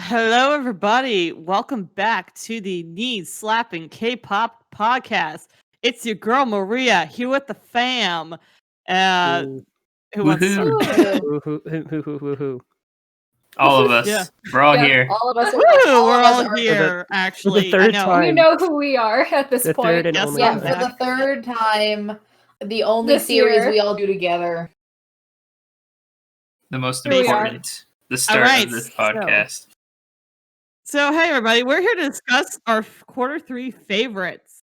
Hello, everybody. Welcome back to the Slappin K-pop podcast. It's your girl Maria here with the fam. Ooh. Who wants to start? Woohoo. All of us. Yeah. We're all Yeah. here. All of us Woo, are. we're all are here. Actually, third I know. time. You know who we are at this The point. third and Yes, only I'm Yeah, time. for the third time, the only This series year. we all do together. The most Here we are. important. The start right, of this podcast. So, hey, everybody, we're here to discuss our quarter three favorites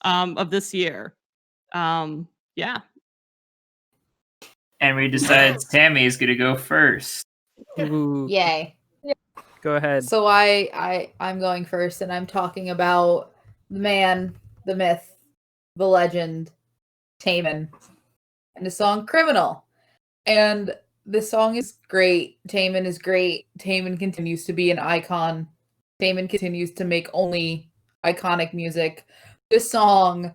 of this year. Yeah. And we decided Sammy is gonna go first. Ooh, Yay. go ahead. So I'm going first, and I'm talking about the man, the myth, the legend, Taemin, and the song "Criminal." And this song is great. Taemin is great. Taemin continues to be an icon. Taemin continues to make only iconic music. This song,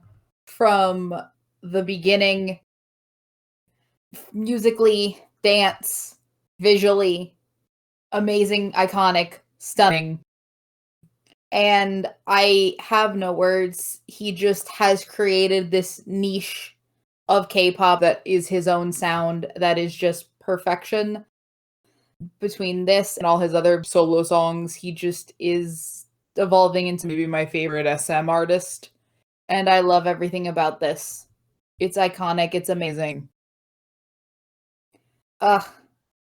from the beginning, musically, dance, visually, amazing, iconic, stunning. And I have no words. He just has created this niche of K-pop that is his own sound, that is just perfection. Between this and all his other solo songs, he just is evolving into maybe my favorite SM artist. And I love everything about this. It's iconic, it's amazing. I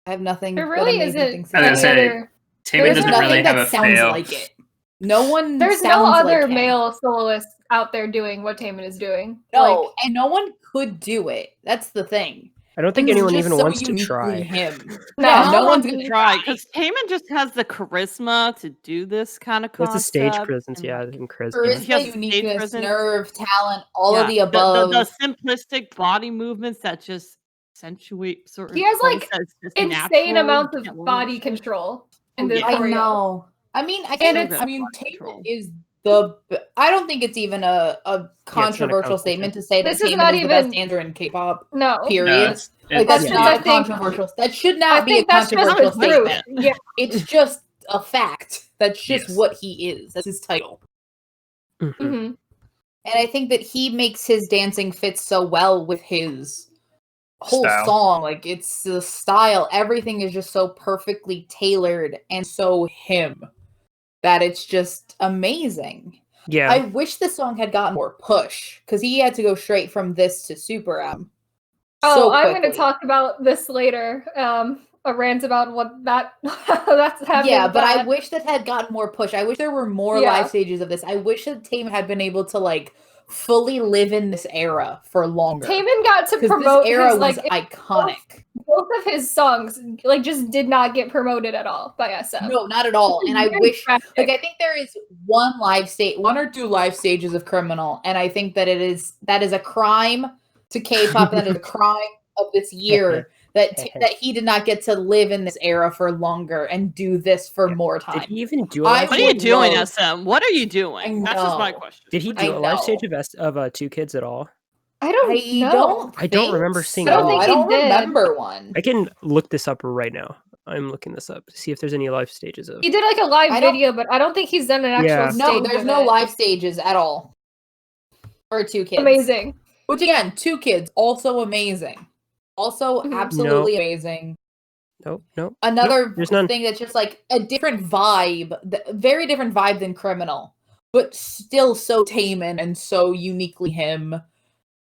have nothing There but really amazing isn't things I was to gonna say. say, other. Taemin There's doesn't nothing really have that a sounds fail. like it. No one There's sounds no other like him. male soloist out there doing what Taemin is doing. No, and no one could do it. That's the thing. I don't think It's anyone just even so wants to uniquely try. him. No. Yeah, no one's gonna try try. because Taemin just has the charisma to do this kind of That's a concept. stage presence, and, yeah, like, and charisma. He has Charisma, a stage uniqueness, presence. nerve, talent, all of the Yeah, above. the simplistic body movements that just accentuate certain He has, points like, that's just insane natural, amounts you of can't body learn. control Oh, in the yeah. I choreo. know. I mean, I And think it's- Taemin is the. I don't think it's even a controversial statement to say that This is Taemin not is the best even- dancer in K-pop. No. Period. it's Like that's just, not I a think- controversial. That should I not be a think that's just controversial the truth. statement. Yeah. It's just a fact. That's just Yes. what he is. That's his title. Mhm. hmm And I think that he makes his dancing fit so well with his whole Style. song. Like, it's the style. Everything is just so perfectly tailored and so him that it's just amazing. Yeah, I wish this song had gotten more push, because he had to go straight from this to Super M. Oh, I'm going to quickly. talk about this later. A rant about what that's happening. Yeah, with but I that. wish that had gotten more push. I wish there were more Yeah. live stages of this. I wish that Taemin had been able to, like, fully live in this era for longer. Taemin got to Because promote this era his, was like, iconic. both of his songs, like, just did not get promoted at all by SM. No, not at all. And I Very wish, tragic. like, I think there is one or two live stages of Criminal, and I think that that is a crime to K-pop, and that is a crime of this year that he did not get to live in this era for longer and do this for more did time. he even do I a What are you would doing, love- SM? What are you doing? That's just my know. question. Did he What do are a you live know. stage of Two Kids at all? I don't I know. don't. I don't think remember seeing so. I don't think I he don't did. remember one. I can look this up right now. I'm looking this up to see if there's any live stages of. He did like a live I don't- video, but I don't think he's done an actual Yeah. stage. No, there's of no it. live stages at all for Two Kids. Amazing. Which again, Two Kids, also amazing. Also Mhm. absolutely amazing. Nope. Another there's none. thing that's just like a different vibe, very different vibe than Criminal, but still so Taemin and so uniquely him.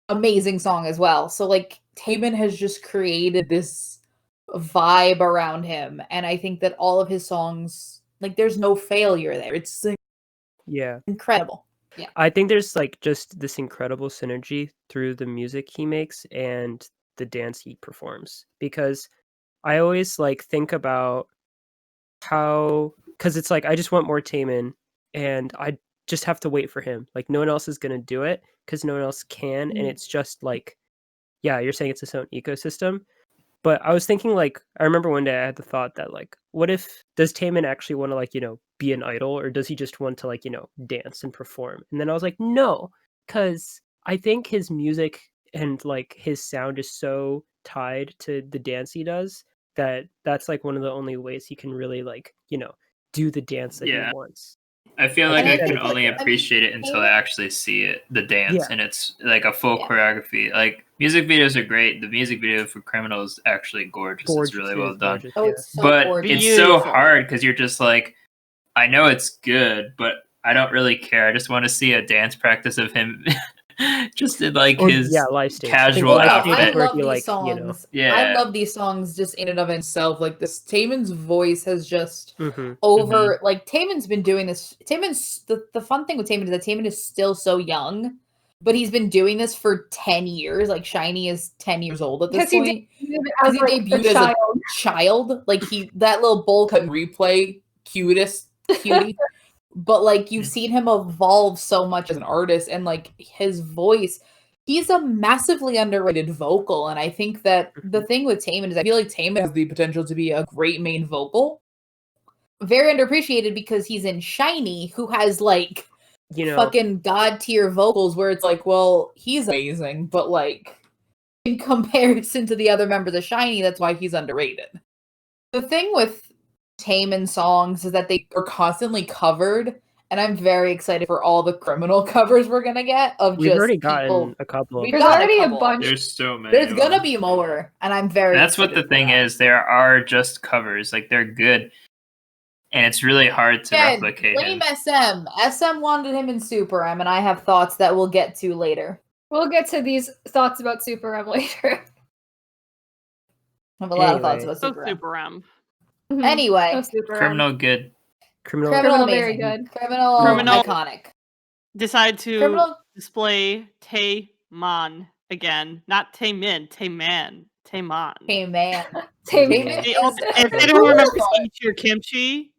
Amazing song as well. So like Taemin has just created this vibe around him, and I think that all of his songs, like, there's no failure there. It's like, Yeah. incredible. I think there's like just this incredible synergy through the music he makes and the dance he performs, because I always like think about how, because it's like I just want more Taemin and I just have to wait for him. Like no one else is gonna do it because no one else can, and it's just like, yeah, you're saying it's its own ecosystem. But I was thinking, like, I remember one day I had the thought that, like, what if, does Taemin actually want to, like, be an idol, or does he just want to, like, dance and perform? And then I was like, no, because I think his music and, like, his sound is so tied to the dance he does that's like one of the only ways he can really like, do the dance that Yeah. he wants. I feel like And I I can think, only like, I mean, appreciate it until I Taylor- actually see it, the dance, Yeah. and it's like a full Yeah. choreography. Like music videos are great. The music video for Criminal is actually gorgeous. It's really It well is done. gorgeous, Oh, yeah. it's so But gorgeous. it's so Beautiful. hard because you're just like, I know it's good, but I don't really care. I just want to see a dance practice of him just in like Or, his live stage. casual Live outfit. stage I where love he, these like, songs. Yeah. I love these songs just in and of itself. Like this, Taemin's voice has just Mhm. over. Like Taemin's been doing this. Taemin's the fun thing with Taemin is that Taemin is still so young, but he's been doing this for 10 years. Like Shiny is 10 years old at this Because he point. debuted Because as he like debuted a as child. a child. Like that little bowl cut replay, cutie. But like you've seen him evolve so much as an artist, and like his voice, he's a massively underrated vocal. And I think that the thing with Taemin is I feel like Taemin has the potential to be a great main vocal. Very underappreciated because he's in Shiny, who has like fucking god tier vocals where it's like, well, he's amazing, but like in comparison to the other members of Shiny, that's why he's underrated. The thing with Taemin songs is that they are constantly covered, and I'm very excited for all the Criminal covers we're gonna get of We've just already people. gotten a couple. We've There's got already a couple. bunch. There's so many. There's of gonna them. be more, and I'm very. That's what the excited for thing that. is. There are just covers. Like they're good, and it's really hard to Yeah, replicate blame him. SM. SM wanted him in Super M, and I have thoughts that we'll get to later. We'll get to these thoughts about Super M later. I have a lot of thoughts Anyway. about So Super M. Super M. Mhm. Anyway, Oh, Super M. Criminal good. Criminal. Criminal very amazing. good. Criminal Criminal- iconic. Decide to Criminal display Taeman again. Not Taemin, Taeman. Taeman. Hey man. Taemin. Taemin The is ult- if who anyone would've remembers thought- Eat Your Kimchi,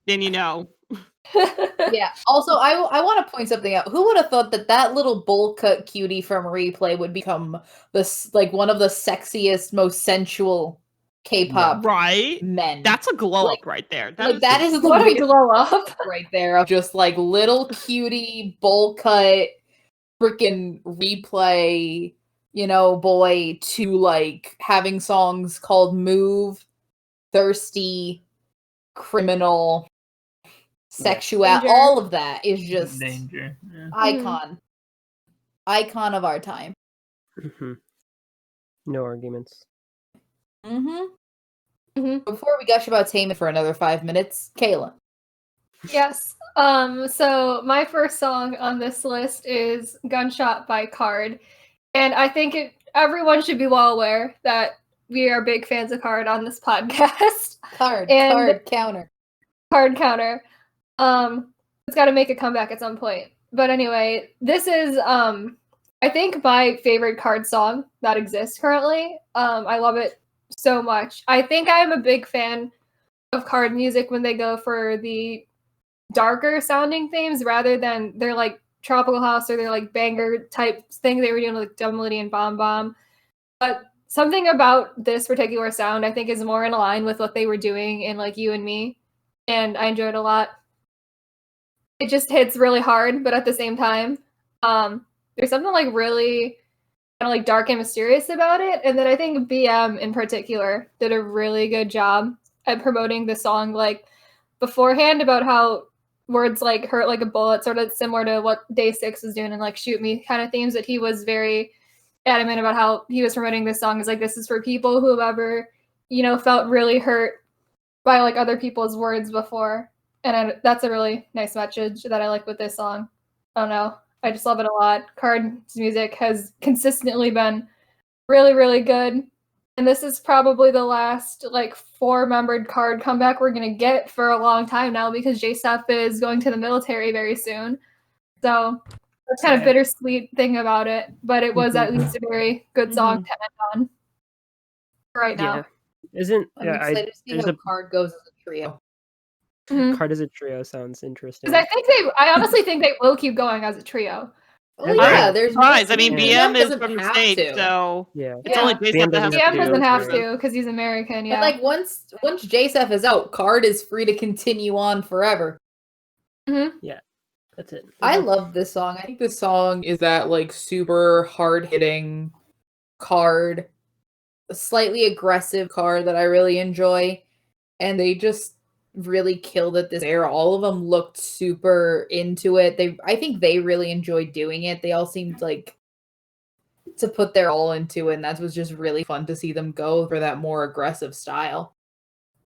then you know. Yeah. Also, I want to point something out. Who would have thought that that little bowl cut cutie from Replay would become this like one of the sexiest, most sensual K-pop Right? men? That's a glow Like- up right there. like that is the What a biggest glow up. right there of just like little cutie bowl cut freaking Replay, boy to like having songs called Move, Thirsty, Criminal, Sexual, Danger. all of that is just Danger. Yeah. icon of our time. Mhm. No arguments. Before we gush about Taemin for another 5 minutes, Kayla. Yes. So my first song on this list is Gunshot by Card. And I think everyone should be well aware that we are big fans of Card on this podcast. Card counter. Card counter. It's got to make a comeback at some point. But anyway, this is I think my favorite Card song that exists currently. I love it so much. I think I'm a big fan of Card music when they go for the darker sounding themes rather than their like tropical house or their like banger type thing they were doing with like Dumb Melody and Bomb Bomb. But something about this particular sound I think is more in line with what they were doing in like You and Me, and I enjoyed it a lot. It just hits really hard, but at the same time, there's something like really kind of like dark and mysterious about it. And then I think BM in particular did a really good job at promoting the song like beforehand about how words like hurt like a bullet, sort of similar to what Day 6 was doing and like Shoot Me kind of themes, that he was very adamant about how he was promoting this song is like, this is for people who have ever, felt really hurt by like other people's words before. And that's a really nice message that I like with this song. I don't know. I just love it a lot. Card's music has consistently been really, really good. And this is probably the last like 4-membered Card comeback we're going to get for a long time now because JSF is going to the military very soon. So that's kind of bittersweet thing about it. But it was at least a very good song to end on right now. Isn't I'm excited to see there's how a Card goes as a trio. Card as a trio sounds interesting. Because I honestly think they will keep going as a trio. Oh I'm yeah, very there's Surprise. I mean, Yeah. BM is doesn't from the have States, to. so Yeah. it's only Yeah. JSF that has BM DM doesn't have military. to because he's American. Yeah. And like once JSF is out, Card is free to continue on forever. That's it. I love this song. I think this song is that like super hard hitting Card slightly aggressive card that I really enjoy, and they just really killed it this year. All of them looked super into it. I think they really enjoyed doing it. They all seemed like to put their all into it, and that was just really fun to see them go for that more aggressive style.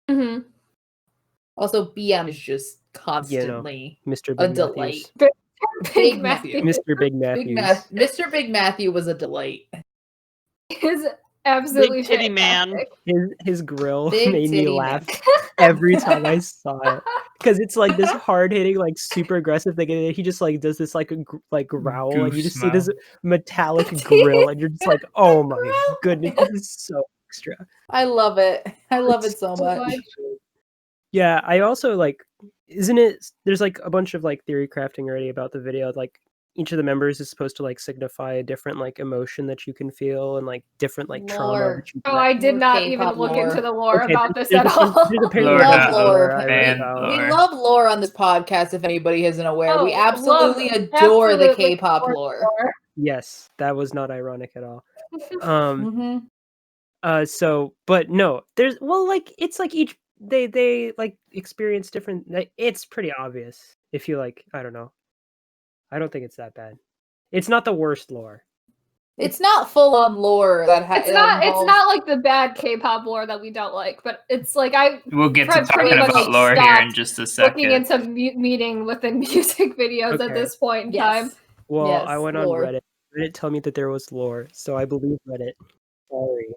Mhm. Also, BM is just constantly Mr. a Big delight. Matthews. Big Matthew. Mr. Big Matthews. Mr. Big Matthew was a delight. is absolutely Big titty man. fantastic. His grill Big made me titty laugh man. every time I saw it. Because it's like this hard hitting, like super aggressive thing, and then he just like does this like growl, and Goof you just smile. see this metallic grill, and you're just like, oh my goodness, this is so extra. I love it. I love it so So much. much. Yeah, I also like, isn't it? There's like a bunch of like theory crafting already about the video. Like each of the members is supposed to like signify a different like emotion that you can feel, and like different like trauma Lore. that you. Oh, I did More not K-pop even look lore. into the lore Okay, about this there's at a bunch- all. there's apparently Lore, a bunch not of lore. I read Fan about. We lore. love lore on this podcast, if anybody isn't aware. We Oh, absolutely love- adore the absolutely K-pop adore lore. Yes, that was not ironic at all. Mm-hmm. So, but no, there's like it's like each they like experience different. It's pretty obvious if you like. I don't know. I don't think it's that bad. It's not the worst lore. It's not full-on lore that It's not like the bad K-pop lore that we don't like, but it's like I We'll get to pretty talking much about lore here in stopped just a looking second. into meeting within music videos at Okay. this point in time. Yes. Well, Yes, I went on lore. Reddit. Reddit told me that there was lore, so I believe Reddit. Sorry.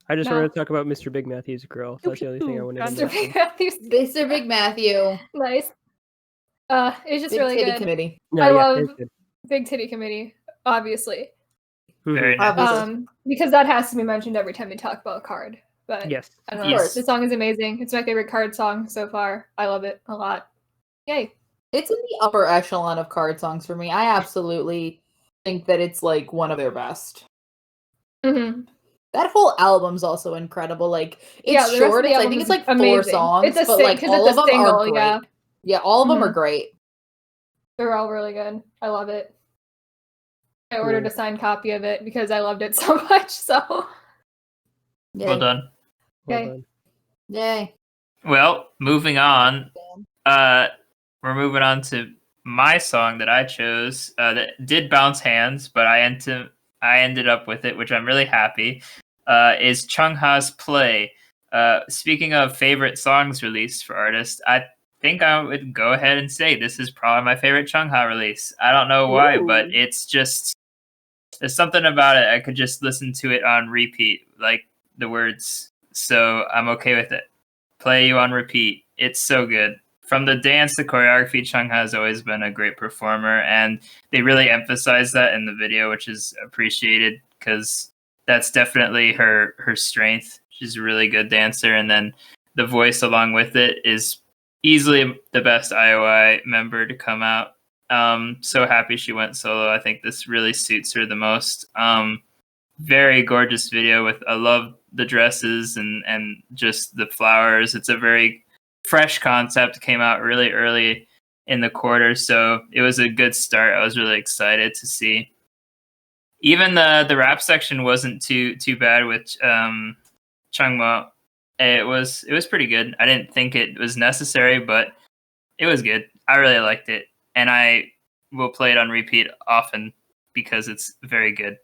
I just No. wanted to talk about Mr. Big Matthew's grill. That's the only thing I wanted to Mr. mention. Big Matthews, Mr. Big Matthew. nice. It's just Big really Titty good. Committee. No, I yeah, love it's good. Big Titty Committee, obviously. Very Mhm. nice. Obviously. Because that has to be mentioned every time we talk about a card. But Yes. I don't know. Yes. The song is amazing. It's my favorite card song so far. I love it a lot. Yay. It's in the upper echelon of card songs for me. I absolutely think that it's like one of their best. Mm-hmm. That whole album's also incredible. Like it's Yeah, the rest of short. the I album think is it's like 4 amazing. songs, It's a but sing- like 'cause all it's of a them are single, great. yeah. Yeah, all of them are Mhm. great. They're all really good. I love it. I ordered Cool. a signed copy of it because I loved it so much. So Yay. Well done. Well Okay. done. Yay. Well, moving on. We're moving on to my song that I chose. That did bounce hands, but I ended up with it, which I'm really happy. Is Chungha's Play. Speaking of favorite songs released for artists, I think I would go ahead and say this is probably my favorite Chungha release. I don't know why, but it's just there's something about it. I could just listen to it on repeat, like the words. So I'm okay with it. Play you on repeat. It's so good. From the dance to choreography, Chungha has always been a great performer, and they really emphasize that in the video, which is appreciated because that's definitely her strength. She's a really good dancer, and then the voice along with it is easily the best IOI member to come out. So happy she went solo. I think this really suits her the most. Very gorgeous video with I love the dresses and just the flowers. It's a very fresh concept, came out really early in the quarter, so it was a good start. I was really excited to see. Even the rap section wasn't too bad with Chungmo. It was pretty good. I didn't think it was necessary, but it was good. I really liked it, and I will play it on repeat often because it's very good.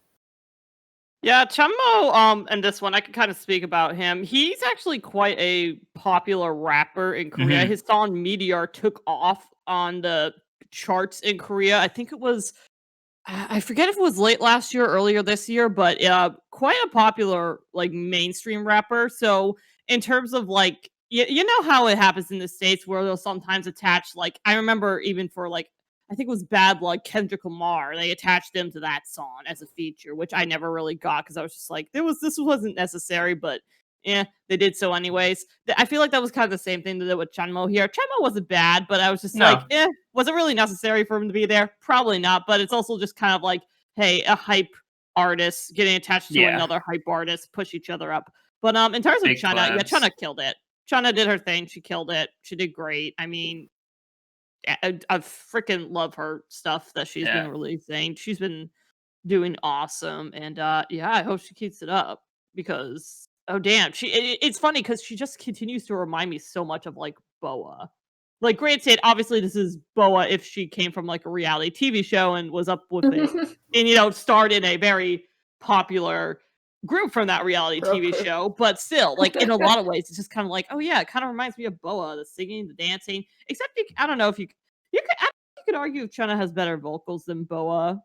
Yeah, Chunmo, and this one I can kind of speak about him. He's actually quite a popular rapper in Korea. Mhm. His song Meteor took off on the charts in Korea. I think it was I forget if it was late last year or earlier this year, but quite a popular like mainstream rapper. So in terms of like you know how it happens in the States where they'll sometimes attach like I remember even for like I think it was Bad Luck, Kendrick Lamar. They attached him to that song as a feature, which I never really got because I was just like, this wasn't necessary, but yeah, they did so anyways. I feel like that was kind of the same thing they did with Chunmo here. Chunmo wasn't bad, but I was just No. like, was it really necessary for him to be there? Probably not, but it's also just kind of like, hey, a hype artist getting attached to Yeah. another hype artist, push each other up. But in terms of Big Chunna, yeah, collabs. Chunna killed it. Chunna did her thing. She killed it. She did great. I mean, I freaking love her stuff that she's Yeah. been releasing. She's been doing awesome, and yeah, I hope she keeps it up. because oh damn, it's funny because she just continues to remind me so much of like Boa. Like, granted, obviously this is Boa if she came from like a reality TV show and was up with it, and starred in a very popular group from that reality TV show. But still, like in a lot of ways, it's just kind of like, oh yeah, it kind of reminds me of Boa, the singing, the dancing. Except I don't know if you could, I think you could argue if Chunna has better vocals than Boa.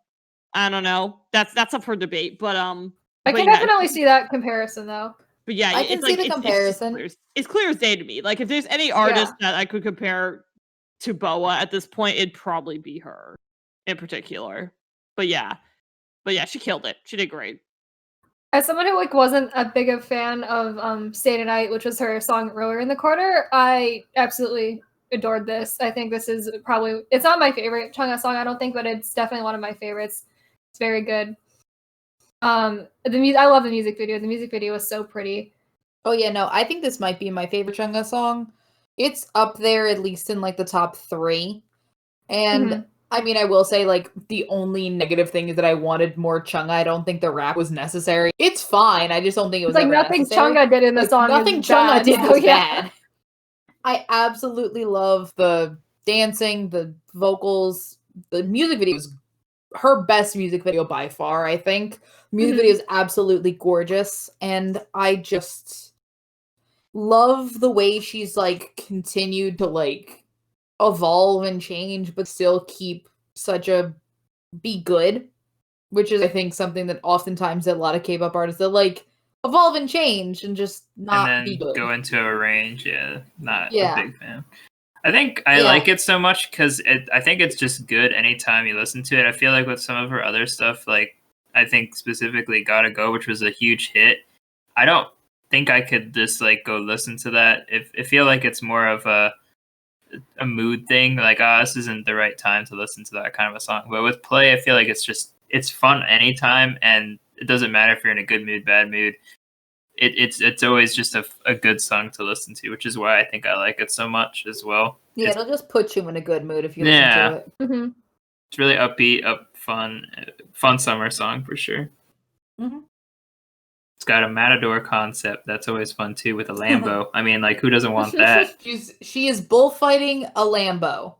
I don't know. That's up for debate, but I can definitely see that comparison though. But yeah, I can see the comparison. It's clear as day to me. Like, if there's any artist that I could compare to Boa at this point, it'd probably be her in particular. But yeah, she killed it. She did great. As someone who wasn't a big a fan of Stay Tonight, which was her song Roller in the Corner, I absolutely adored this. I think this is probably, it's not my favorite Chunga song, I don't think, but it's definitely one of my favorites. It's very good. I love the music video. The music video was so pretty. Oh yeah, no, I think this might be my favorite Chunga song. It's up there at least in like the top 3. And I mean, I will say like the only negative thing is that I wanted more Chunga. I don't think the rap was necessary. It's fine. I just don't think it was like ever nothing necessary. Chunga did in the song. Nothing Chunga did was bad. I absolutely love the dancing, the vocals, the music video is her best music video by far, I think. The music video is absolutely gorgeous, and I just love the way she's like continued to like evolve and change, but still keep be good, which is I think something that oftentimes a lot of K-pop artists that like evolve and change and just not and then be good. Go into a range. Not Yeah. a big fan. I think I like it so much because I think it's just good anytime you listen to it. I feel like with some of her other stuff, like I think specifically Gotta Go, which was a huge hit, I don't think I could just like go listen to that. I feel like it's more of a mood thing, like this isn't the right time to listen to that kind of a song. But with Play, I feel like it's fun anytime, and it doesn't matter if you're in a good mood, bad mood. It's always just a good song to listen to, which is why I think I like it so much as well. Yeah, it'll just put you in a good mood if you listen to it. Mm-hmm. It's really upbeat, fun summer song for sure. Mm-hmm. It's got a Matador concept. That's always fun too with a Lambo. I mean, like, who doesn't want that? She is bullfighting a Lambo.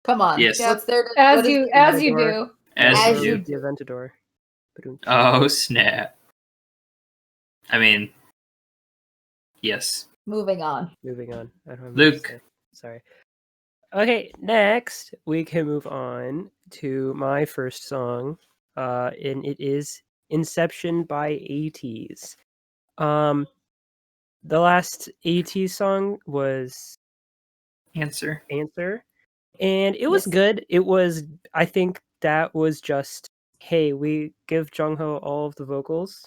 Come on. Yes. What's there? As you do. As you The Aventador. Oh snap! I mean, yes. Moving on. I don't have Luke. much to say. Sorry. Okay, next we can move on to my first song, and it is Inception by ATEEZ. The last ATEEZ song was Answer. And it was good. It was, I think that was just, hey, we give Jungho all of the vocals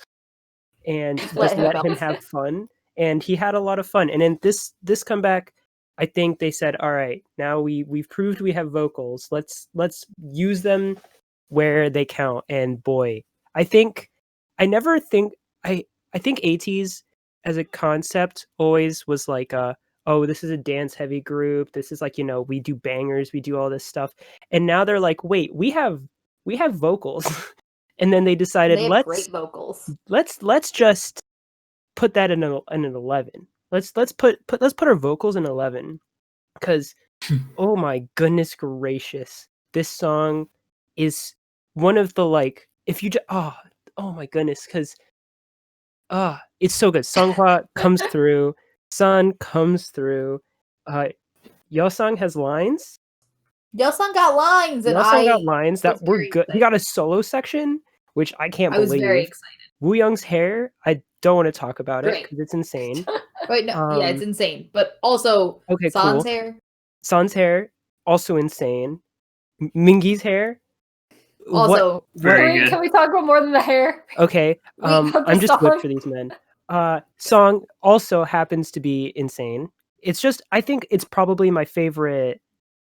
and just let him have fun. And he had a lot of fun. And in this comeback, I think they said, all right, now we've proved we have vocals. Let's use them where they count. And boy, I think ATEEZ as a concept always was like oh, this is a dance heavy group. This is like, we do bangers, we do all this stuff. And now they're like, wait, we have vocals. And then they decided great vocals. Let's just put that in an 11. Let's put our vocals in 11. Cuz oh my goodness gracious. This song is one of the like if you just oh my goodness cuz it's so good. Songhwa comes through. Sun comes through. Yeosang has lines. Yeosang got lines, and got lines that were good. He got a solo section, which I can't believe. I was very excited. Woo Young's hair, I don't want to talk about it because it's insane. Wait, no, it's insane. But also, okay, San's cool. hair. San's hair, also insane. Mingi's hair. Also, can we talk about more than the hair? Okay, I'm just good for these men. Song also happens to be insane. It's just, I think it's probably my favorite,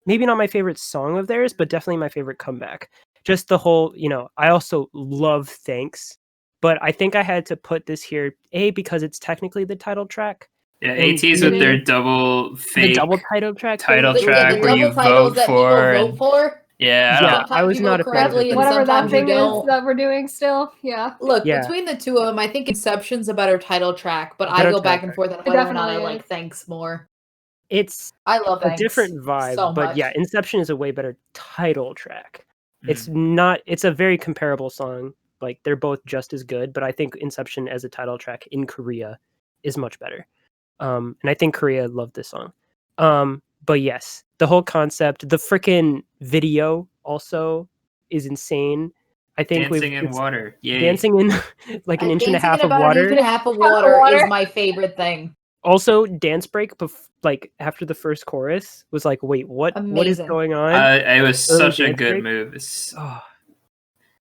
maybe not my favorite song of theirs, but definitely my favorite comeback. Just the whole, I also love Thanks, but I think I had to put this here, because it's technically the title track. Yeah, ATEEZ with their double fake the double title track. Title track where you vote for. Yeah, I don't. Yeah, Sometimes I was you go not a fan of correctly it, and but Whatever that sometimes you thing is don't. that we're doing still. Yeah. Look, Yeah. between the two of them, I think Inception's a better title track, but I Better go back title and track. forth on It whether or not I definitely like is. Thanks more. It's I love a Thanks different vibe, so but much. yeah, Inception is a way better title track. It's Mm. not. It's a very comparable song. Like they're both just as good, but I think Inception as a title track in Korea is much better. And I think Korea loved this song. But yes, the whole concept, the freaking video also is insane. I think Dancing in it's water. Yay. dancing in like an inch and a Dancing half in of about an inch water. and a half of Half of water water. is my favorite thing. Also, dance break, like after the first chorus, was like, wait, what? What is Amazing. going on? It was Early such a dance good break? move. It's Oh,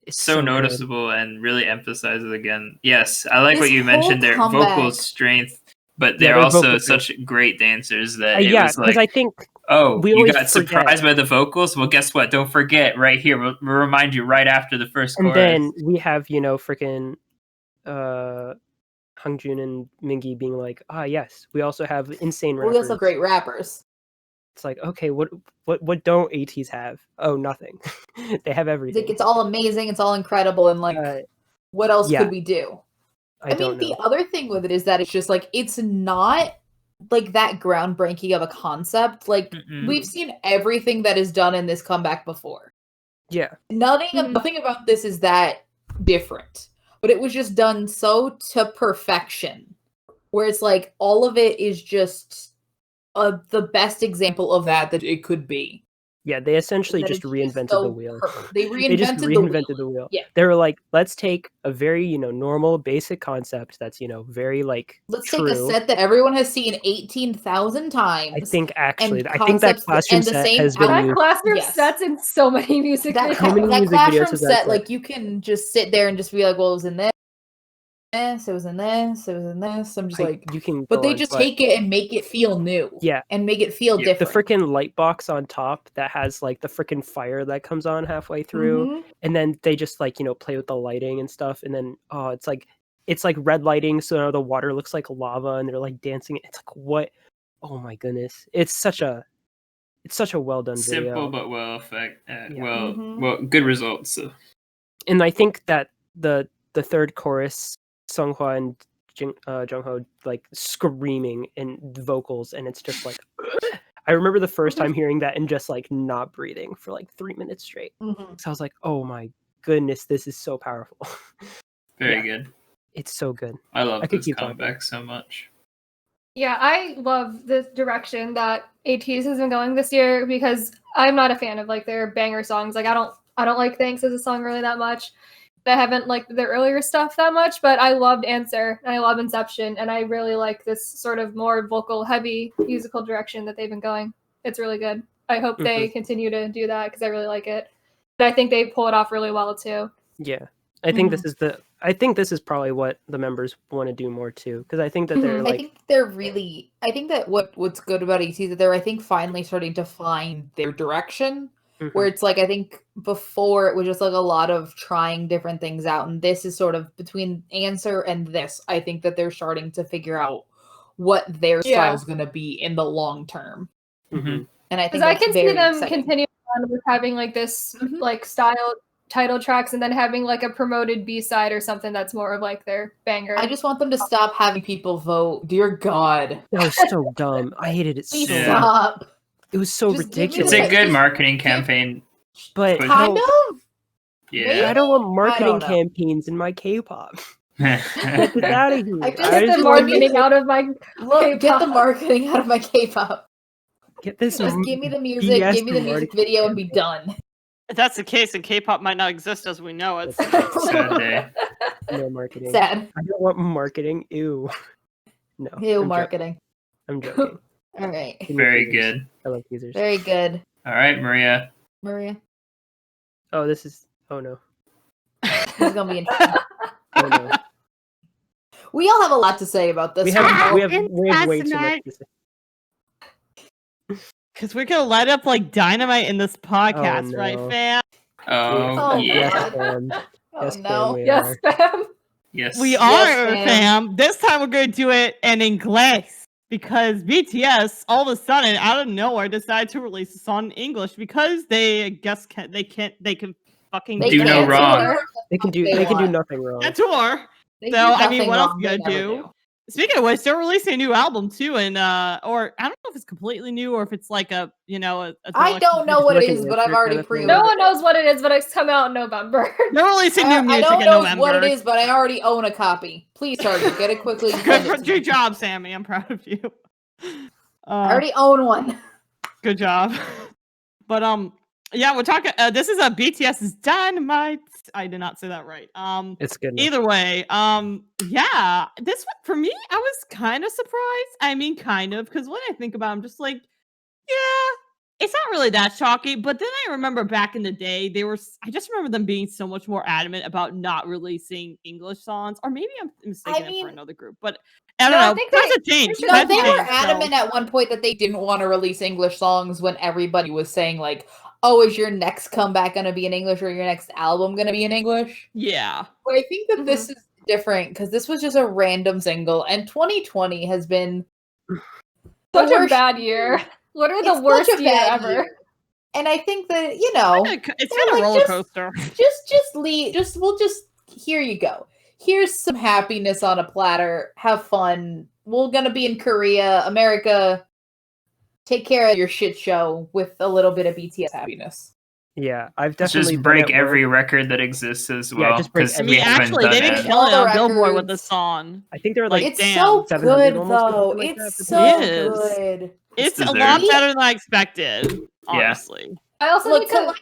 it's so good. noticeable and really emphasizes again. Yes, I like This what you whole mentioned. Their comeback- vocal strength, but Yeah, they're their also vocal such great dancers that it yeah, was because like, I think oh, we you always got forget. surprised by the vocals? Well, guess what? Don't forget, right here, we'll remind you right after the first And chorus. then we have, freaking Hangjun and Mingi being like, yes, we also have insane rappers. We also have great rappers. It's like, okay, what don't ATs have? Oh, nothing. They have everything. Like, it's all amazing, it's all incredible, and like, what else yeah. could we do? I mean, the other thing with it is that it's just like, it's not like that groundbreaking of a concept. Like, Mm-mm. we've seen everything that is done in this comeback before. Yeah. Nothing about this is that different, but it was just done so to perfection, where it's like all of it is just the best example of that it could be. Yeah, they essentially That just it's reinvented so the wheel. perfect. They They just reinvented the wheel. Yeah. They were like, let's take a very, normal, basic concept that's, very like Let's true. take a set that everyone has seen 18,000 times. I think and I think that concepts classroom and the set same has been That used. classroom Yes. sets in so many music That, videos. How many that music videos classroom has that set, set? like, you can just sit there and just be like, well, it was in this, it was in this, it was in this. I'm just like, you can, but go they on, just but take it and make it feel new. Yeah. And make it feel Yeah, the different. freaking light box on top that has like the freaking fire that comes on halfway through, Mhm. and then they just like play with the lighting and stuff, and then it's like red lighting, so now the water looks like lava, and they're like dancing. It's like, what? Oh my goodness! It's such a well done simple video. but well Mhm. well, good results. So. And I think that the third chorus, Songhwa and Jungho like screaming in vocals, and it's just like I remember the first time hearing that and just like not breathing for like 3 minutes straight. Mhm. So I was like, oh my goodness, this is so powerful. Very good. It's so good. I love I could this keep talking. comeback so much. Yeah, I love the direction that ATEEZ has been going this year because I'm not a fan of like their banger songs. Like I don't like Thanks as a song really that much. I haven't liked their earlier stuff that much, but I loved Answer and I love Inception and I really like this sort of more vocal heavy musical direction that they've been going. It's really good. I hope they continue to do that because I really like it. But I think they pull it off really well too. Yeah. I think this is probably what the members want to do more too, because I think that they're like, I think that what's good about AT is that they're, I think, finally starting to find their direction. Where it's like, I think before it was just like a lot of trying different things out, and this is sort of between Answer and this. I think that they're starting to figure out what their style is going to be in the long term. Mhm. And I think Because I can see them exciting. continue on with having like this like style title tracks and then having like a promoted B-side or something that's more of like their banger. I just want them to stop having people vote. Dear God. that was so dumb. I hated it Please so much. stop. It was so Just give me ridiculous. It's a good Just marketing campaign. But But- Kind of? Yeah. I don't want marketing know. campaigns in my K-pop. Get this out of here. I just I Get just the want marketing out of my Look, get the K-pop. marketing out of my K-pop. get this. Just give me the music, BS give me the music marketing video, and be campaign. done. If that's the case, then K-pop might not exist as we know it. Sad day. No marketing. Sad. I don't want marketing. Ew. No. Ew, I'm marketing. I'm joking. All right. Give me Very teasers. good. I love teasers. Very good, All right, Maria. Maria. Oh, this is. Oh no. This is gonna be interesting. Oh no. We all have a lot to say about this. We have way too Fantastic. much to say. Because we're gonna light up like dynamite in this podcast, right, no. fam? Oh, Oh, yeah. Yes, God. fam. Oh Yes, fam, no. we Yes, are. fam. Yes. We Yes, are, fam. fam. This time we're gonna do it in English because BTS all of a sudden out of nowhere decided to release a song in English because they they can fucking They Do no can't wrong. tour They can do nothing wrong. a tour. They So do I mean, nothing what else wrong, you they gotta never do? Speaking of which, they're releasing a new album too, and or I don't know if it's completely new or if it's like a I don't know what Like it an is, but I've insert already kind of thing. No pre-ordered one knows it. what it is, but it's come out in November. They're releasing new I music don't in know November. what it is, but I already own a copy. Please, Target, get it quickly and send it to me. Good job, Sammy. I'm proud of you. I already own one. Good job. But yeah, we're talking. This is a BTS's Dynamite. I did not say that right. It's good. enough. Either way, yeah, this one for me, I was kind of surprised. I mean, kind of, because when I think about it, I'm just like, yeah, it's not really that shocking. But then I remember back in the day, I just remember them being so much more adamant about not releasing English songs, or maybe I'm mistaken it for another group. But I don't No, I know. think Times they- have changed. No, No, Times they have were changed, so- adamant at one point that they didn't want to release English songs when everybody was saying like, "Oh, is your next comeback going to be in English or your next album going to be in English?" Yeah. But I think that this is different because this was just a random single, and 2020 has been Such the a worst bad year. Literally It's the worst such a year bad ever. year. And I think that It's they're been a like, roller coaster. we'll just here you go. Here's some happiness on a platter. Have fun. We're gonna be in Korea, America. Take care of your shit show with a little bit of BTS happiness. Yeah, I've Let's definitely just break been at work. every record that exists as Yeah, well. just break Because I every we mean, haven't actually, done they've been that. killing it All the on Billboard with records. the song. I think there were like It's damn, so 700 good almost, though. something like that, It's for so It is. good. It's a deserved. lot better than I expected, Yeah. honestly. I also Look, need so,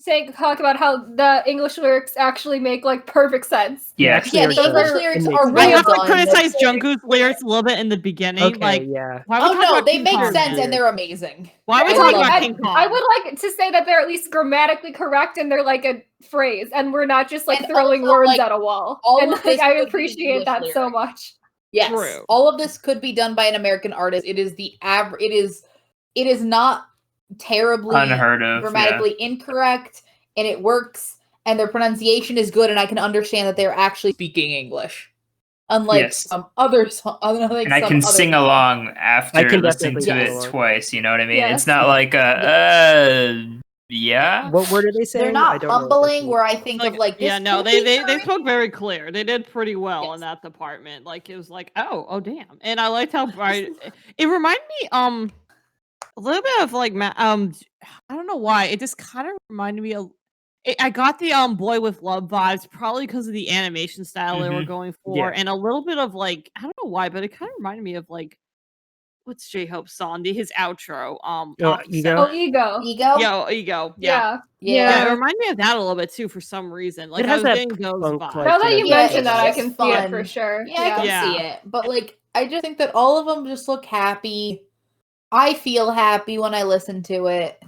to talk about how the English lyrics actually make like perfect sense. They Yeah. actually Yeah, are the good. English It lyrics makes are sense. Well, you well have to done. criticize Jungkook's lyrics a little bit in the beginning. Okay, Like, yeah. why are we Oh talking no, about they King make Kong, sense man? and they're amazing. Why are we I talking love about them. King Kong? I would like to say that they're at least grammatically correct and they're like a phrase, and we're not just like And throwing also, words like, at a wall. all And of like this I could be appreciate English that so lyrics. much. Yes, True. all of this could be done by an American artist. It is it is not terribly Unheard of. grammatically incorrect, and it works, and their pronunciation is good, and I can understand that they're actually speaking English. Unlike Yes. some other unlike And I some can other sing songs. along after can listening definitely to sing it along. twice. You know what I mean? Yes. It's not like yeah. What word are they saying? They're I not don't know what they're mumbling saying. where I think of like this. yeah, no, could be they correct. spoke very clear. They did pretty well Yes. in that department. Like it was like, oh damn. And I liked how bright it reminded me a little bit of like I don't know why. It just kind of reminded me of I got the Boy with Love vibes probably because of the animation style they were Mhm. going for, Yeah. and a little bit of like I don't know why, but it kind of reminded me of like what's J-Hope's song? His outro. Ego? Oh, ego. Ego. Ego. Yeah. Yeah, it Yeah. reminded me of that a little bit too for some reason. Like It I has was that getting those funk, vibes. like, Now that you Yeah, mention it's that, I just can see it for fun. sure. Yeah, I can see Yeah. it. But like I just think that all of them just look happy. I feel happy when I listen to it.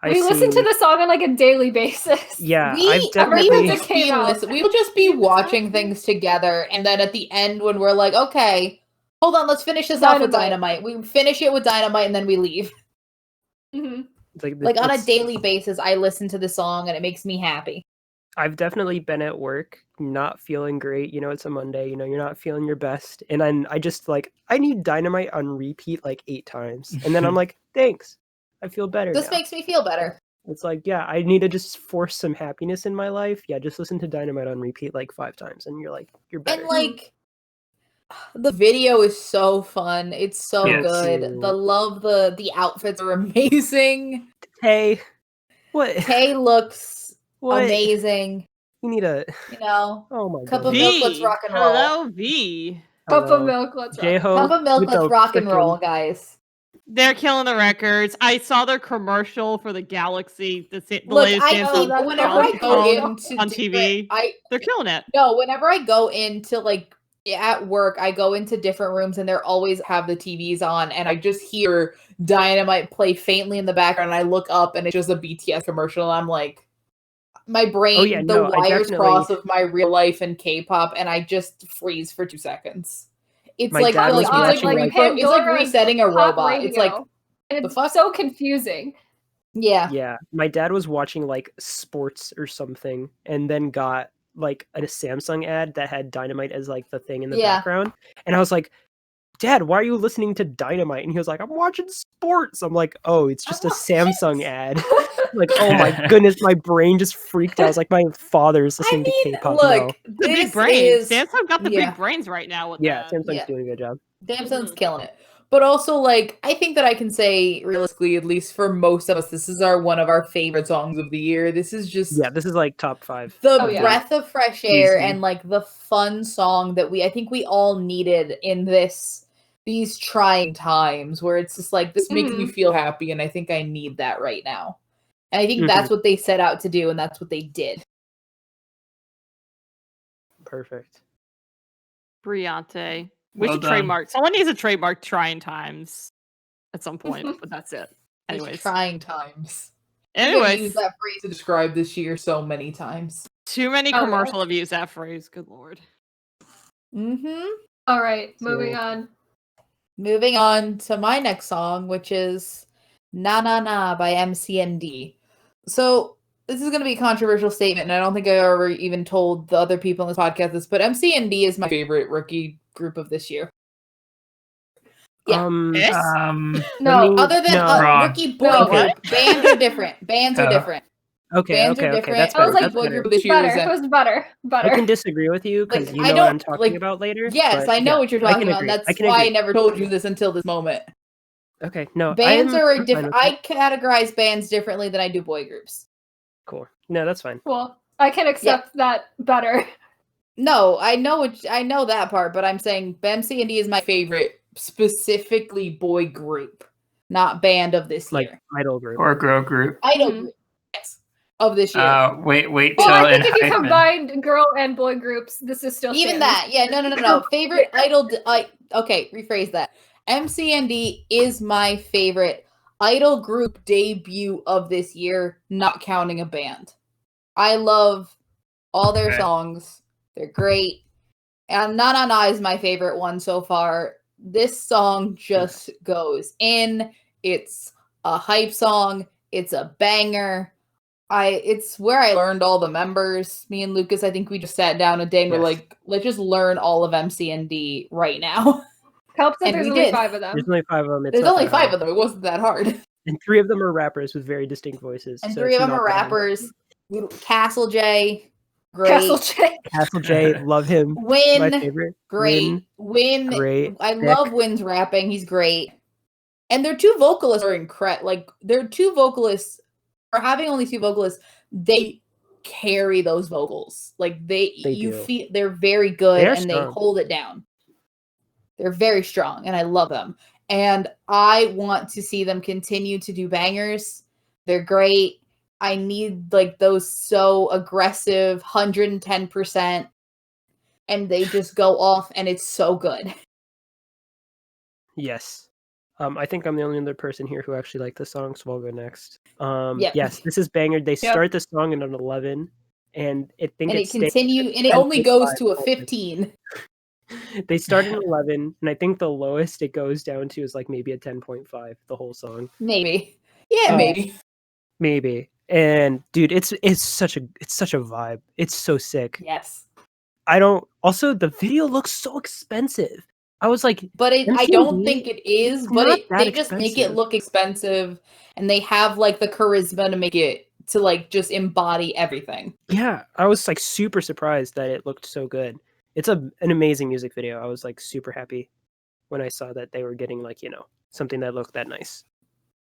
We listen to the song on like a daily basis. Yeah, we I've we definitely. will It just came be out. we will just be watching things together, and then at the end when we're like, okay, hold on, let's finish this off with Dynamite. Dynamite. We finish it with Dynamite, and then we leave. hmm Like on a daily basis, I listen to the song, and it makes me happy. I've definitely been at work not feeling great. You know, it's a Monday. You know, you're not feeling your best, and then I just like I need Dynamite on repeat like 8 times, and then I'm like, thanks, I feel better. This now. makes me feel better. It's like, yeah, I need to just force some happiness in my life. Yeah, just listen to Dynamite on repeat like 5 times, and you're like, you're better. And like the video is so fun. It's so Yes. good. The outfits are amazing. Hey, what? Kay looks What? amazing. You need a. You know, Oh my cup god. of milk, let's rock and roll. Hello, V. Cup of Hello. milk, let's rock. J-Ho Cup of milk, with let's the rock and roll, frickin- guys. They're killing the records. I saw their commercial for the Galaxy. The Look, latest I Samsung that's whenever on I go phone, into on different- TV. They're killing it. No, whenever I go into like at work, I go into different rooms and they're always have the TVs on, and I just hear Dynamite play faintly in the background. And I look up and it's just a BTS commercial. And I'm like, my brain, Oh, yeah, the no, I wires definitely- cross of my real life and K-pop, and I just freeze for 2 seconds. It's My like dad was watching, like, it's like Pandora's resetting a Pop robot. It's like radio. And the it's fuck? so confusing. yeah. Yeah, my dad was watching like sports or something, and then got like a Samsung ad that had Dynamite as like the thing in the Yeah. background, and I was like, Dad, why are you listening to Dynamite? And he was like, I'm watching sports. I'm like, oh, it's just a Samsung ad. Like, oh my goodness, my brain just freaked out. I was like, my father's listening to K-pop. No. The big this brains. is Samsung got the yeah. big brains right now with Yeah, that. Samsung's Yeah. doing a good job. Samsung's killing it. But also, like, I think that I can say realistically, at least for most of us, this is one of our favorite songs of the year. This is just Yeah, this is like top 5. the Oh, yeah. breath of fresh air Easy. and like the fun song that I think we all needed in these trying times where it's just like this makes me feel happy, and I think I need that right now. And I think that's what they set out to do, and that's what they did. Perfect. Briante. We Well should done. trademark. Someone needs to trademark trying times at some point, but that's it. These Anyways. trying times. I'm gonna use Anyways. that phrase to describe this year so many times. Too many Oh, yeah. commercial have used that phrase. Good lord. Mm-hmm. All right, moving So- on. Moving on to my next song, which is Na Na Na by MCND. So this is going to be a controversial statement, and I don't think I ever even told the other people on this podcast this, but MCND is my favorite rookie group of this year. Yeah. Yes? No, Other than Wrong. rookie boy No. group, bands are different. Bands are Oh. different. Okay, Bands okay, are okay. different. That's I was better. like, That's boy better. group this year better. is It was better. I can disagree with you because Like, you I know what don't- I'm talking like, about later. Yes, but I know yeah, what you're I talking can about. And agree. that's I can why I agree. never told you this until this moment. Okay, no, Bands I'm are fine different. with I it. categorize bands differently than I do boy groups. Cool. No, that's fine. Well, I can accept that better. No, I know that part, but I'm saying MCND is my favorite, specifically boy group, not band of this Like year. idol group. Or girl group. Idol Mhm. group, yes, of this year. Wait Well, till I think if you Enhypen. combined girl and boy groups, this is still Even stands. that, yeah, no. Favorite idol, okay, rephrase that. MCND is my favorite idol group debut of this year, not counting a band. I love all their Okay. songs. They're great. And Na Na Na is my favorite one so far. This song just goes in. It's a hype song. It's a banger. It's where I learned all the members. Me and Lucas, I think we just sat down a day and we're Yes. like, let's just learn all of MCND right now. Helps that And there's we only did. 5 of them. There's only 5 of them. It's There's not only that 5 hard. of them. It wasn't that hard. And 3 of them are rappers with very distinct voices. And so 3 it's of them not are that hard. rappers. Castle J, great. Castle J. Castle J, love him. My Win, favorite. great. Win, great. I Nick. love Win's rapping. He's great. And their 2 vocalists are incredible. Like, their 2 vocalists, or having only 2 vocalists, they carry those vocals. Like, you do. feel they're very good They are and they strong. hold it down. They're very strong, and I love them. And I want to see them continue to do bangers. They're great. I need like those so aggressive 110%, and they just go off, and it's so good. Yes. I think I'm the only other person here who actually liked the song, so I'll go next. Yep. Yes, this is banger. They start the song at an 11, and it And it stays continue, and it at only goes 10.5 to a all the way. 15. They start at 11, and I think the lowest it goes down to is like maybe a 10.5. The whole song, Maybe. Yeah, maybe. maybe. And dude, it's such a vibe. It's so sick. Yes. Also, the video looks so expensive. I was like, But I don't think it is, it's but not that they just make it expensive. look expensive, and they have like the charisma to make it to like just embody everything. yeah, I was like super surprised that it looked so good. It's an amazing music video. I was like super happy when I saw that they were getting like, something that looked that nice.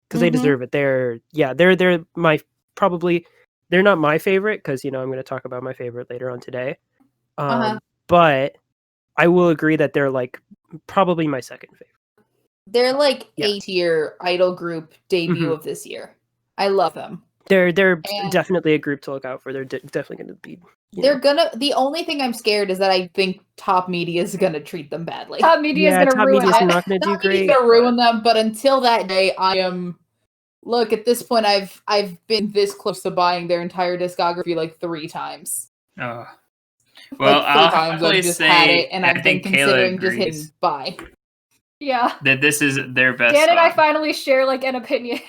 Because they Mhm. deserve it. They're not my favorite, because I'm going to talk about my favorite later on today. But I will agree that they're like probably my second favorite. They're like Yeah. A-tier idol group debut Mhm. of this year. I love them. They're And- definitely a group to look out for. They're definitely going to be. The only thing I'm scared is that I think Top Media is gonna treat them badly. Top Media is Yeah, gonna Top ruin Media's it. not going to do Top Media's great. gonna ruin them, but until that day, I am. Look, at this point, I've been this close to buying their entire discography like 3 times. Oh. Well, Like 3 I'll times happily I've just had say it, and I I've been think Kayla considering just hitting agrees buy. Yeah. that this is their best Dan and I song. finally share like an opinion.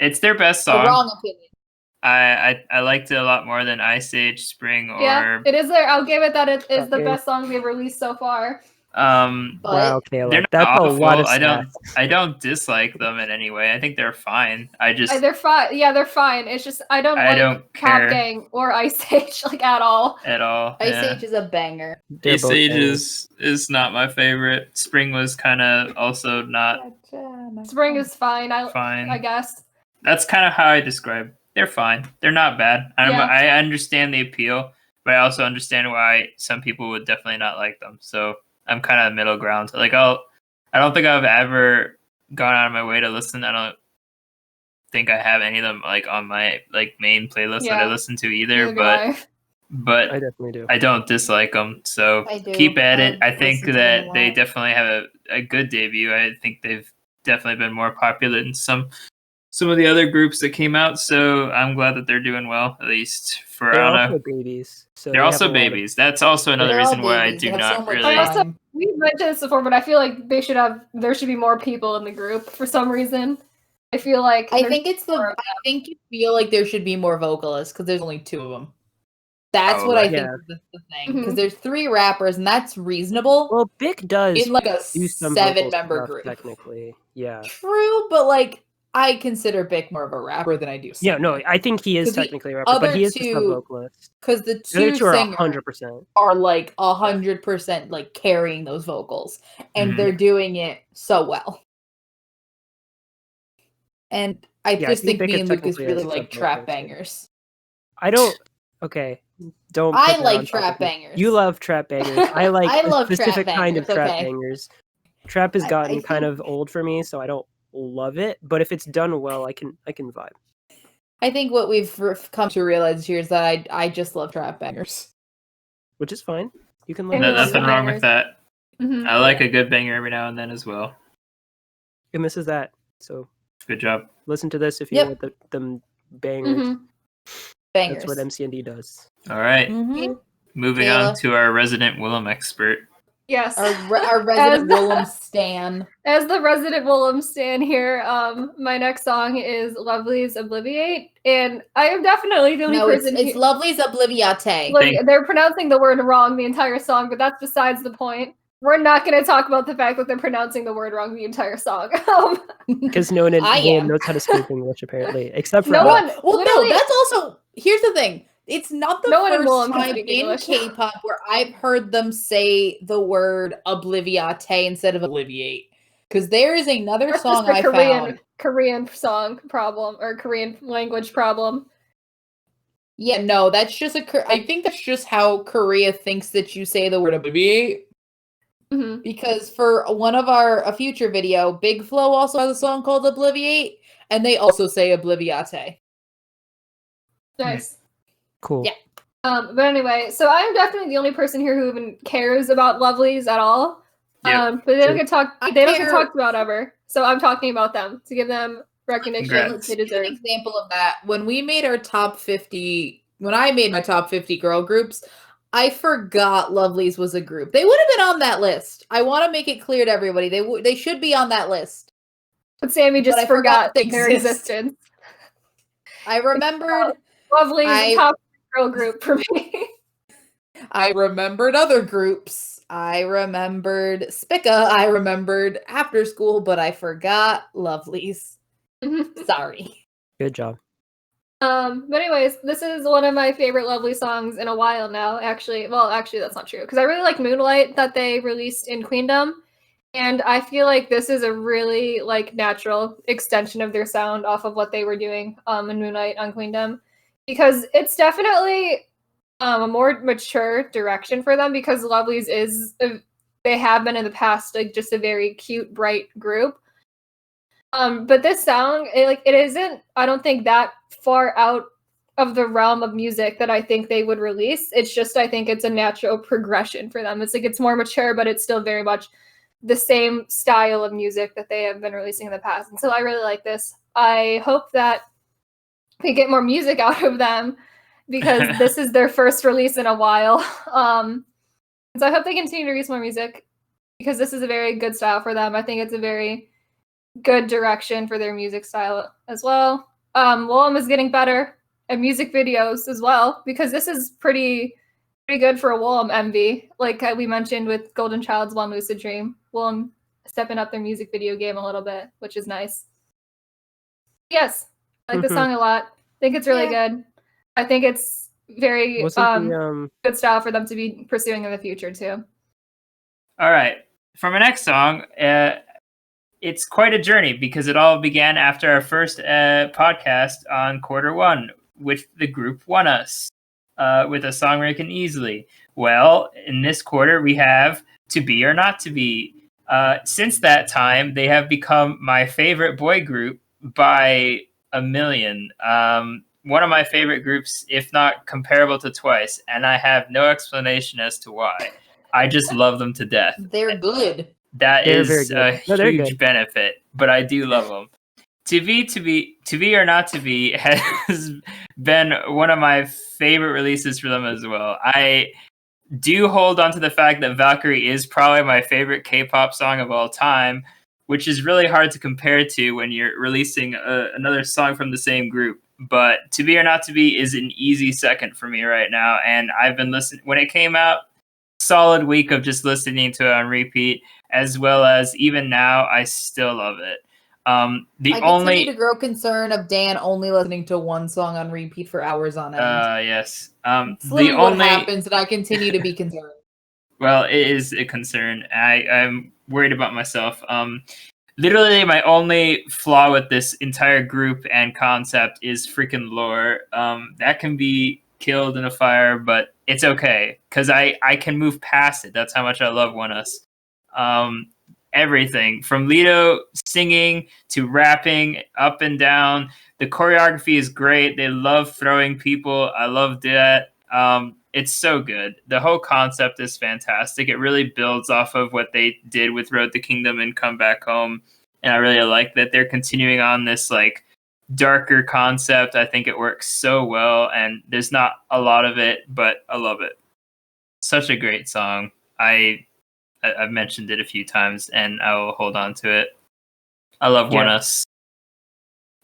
It's their best The song. wrong opinion. I liked it a lot more than Ice Age, Spring, or Yeah, it is there. I'll give it that it is the Okay. best song they've released so far. But Wow, Caleb, they're not that's a lot awful. of I don't stats. I don't dislike them in any way. I think they're fine. They're fine. Yeah, they're fine. It's just I don't I like don't Pop care. Gang or Ice Age like at all. at all. Ice Yeah. Age is a banger. They're Ice both Age bangers. is not my favorite. Spring was kind of also not Spring is fine. I fine. guess. That's kind of how I describe. They're fine. They're not bad. Yeah. I understand the appeal, but I also understand why some people would definitely not like them. So I'm kind of middle ground. Like I don't think I've ever gone out of my way to listen. I don't think I have any of them like on my like main playlist that I Yeah. listen to either. Neither do I. But I definitely do. I don't dislike them, so I do. keep at it. I've I think listened to them a that they lot. definitely have a good debut. I think they've definitely been more popular than some of the other groups that came out. So I'm glad that they're doing well, at least for They're Anna. also babies. So They're they have also a lot of- babies. That's also another They're all reason why I babies. They do have so not much really. I also time. we've mentioned this before, but I feel like there should be more people in the group for some reason. I feel like I there's think it's more of I think you feel like there should be more vocalists because there's only 2 of them. That's what I Probably. think Yeah. is the thing. Because Mhm. there's 3 rappers, and that's reasonable Well, Bic does in like a do some vocal 7-member stuff, group. technically. Yeah. True, but like I consider Bic more of a rapper than I do. Yeah, no, I think he is 'Cause the technically a rapper, but other he is just a two- vocalist. because the The other 2 two are singers 100%. are like 100% like carrying those vocals, and Mhm. they're doing it so well. And I Yeah, I just think think Bic me is and Lucas technically a really like trap sub-vocalist. bangers. I don't. Okay, don't. I put that like on top trap of me. bangers. You love trap bangers. I like I a love trap specific kind of bangers, trap okay. bangers. Trap has I gotten kind think- of old for me, so I don't love it. But if it's done well, I can vibe. I think what we've come to realize here is that I just love trap bangers. Which is fine. You can love And No, you love it. nothing the wrong bangers. with that. Mhm. I like a good banger every now and then as well. And this is that. So Good job. listen to this if you Yep. want them bangers. Mhm. Bangers. That's what MCND does. All right. Mhm. Moving on Kayla. to our resident Willem expert. Yes. Our resident Willem stan. As the resident Willem stan here, my next song is Lovely's Obliviate, and I am definitely the only No, it's person here. Lovely's Obliviate. Like, they're pronouncing the word wrong the entire song, but that's besides the point. We're not going to talk about the fact that they're pronouncing the word wrong the entire song. Because no one in I Willem am. knows how to speak English, apparently. Except for No Al. one- Well, literally- no, that's also here's the thing. It's not the No one in first Willem can time speak in English. K-pop where I've heard them say the word obliviate instead of obliviate. Because there is another That's song just I found. Korean song problem or Korean language problem. Yeah, no, that's just I think that's just how Korea thinks that you say the word obliviate. Mhm. Because for one of a future video, Big Flo also has a song called Obliviate, and they also say obliviate. Nice. Cool. Yeah. But anyway, so I'm definitely the only person here who even cares about Lovelies at all. Yep, But they don't true. get talked. I They don't get care- talked about ever. So I'm talking about them to give them recognition Congrats. they An deserve. example of that, when we made our top 50, when I made my top 50 girl groups, I forgot Lovelies was a group. They would have been on that list. I want to make it clear to everybody. They should be on that list. But Sammy just But I forgot forgot they their exist. existence. I remembered Lovelies I- top girl group for me. I remembered other groups. I remembered Spica. I remembered After School, but I forgot Lovelies. Sorry. Good job. But anyways, this is one of my favorite Lovely songs in a while now. Actually, that's not true because I really like Moonlight that they released in Queendom, and I feel like this is a really like natural extension of their sound off of what they were doing in Moonlight on Queendom, because it's definitely a more mature direction for them because Lovely's they have been in the past like just a very cute, bright group. But this song, it isn't, I don't think, that far out of the realm of music that I think they would release. It's just, I think it's a natural progression for them. It's like, it's more mature, but it's still very much the same style of music that they have been releasing in the past. And so I really like this. I hope that we get more music out of them because this is their first release in a while. So I hope they continue to release more music because this is a very good style for them. I think it's a very good direction for their music style as well. Willem is getting better at music videos as well because this is pretty pretty good for a Willem MV. Like we mentioned with Golden Child's One Lucid Dream. Willem stepping up their music video game a little bit, which is nice. Yes, I like the song a lot. I think it's really good. I think it's very good style for them to be pursuing in the future too. All right. For my next song, it's quite a journey because it all began after our first podcast on Q1 with the group ONEUS with a song Breaking Easily. Well, in this quarter, we have To Be or Not to Be. Since that time, they have become my favorite boy group by a million. One of my favorite groups, if not comparable to Twice, and I have no explanation as to why. I just love them to death. They're good. They're is a huge benefit, but I do love them. To Be or Not to Be has been one of my favorite releases for them as well. I do hold on to the fact that Valkyrie is probably my favorite K-pop song of all time, which is really hard to compare to when you're releasing another song from the same group. But To Be or Not to Be is an easy second for me right now, and I've been listening when it came out. Solid week of just listening to it on repeat, as well as even now, I still love it. I continue to grow concern of Dan only listening to one song on repeat for hours on end. Yes. It's literally what happens, and I continue to be concerned. Well, it is a concern. I'm worried about myself. Literally, my only flaw with this entire group and concept is freaking lore. That can be killed in a fire, but it's okay because I can move past it. That's how much I love ONEUS. Everything from Lido singing to rapping up and down. The choreography is great. They love throwing people. I love that. It's so good. The whole concept is fantastic. It really builds off of what they did with Road to Kingdom and Come Back Home. And I really like that they're continuing on this like darker concept. I think it works so well, and there's not a lot of it, but I love it. Such a great song. I've mentioned it a few times, and I will hold on to it. I love ONEUS.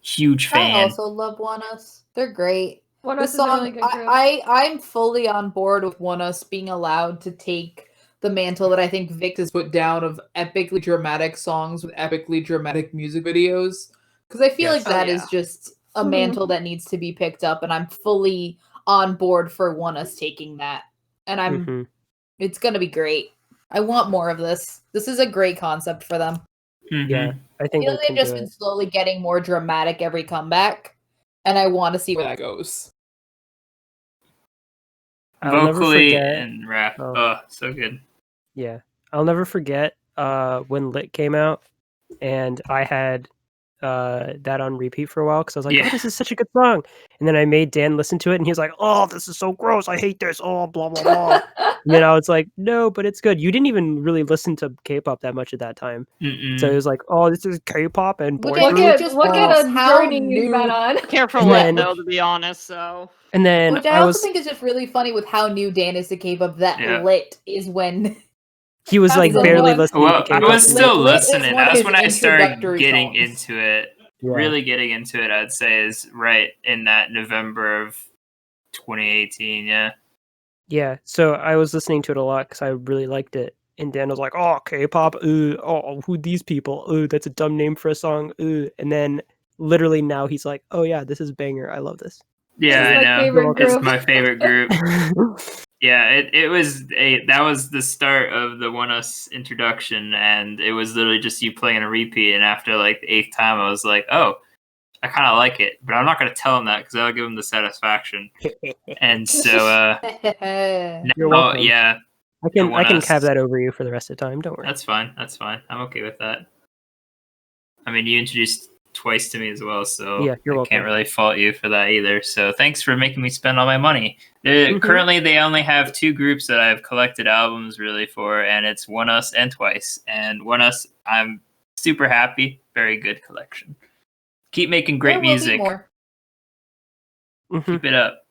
Huge fan. I also love ONEUS. They're great. ONEUS is a really good group. I'm fully on board with ONEUS being allowed to take the mantle that I think Vic has put down of epically dramatic songs with epically dramatic music videos. Because I feel like that is just a mantle that needs to be picked up, and I'm fully on board for ONEUS taking that. And it's going to be great. I want more of this. This is a great concept for them. Yeah, I think they've just been slowly getting more dramatic every comeback, and I want to see where that goes. Vocally and rap. Oh, so good. Yeah. I'll never forget when Lit came out, and I had that on repeat for a while because I was like, oh, this is such a good song. And then I made Dan listen to it, and he was like, oh, this is so gross. I hate this. Oh, blah, blah, blah. And then I was like, no, but it's good. You didn't even really listen to K-pop that much at that time. So it was like, oh, this is K-pop and boy look at a journey you've been on. Careful Lit, though, to be honest. So. And then which I also think is just really funny with how new Dan is to K-pop. That Lit is when he was like barely listening. Well, to K-pop. I was still listening. That's when I started getting into it. Really getting into it, I'd say, is right in that November of 2018. Yeah. So I was listening to it a lot because I really liked it. And Dan was like, oh, K-pop. Oh, who these people? That's a dumb name for a song. And then literally now he's like, oh yeah, this is banger. I love this. Yeah, I know. It's my favorite group. Yeah, that was the start of the ONEUS introduction, and it was literally just you playing a repeat. And after like the 8th time, I was like, oh, I kind of like it, but I'm not going to tell him that because that'll give him the satisfaction. And so, You're welcome. yeah, I can cab that over you for the rest of the time. Don't worry. That's fine. I'm okay with that. I mean, you introduced Twice to me as well, so yeah, you're welcome. Can't really fault you for that either. So thanks for making me spend all my money. Currently, they only have 2 groups that I've collected albums really for, and it's ONEUS and Twice. And ONEUS, I'm super happy. Very good collection. Keep making great music. Keep it up.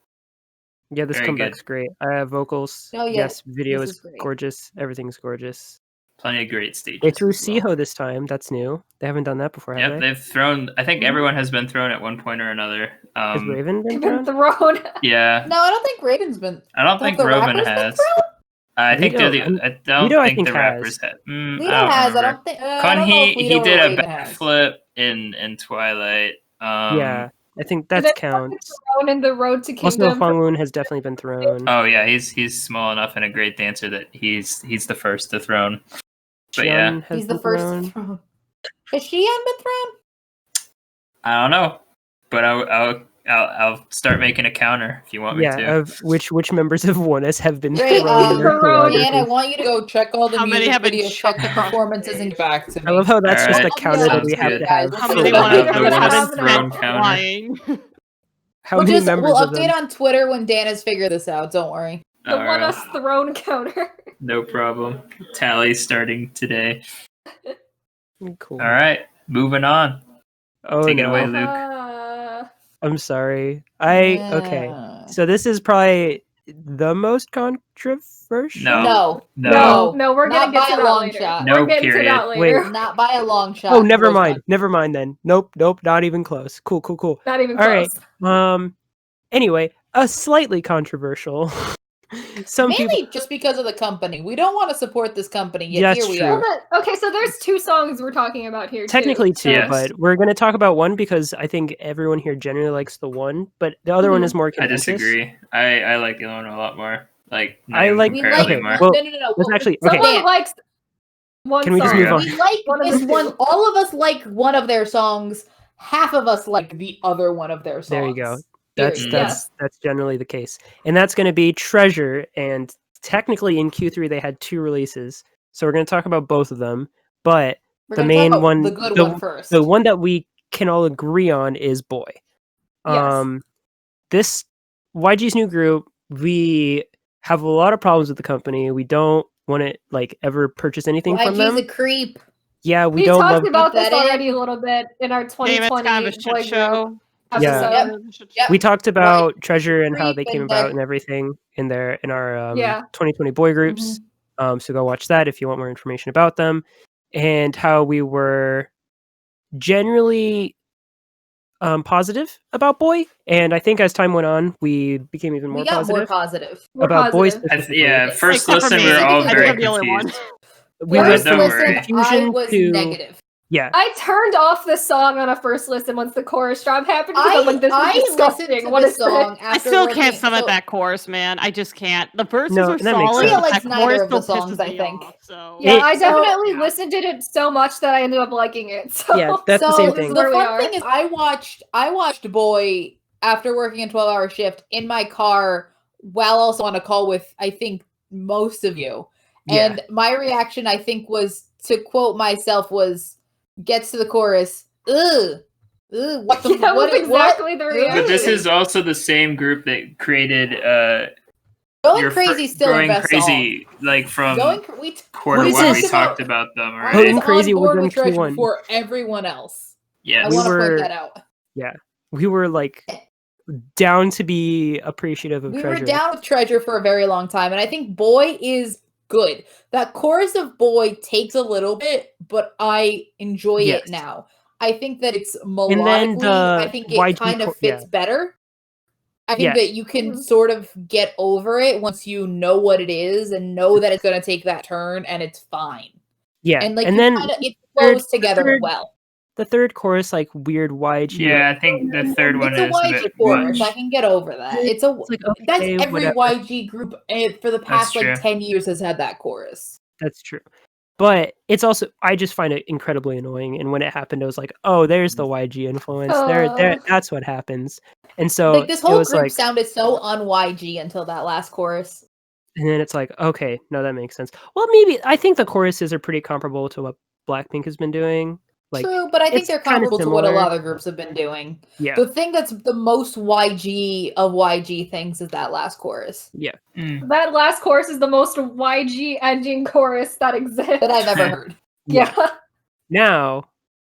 Yeah, this comeback's great. I have vocals. Oh, yeah. Yes, video is gorgeous. Everything's gorgeous. Plenty of great stages. They threw as well. Siho this time. That's new. They haven't done that before, have Yep, they? they've thrown. I think everyone has been thrown at one point or another. Has Raven been Been thrown? thrown. Yeah, No, I don't think Raven's been. I don't think the Roman rappers been has. thrown? I think they're the. Lido, I don't Lido, I think think the rappers has. have. Lido I don't has. remember. I don't think. I don't know if He Lido did or a Raven has. backflip in Twilight. Yeah, I think Did that they counts. thrown in the Road to Also, Kingdom. Fangwoon has definitely been thrown. Oh yeah, he's small enough and a great dancer that he's the first to throne. But yeah, Chun has He's the been first thrown. thrown. Has Xi'an been thrown? I don't know, but I'll start making a counter if you want me Yeah, to. of which members of ONEUS have been Great. thrown in their Thrown. Dan, I choreography. want you to go check all the How many music have been videos, check the chucked across performances, and get back to me. I love how that's just a Alright, counter that sounds we have good. to have. How For many the one one of of them those have been thrown sent counter. flying? How We'll many just members we'll of them? update on Twitter when Dan has figured this out. Don't worry. The Alright, one us thrown counter. no problem. Tally starting today. Cool. All right, moving on. Oh Take it no, away, Luke. I'm sorry. Okay. Yeah. So this is probably the most controversial. No. No, we're Not gonna get by to a that long later. shot. No, We're getting to that period. later. Not by a long shot. Oh, never Most mind. Never mind then. Nope. Not even close. Cool. Not even All close. right. Anyway, a slightly controversial. Some Mainly people. just because of the company. We don't want to support this company, yet That's here we true. are. Okay, so there's two songs we're talking about here. Technically two, Yes. but we're going to talk about one because I think everyone here generally likes the one, but the other one is more I contentious. disagree. I like the other one a lot more. Like, not I even like- We comparably like more. well, no. let's actually- okay. Someone Dan, likes one Can we just song. move on? we like One of this the one. two. All of us like one of their songs. Half of us like the other one of their songs. There you go. Period. That's generally the case, and that's going to be Treasure. And technically, in Q3 they had 2 releases, so we're going to talk about both of them. But We're the gonna main talk about one, the good one first. the one that we can all agree on is Boy. Yes. This YG's new group, we have a lot of problems with the company. We don't want to like ever purchase anything from them. YG's a creep. Yeah, we We don't talked love. about this that in. already a little bit in our Game, it's 2020 kind of a shit boy group show. Yeah. episode. Yep. We talked about Treasure and how Creep they came and about their- and everything in our Yeah. 2020 boy groups. So go watch that if you want more information about them, and how we were generally positive about Boy. And I think as time went on, we became even more We got positive more positive. We're about Boy positive. specifically. Yeah, first Except for listen, me. we were all I think very I'm the only one. confused. We Yeah, went First don't from worry. listen, I confusion was to negative. yeah. I turned off the song on a first listen once the chorus drop happened because I'm like, this I is listened disgusting. to What this is song this? I after still working- can't stomach so- that chorus, man. I just can't. The verses No, are that makes solid. sense. but likes that neither chorus of the still songs, pisses I me think. off, so. Yeah, It- I definitely yeah. listened to it so much that I ended up liking it. So Yeah, that's the So same the thing. Where we fun are. thing is, I watched Boy after working a 12-hour shift in my car while also on a call with I think most of you. Yeah. And my reaction, I think, was to quote myself was gets to the chorus. Ugh, what the that was what? exactly the But reaction. But this is also the same group that created Going your Crazy still Going the best Crazy, like from song. quarter What one. is We this? talked about them I already. Going was Crazy on was board in with Treasure Q1. before everyone else. Yes. I We want to were- point that out. We were like down to be appreciative of We Treasure. were down with Treasure for a very long time, and I think Boy is good. That chorus of Boy takes a little bit, but I enjoy Yes. it now. I think that it's then melodically, the I think it YG kind of fits yeah. better. I think Yeah. that you can Mhm. sort of get over it once you know what it is and know that it's going to take that turn, and it's fine. Yeah, And like, and you then kinda, it flows together third- well. the third chorus, like weird YG. Yeah, I think the third one It's a is a YG bit chorus. much. I can get over that. It's a It's like, that's okay, every whatever. YG group for the past like true. 10 years has had that chorus. That's true. But it's also I just find it incredibly annoying. And when it happened, I was like, "Oh, there's the YG influence. There, that's what happens." And so Like this it whole was group like, sounded so un-YG until that last chorus. and then it's like, okay, no, that makes sense. Well, maybe I think the choruses are pretty comparable to what Blackpink has been doing. Like, True, but I think it's they're kinda comparable to what a similar. lot of groups have been doing. yeah, The thing that's the most YG of YG things is that last chorus Mm. That last chorus is the most YG ending chorus that exists. that I've ever heard. yeah. Now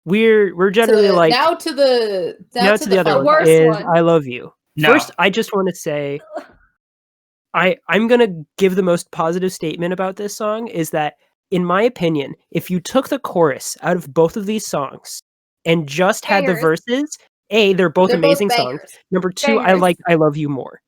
we're generally like now to the other fun one worst is one. I Love You. No. First, I just want to say I'm gonna give the most positive statement about this song is that in my opinion, if you took the chorus out of both of these songs and just had the Bangers. verses, they're both They're amazing both songs. bangers. Number two, I Bangers. like I Love You more.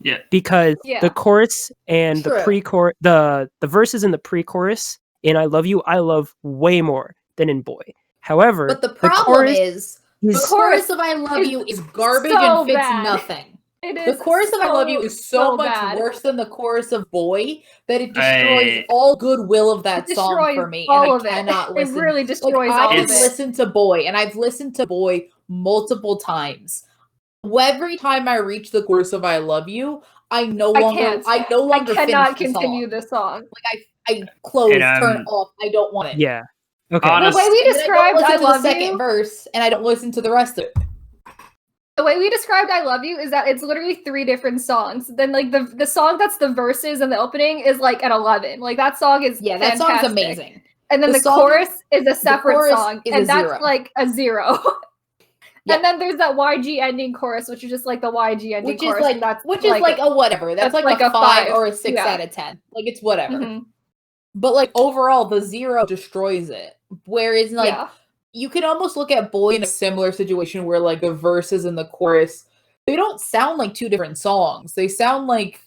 Yeah. Because Yeah. the chorus and the True. pre-chorus, the verses in the pre-chorus in I love way more than in Boy. However, But the problem is the is chorus of I Love You is garbage so and fits bad. nothing. It The is chorus of I Love You is so much bad. worse than the chorus of Boy that it destroys I- all goodwill of that It song destroys for me. all And I of it. cannot It listen. really destroys I all can of it. listen to Boy, and I've listened to Boy multiple times. Every time I reach the chorus of I Love You, I no longer I finish cannot the continue song. the song. I close, And, turn off. I don't want it. yeah. Okay. Honest- The way we And then described I I don't listen to the Love second You, verse, and I don't listen to the rest of it. the way we described I Love You is that it's literally 3 different songs. Then like the song that's the verses and the opening is like at 11. Like that song is Yeah, that fantastic. song's amazing. And then The the song- chorus is a separate chorus song, is and a that's 0. like a 0. Yeah. And then there's that YG ending chorus, which is just like the YG ending Which is chorus. like and that's which is like a whatever. That's like a 5 or a 6 Yeah. out of 10. Like it's whatever. Mhm. But like overall, the 0 destroys it. Whereas like Yeah. you can almost look at Boy in a similar situation where like the verses and the chorus, they don't sound like 2 different songs. They sound like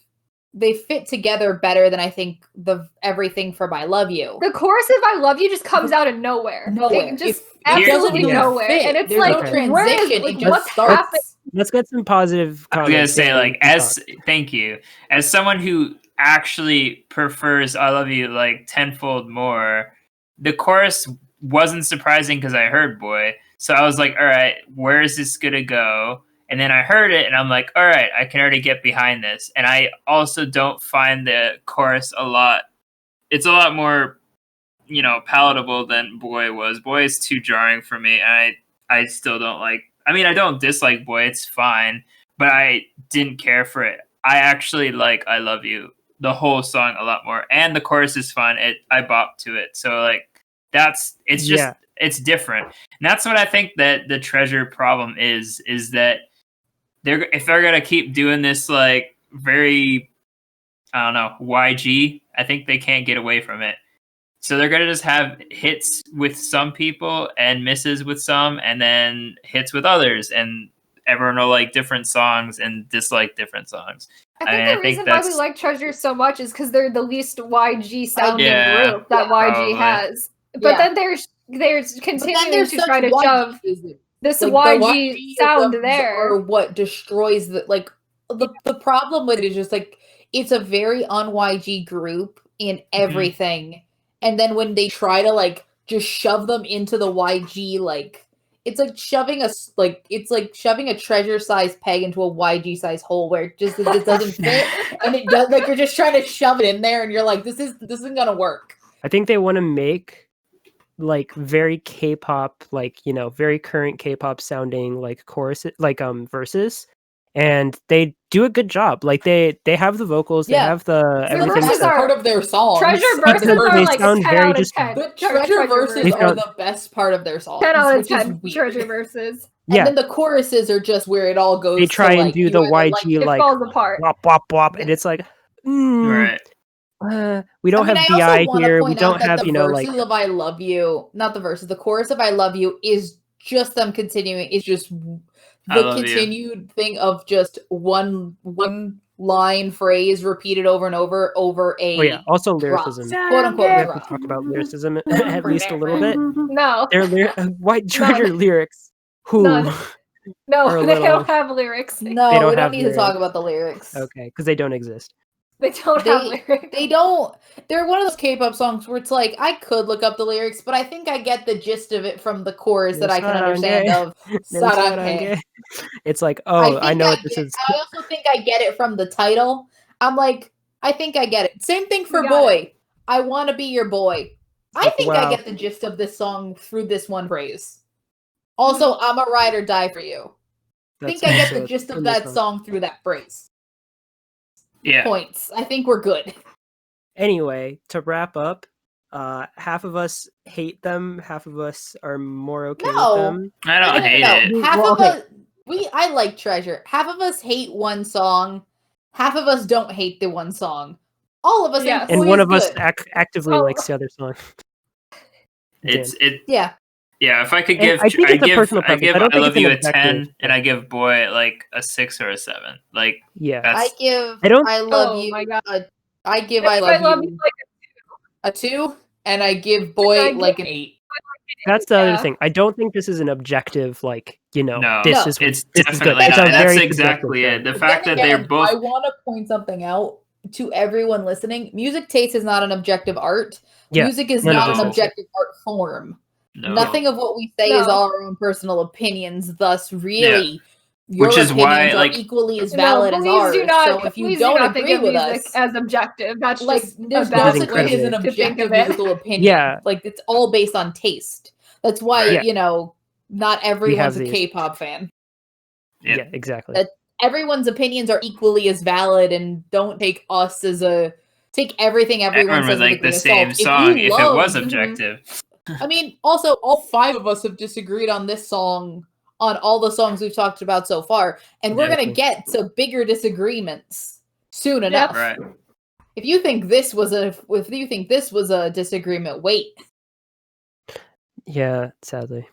they fit together better than I think the everything from I Love You. The chorus of I Love You just comes out of nowhere. Nowhere. It just It absolutely doesn't nowhere. fit. And it's There's like, no Okay. where is transition. like, It just what's starts. happening? Let's get some positive I was gonna comments. say, and like, we can talk. thank you. As someone who actually prefers "I Love You" like tenfold more, the chorus wasn't surprising because I heard "Boy," so I was like, "All right, where is this gonna go?" And then I heard it, and I'm like, "All right, I can already get behind this." And I also don't find the chorus a lot. It's a lot more, palatable than "Boy" was. "Boy" is too jarring for me, and I still don't like. I mean, I don't dislike "Boy"; it's fine, but I didn't care for it. I actually like "I Love You," the whole song, a lot more, and the chorus is fun. I bop to it, so like it's just Yeah. it's different, and that's what I think that the Treasure problem is that if they're gonna keep doing this like very, I don't know, YG, I think they can't get away from it. So they're gonna just have hits with some people and misses with some, and then hits with others, and everyone will like different songs and dislike different songs. I think mean, the I think reason why we that's- like Treasure so much is because they're the least YG sounding Yeah, group that yeah, YG probably. has. But Yeah. then there's But then continuing there's to such try to YG shove ism. this Like, the YG YG sound isms there. are what destroys the problem with it is just like it's a very un-YG group in everything. And then when they try to like just shove them into the YG, like it's like shoving a treasure-sized peg into a YG-sized hole where it doesn't fit, and it does like you're just trying to shove it in there, and you're like, this isn't gonna work. I think they want to make like very K-pop, like very current K-pop sounding like choruses, like verses, and they do a good job. Like they have the vocals, they Yeah. have the The everything. verses That's stuff. are- part of their songs. Treasure Like, verses the are they like a sound 10 very out of just- 10. The treasure verses They are found- the best part of their songs. 10 out of which is 10 weird. Treasure verses. And Yeah, then the choruses are just where it all goes. they try to, and like, do you the either YG It like falls apart. wop wop wop, and it's like, Right. we don't I have also BI wanna here. We point don't out that have the like verses of I Love You, not the verses, the chorus of I Love You is just them continuing. It's just I the love you. continued thing of just one line phrase repeated over and over a. oh yeah, also drop. lyricism. Quote unquote We have to drop. talk about lyricism at least a little bit. No. Their White Treasure lyrics. Who? None. No, Or a they little- don't have lyrics. No, They don't we don't have need to talk lyrics. about the lyrics. Okay, because they don't exist. They don't have lyrics. They don't. They're one of those K-pop songs where it's like I could look up the lyrics, but I think I get the gist of it from the chorus that I can understand of Sarange. It's like, oh, I know what this get, is. I also think I get it from the title. I'm like, I think I get it. Same thing for got Boy. I want to be your boy. I Like, think wow. I get the gist of this song through this one phrase. Also, I'm a ride or die for you. I think I get the gist of that song through that phrase. Yeah. Points. I think we're good. Anyway, to wrap up, half of us hate them, half of us are more okay No. with them. I don't hate it. Half Well, of us I like Treasure. Half of us hate one song. Half of us don't hate the one song. all of us Yes. think And one Boy of is us good. actively Oh. likes the other song. It's Dan. it. Yeah. Yeah, if I could And give, I think it's a personal I preference. give I don't I think Love it's an You a objective, 10, but- and I give Boy like a 6 or a 7. Like Yeah. I that's give I don't- I love Oh you. my god. I give I I love love you you like a 2, and I give Boy give- like an 8. That's the other Yeah. thing. I don't think this is an objective, like, no, this No. is it's this is good. definitely It's not. a And that's very exactly subjective it. The thing. fact Then that they're again, both I want to point something out to everyone listening. Music taste is not an objective art. Yeah, Music is none of not this an is. objective art form. no. Nothing of what we say is No. our own personal opinions. Thus, really, your Which is opinions why, are like- equally as No, valid as please ours. do not. So if you please do don't not think agree of with music us, as objective. That's like just there's a no bad That is such thing as an way to think objective of it. musical opinion. Yeah. Like it's all based on taste. That's why Right. you know not everyone's a these. K-pop fan. Yeah. Yeah, exactly. That- Everyone's opinions are equally as valid, and don't take us as a take everything everyone Everyone says would with a like grain the of salt. same If song you if it was love- objective. I mean, also, all 5 of us have disagreed on this song, on all the songs we've talked about so far, and we're Exactly. gonna get to bigger disagreements soon Yep. enough. Right. If you think this was a disagreement, wait. Yeah, sadly.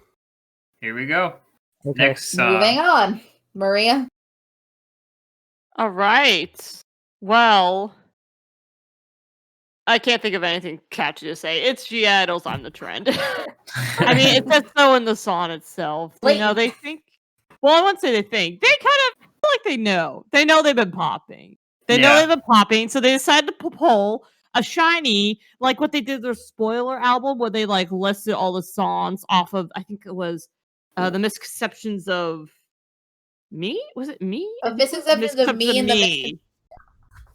Here we go. Okay. Next song. Moving on, Maria. All right. Well, I can't think of anything catchy to say. It's G Idols on the trend. I mean, it's just so in the song itself. You know, Blatant. they think. Well, I won't say they think. They kind of feel like they know. They know they've been popping. They know Yeah. they've been popping, so they decided to pull a shiny, like what they did their spoiler album, where they like listed all the songs off of. I think it was the Misconceptions of Me. Was it Me? I think it was Misconceptions of Me and the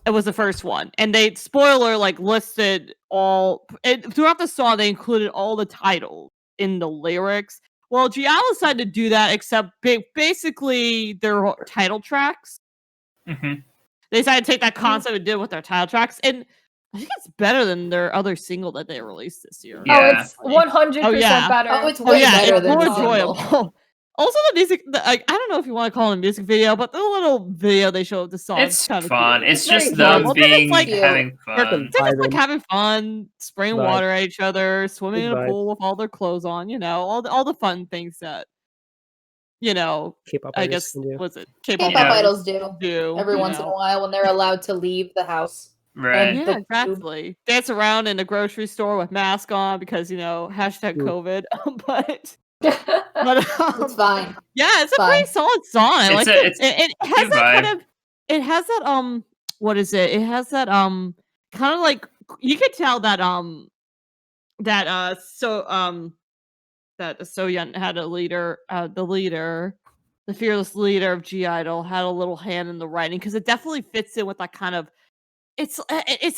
It was the first one, and they spoiler like listed all throughout the song. They included all the titles in the lyrics. Well, Giallo decided to do that, except basically their title tracks. hmm They decided to take that concept and did it with their title tracks, and I think it's better than their other single that they released this year. Yeah. Oh, it's 100% Oh, yeah. better. Oh, it's Oh way yeah, better it's than more the single. enjoyable. Also, the music, I don't know if you want to call it a music video, but the little video they show of the song It's is kind of fun. cute. It's very just enjoyable. them They're just, being like, having They're fun. They're just like vibing. having fun, spraying Vibe. water at each other, swimming Good in a vibes. pool with all their clothes on, you know, all the fun things that, you know, K-pop I artists guess, can do. was it K-pop K-pop Yeah. idols do do every you once in a know. while when they're allowed to leave the house. Right. Yeah, the exactly. Dance around in the grocery store with mask on because, you know, hashtag Ooh. COVID. but It's fine. yeah, it's a Fine. pretty solid song. I It's like a- it. it's It has good that kind vibe. of. It has that What is it? It has that kind of like you could tell that that that Soyeon had a leader, the fearless leader of G Idol, had a little hand in the writing because it definitely fits in with that kind of. It's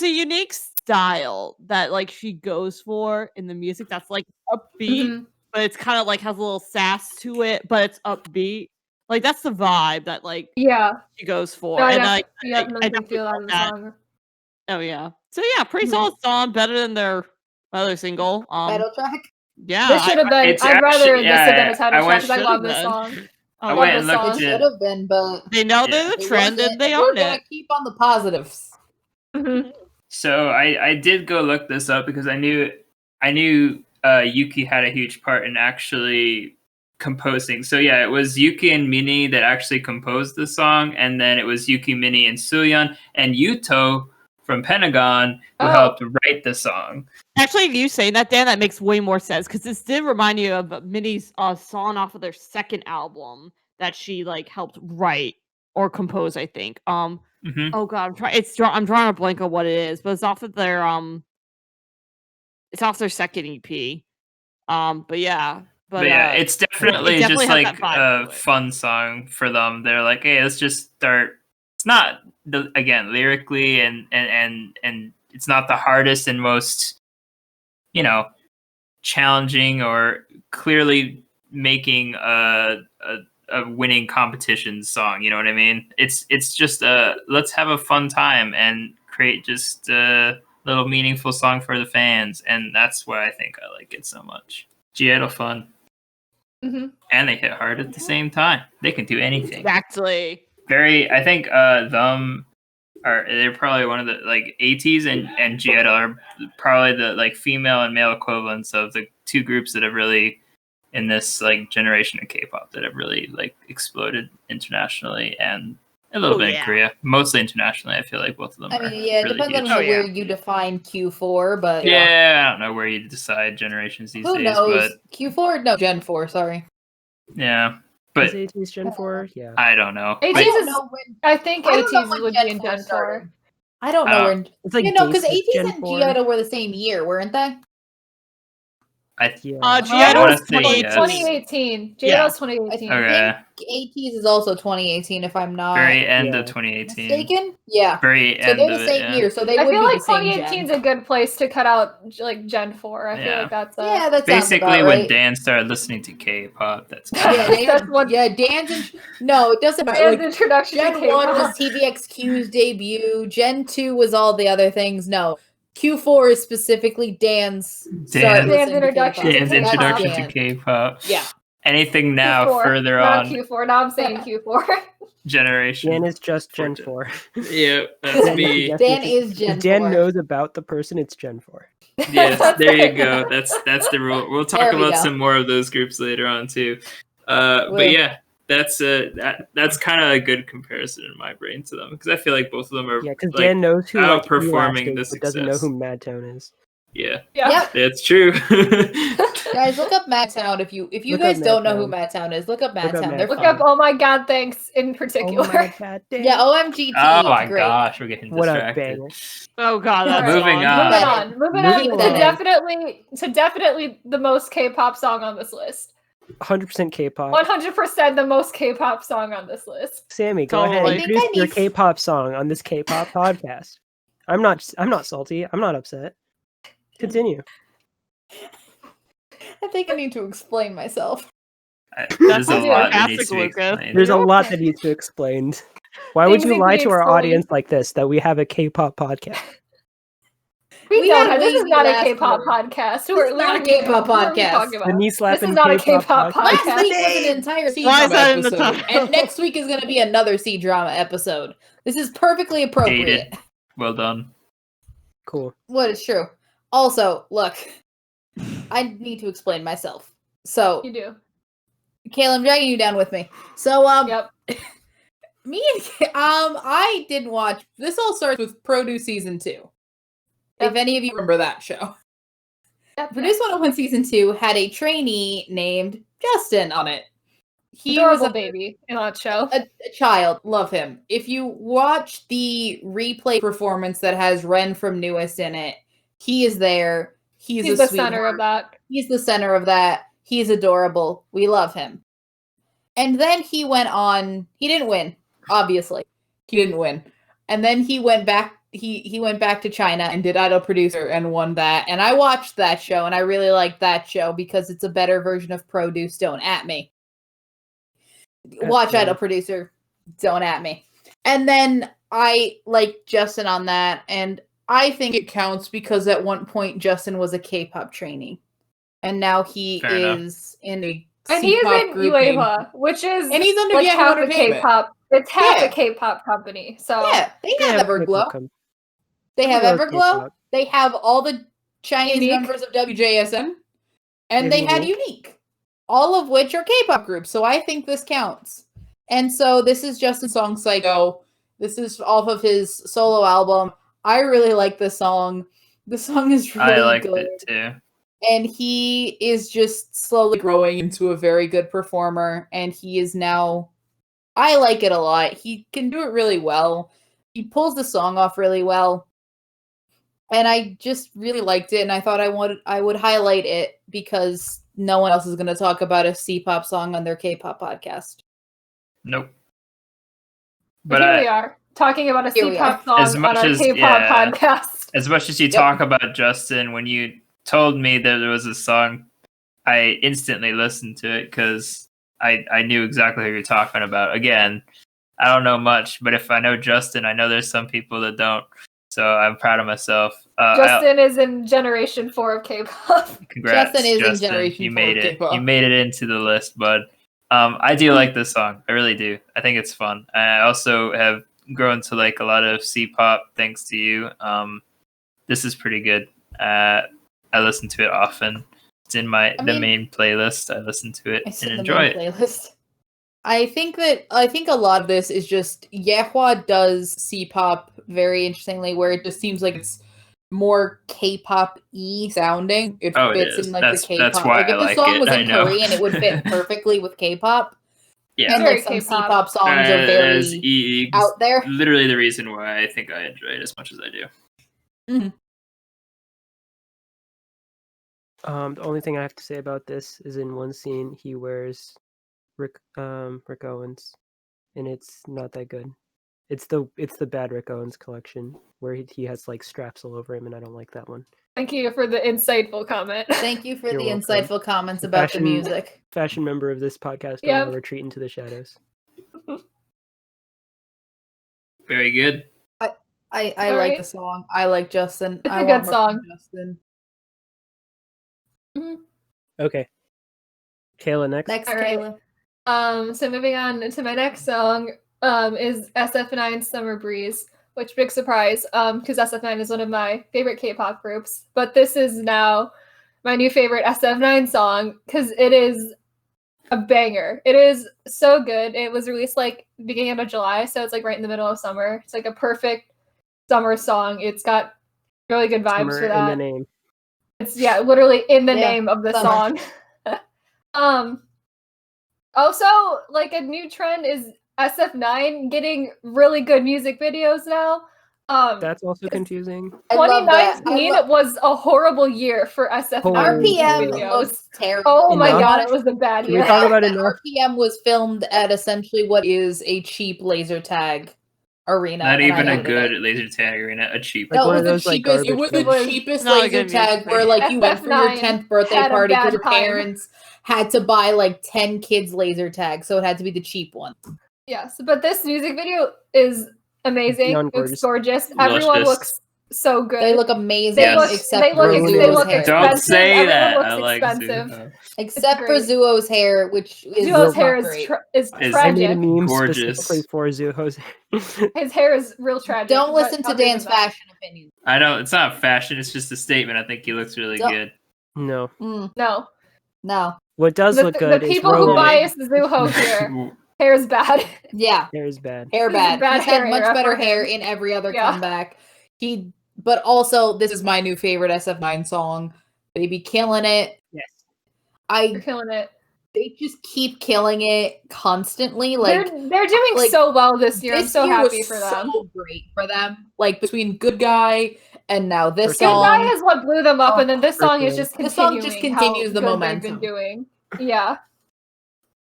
a unique style that like she goes for in the music. That's like upbeat, Mhm. but it's kind of like has a little sass to it, but it's upbeat. Like that's the vibe that like Yeah. she goes for, No, I and definitely definitely feel that felt in the that. song. Oh yeah, so yeah, pretty Mhm. solid song, better than their other single. Title track. Yeah, This should have been. it's I'd rather actually- this have been yeah, a title I track went- because I Should've love this been. song. I love went this and looked song. It at should have been, but they know Yeah. they're the it trend wasn't, and they we're own gonna it. keep on the positives. Mhm. So I did go look this up because I knew Yuki had a huge part in actually composing. So yeah, it was Yuki and Mini that actually composed the song, and then it was Yuki, Mini, and Suyeon, and Yuto from Pentagon who Oh. helped write the song. Actually, you saying that, Dan, that makes way more sense because this did remind you of Minnie's song off of their second album that she like helped write or compose. I think. hmm Oh god, I'm drawing a blank on what it is, but it's off of their it's off their second EP. But yeah, But yeah, it's definitely, definitely just has like that vibe a to it. fun song for them. They're like, hey, let's just start. It's not again lyrically and it's not the hardest and most, you know, challenging or clearly making a winning competition song. You know what I mean? It's just let's have a fun time and create just a little meaningful song for the fans, and that's why I think I like it so much. Giotto fun. Mhm. And they hit hard at the same time. They can do anything. Exactly. I think them they're probably one of the like ATEEZ and Gietta are probably the like female and male equivalents of the two groups that have really in this like generation of K-pop that have really like exploded internationally and a little bit in Korea, mostly internationally. I feel like both of them. I mean, yeah, it really depends huge. on where you define Q4, but yeah, I don't know where you decide generations these who days, knows? but Q4, no, Gen 4. Sorry. yeah, but Is ATEEZ Gen 4? Yeah. I don't know. ATEEZ But- is. I think I don't know ATEEZ when would Gen be in 4 Gen 4. started. I don't know when. It's like because Day6 ATEEZ Gen and 4. Gietta were the same year, weren't they? Yeah. Gietta wanna was say 2018. 2018. Yeah. Giatta's 2018. Okay. I think ATEEZ is also 2018, if I'm not Very end Yeah. of 2018. mistaken. Yeah. Very So end they're of the it. same Yeah. year, so they I would feel be like the same 2018 is gen. a good place to cut out like Gen 4. I feel Yeah. like that's Yeah, that sounds Basically, about when right. Dan started listening to K-pop, that's Yeah, kind of That's what- Dan's. No, it doesn't matter. Dan's Like, introduction Gen to 1 K-pop. was TVXQ's debut. Gen 2 was all the other things. No, Q4 is specifically Dan's start Dan's listening to introduction K-pop. to Dan's K-pop. introduction That's to K-pop. Yeah. Anything now Q4, further not on Q4. Now I'm saying Q4. generation. Dan is just Gen 4. Yeah, that's me. Dan is Gen If Dan 4. knows about the person, it's Gen 4. Yes, there you go. That's the rule. We'll talk There we about go. some more of those groups later on too. Will. But yeah, that's kind of a good comparison in my brain to them because I feel like both of them are Yeah, because like, Dan knows who like outperforming Elastic, the but doesn't know success. who Madtone is. Yeah, Yeah. Yep. that's true. Guys, look up Madtown if you Look guys up don't know who Madtown. Madtown is. Look up Look up Madtown. They're Look Madtown. up fun. Oh My God Thanks in particular. Oh my god, damn. Yeah, OMGT. Oh my great. gosh, we're getting What a distracted. banger. Oh god, that Moving song. on. Moving Moving on. along. To definitely the most K-pop song on this list. 100% K-pop. 100% the most K-pop song on this list. Sammy, go ahead. Totally. I think Introduce I your need- K-pop song on this K-pop podcast. I'm not salty. I'm not upset. Continue. I think I need to explain myself. There's a That's lot that needs fantastic, to be Lucas. explained. There's a lot that needs to be explained. Why would Things you need to lie be to our explained. audience like this, that we have a K-pop podcast? We had don't. This is Wavy not a last K-pop year. podcast. This is not a K-pop who are we podcast. talking The about? knee This slapping is not a K-pop K-pop podcast. Last podcast. week was an entire C Why is drama that in the episode, title? and next week is going to be another C drama episode. This is perfectly appropriate. Dated. Well done. Cool. What is true? Also, look, I need to explain myself. So, You do. Kayla, I'm dragging you down with me. So, Yep. I didn't watch. This all starts with Produce season 2. Yep. If any of you remember that show. Yep. Produce 101 season 2 had a trainee named Justin on it. He Adorable was baby in that show. a child. Love him. If you watch the replay performance that has Ren from Newest in it, he is there. He's He's a the center of sweetheart. that. He's the center of that. He's adorable. We love him. And then he went on. He didn't win, obviously. He didn't win. And then he went back. He went back to China and did Idol Producer and won that. And I watched that show and I really liked that show because it's a better version of Produce. Don't at me. Watch Absolutely. Idol Producer. Don't at me. And then I like Justin on that, and I think it counts because at one point Justin was a K-pop trainee, and now he Fair enough. is in a And he is C-pop in group named- UEVA, which is and he's under like Yahoo half a Entertainment. K-pop. It's half Yeah. a K-pop company. So Yeah, they have Everglow. They have Everglow's Everglow. K-pop. They have all the Chinese Unique. members of WJSN, and They they have had Unique, all of which are K-pop groups. So I think this counts. And so this is Justin's song Psycho. This is off of his solo album. I really like this song. The song is really I liked good. it too. And he is just slowly growing into a very good performer. And he is now, I like it a lot. He can do it really well. He pulls the song off really well. And I just really liked it. And I thought I would highlight it because no one else is going to talk about a C-pop song on their K-pop podcast. Nope. but But here we are talking about a Here we C-pop As song much on our as- K-pop yeah. podcast. as much as you Yep. talk about Justin, when you told me that there was a song, I instantly listened to it because I knew exactly who you're talking about. Again, I don't know much, but if I know Justin, I know there's some people that don't. So I'm proud of myself. Justin is in Generation 4 of K-pop. Congrats, Justin is in Justin. Generation You 4 made it. K-pop. You made it into the list, bud. I do like this song. I really do. I think it's fun. I also have grown to like a lot of C-pop thanks to you. This is pretty good. I listen to it often. It's in the main playlist. I listen to it and enjoy it. Playlist. I think a lot of this is just Yehua does C-pop very interestingly, where it just seems like it's more K-pop-y sounding. It fits in like the K-pop. That's why like if the song was in Korean, it would fit perfectly with K-pop. Yeah, and like some C-pop songs are very out there. Literally the reason why I think I enjoy it as much as I do. Mm-hmm. The only thing I have to say about this is in one scene he wears Rick Owens, and it's not that good. It's the bad Rick Owens collection where he has like straps all over him, and I don't like that one. Thank you for the insightful comment. Thank you for You're the welcome. insightful comments about the music. Fashion member of this podcast, Yep. retreat into the shadows. Very good. I like the song. I like Justin. It's a good song. Justin. Mm-hmm. Okay. Kayla next. Next, All right. Kayla. So moving on to my next song is SF9's Summer Breeze, which big surprise because SF9 is one of my favorite K-pop groups. But this is now my new favorite SF9 song because it is a banger. It is so good. It was released like beginning of July, so it's like right in the middle of summer. It's like a perfect summer song. It's got really good vibes Summer for that. in the name. It's literally in the name of the summer. song. Also, like a new trend is SF9 getting really good music videos now. That's also confusing. 2019 was a horrible year for SF9 RPM videos. looks terrible. Oh my god, it was a bad Can year. we talk about it? RPM was filmed at essentially what is a cheap laser tag arena. Not even a good laser tag arena, a cheap. Like no, one it of was those, the cheapest. It was the cheapest Not a laser good tag music where like you went for your FF9 10th birthday had a party because bad your time. parents had to buy like 10 kids laser tags, so it had to be the cheap one. Yes, but this music video is amazing. Beyond It's gorgeous. Everyone looks so good. They look amazing. They look, except they look, for they Zuo's look hair. expensive. Don't say Everyone that. looks I like expensive. Zuho. Except for great. Zuo's hair, which is Zuo's hair great. is Is- I made a tragic. meme Gorgeous. specifically for Zuho's hair. His hair is real tragic. Don't but listen to other than Dan's that- fashion opinions. I know it's not fashion; it's just a statement. I think he looks really Don't- good. No. No. No. What does look good the is people who Rowan. bias Zuho here. Hair is bad. Yeah. Hair is bad. Hair This is bad. bad He's had hair much era better for him. hair in every other Yeah. comeback. But also, this is my new favorite SF9 song. They be killing it. Yes. They're killing it. They just keep killing it constantly. Like they're doing like, so well this year. I'm this so year happy was for them. so great for them. Like between Good Guy and now this Good Good Guy song. is what blew them up, and then this song is just This song continuing. just continues the how good momentum. they've been doing. Yeah,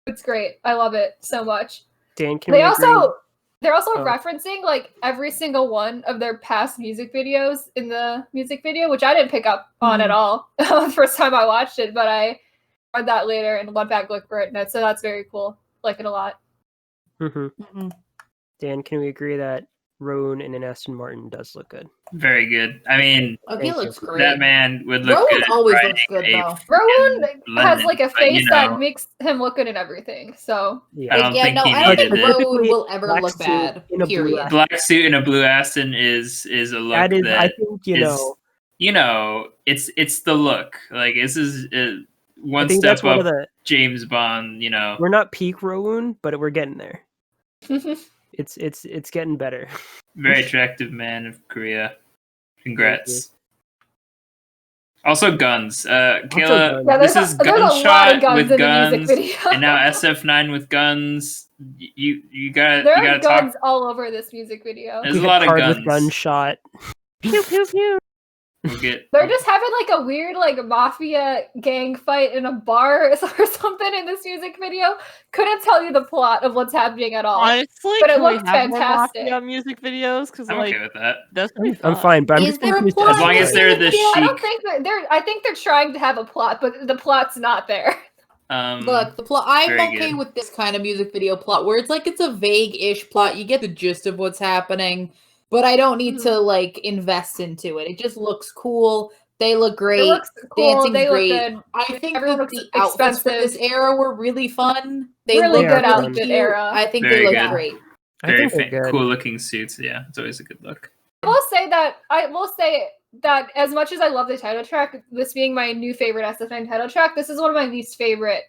it's great. I love it so much. Dan, can They're we agree? also Oh. referencing like every single one of their past music videos in the music video, which I didn't pick up on at all the first time I watched it, but I read that later and went back to look for it, and so that's very cool. Like it a lot. Mm-hmm. Dan, can we agree that Rowan and an Aston Martin does look good? Very good. I mean, He looks great. that man would look Rowan good. always riding looks good a though. Rowan London, has like a but, face you know, that makes him look good in everything. So Yeah. I don't think he I don't needed think it. Rowan will ever Black look suit bad. in a blue Period. Aston. Black suit and a blue Aston is a look That is, I that think, it's the look. Like this is I one think step that's one up of the. James Bond. You know, We're not peak Rowan, but we're getting there. It's getting better. very attractive man of Korea. Thank Congrats. Also guns. Kayla, guns. Yeah, this is there's a lot Gunshot of guns with in guns, the music video. and now SF9 with guns. You gotta There you are gotta talk. guns all over this music video. There's We a hit lot of hard guns. with gunshot. Pew pew pew. We'll get. They're just having like a weird like mafia gang fight in a bar or something in this music video. Couldn't tell you the plot of what's happening at all. Honestly, But it can we looked have more fantastic. mafia music videos? Because I'm like okay with that. that's pretty I'm fun. fine, but I'm Is just there a confused. plot? As long as they're the I don't chic. think I think they're trying to have a plot, but the plot's not there. Look, the plot. I'm very okay good. with this kind of music video plot where it's a vague-ish plot. You get the gist of what's happening, but I don't need to like invest into it. It just looks cool. They look great. It looks cool. Dancing's They look great. good. I think Everyone that looks the outfits for this expensive. era were really fun. They Really look good really outfit cute. era. I think Very they look good. great. I think they're good. cool looking suits. Yeah, it's always a good look. I will say that as much as I love the title track, this being my new favorite SF9 title track, this is one of my least favorite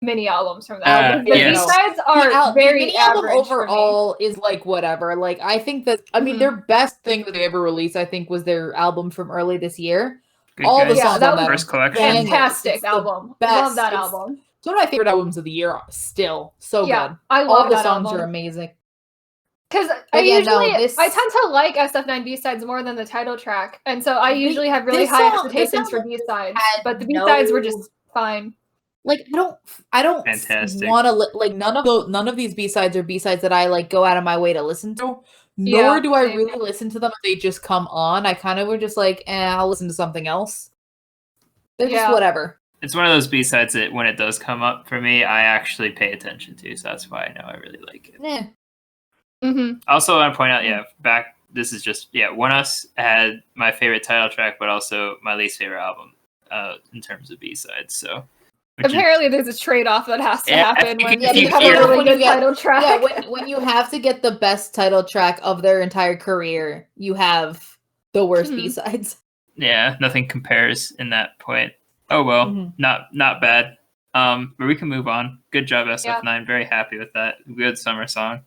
mini albums from the album. The yes. B-sides are the very mini album average for me. overall is like whatever. Like I think that their best thing that they ever released, I think, was their album from early this year. Good All the guys. songs that on was that First collection. fantastic It's the album. best. Love that It's album. It's one of my favorite albums of the year still. So Yeah, good. I love All the that songs album. are amazing. Because But yeah, no, I this- tend to like SF9 B-sides more than the title track, and so I usually have really this high song- this expectations for album B-sides, had but the B-sides were no- just fine. Like I don't Fantastic. want to like none of these B-sides are B-sides that I like go out of my way to listen to. Nor Yeah, do I same. really listen to them if they just come on. I kind of were just like, I'll listen to something else. They're just Yeah. whatever. It's one of those B-sides that when it does come up for me, I actually pay attention to. So that's why I know I really like it. Eh. Mm-hmm. Also, I want to point out, this is just, One Us had my favorite title track, but also my least favorite album in terms of B-sides. So, which is- Apparently, there's a trade-off that has to Yeah, I happen think when if you you have hear- a really when you good get- title track. Yeah, when you have to get the best title track of their entire career, you have the worst Mhm. B-sides. yeah, nothing compares in that point. Oh well, Mhm. not bad. But we can move on. Good job, SF9. Very happy with that. Good summer song.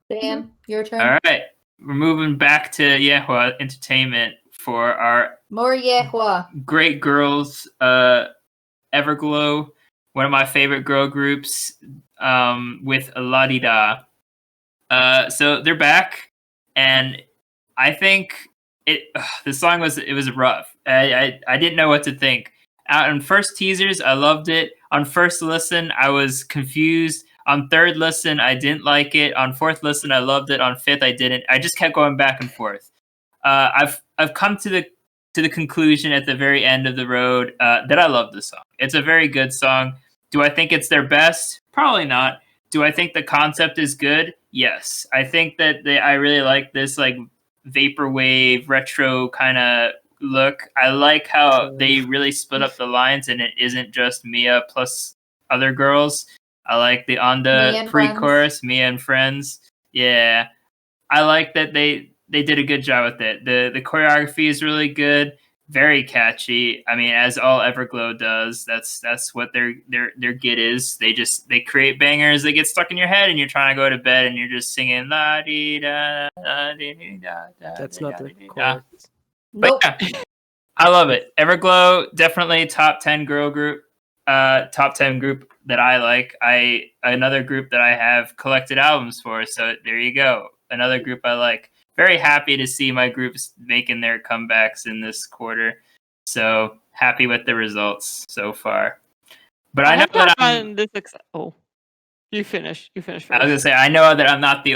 Dan, your turn. All right, we're moving back to Yehua Entertainment for our More Yehua. Great Girls, Everglow, one of my favorite girl groups, with La Di Da. So they're back, and I think the song was rough. I didn't know what to think. On first teasers, I loved it. On first listen, I was confused. On third listen, I didn't like it. On fourth listen, I loved it. On fifth, I didn't. I just kept going back and forth. I've come to the conclusion at the very end of the road that I love this song. It's a very good song. Do I think it's their best? Probably not. Do I think the concept is good? Yes. I think that I really like this like vaporwave retro kind of look. I like how they really split up the lines and it isn't just Mia plus other girls. I like the Mia Onda and pre-chorus, Mia and Friends. Yeah. I like that they did a good job with it. The choreography is really good, very catchy. I mean, as all Everglow does, that's what their git is. They create bangers that get stuck in your head, and you're trying to go to bed, and you're just singing la di da la di da. That's not the da. chorus. Nope. But yeah, I love it. Everglow, definitely top 10 girl group. Top 10 group that I like. Another group that I have collected albums for. So there you go. Another group I like. Very happy to see my groups making their comebacks in this quarter. So happy with the results so far. But I know that I'm. You finish. You finish first. I was gonna say I know that I'm not the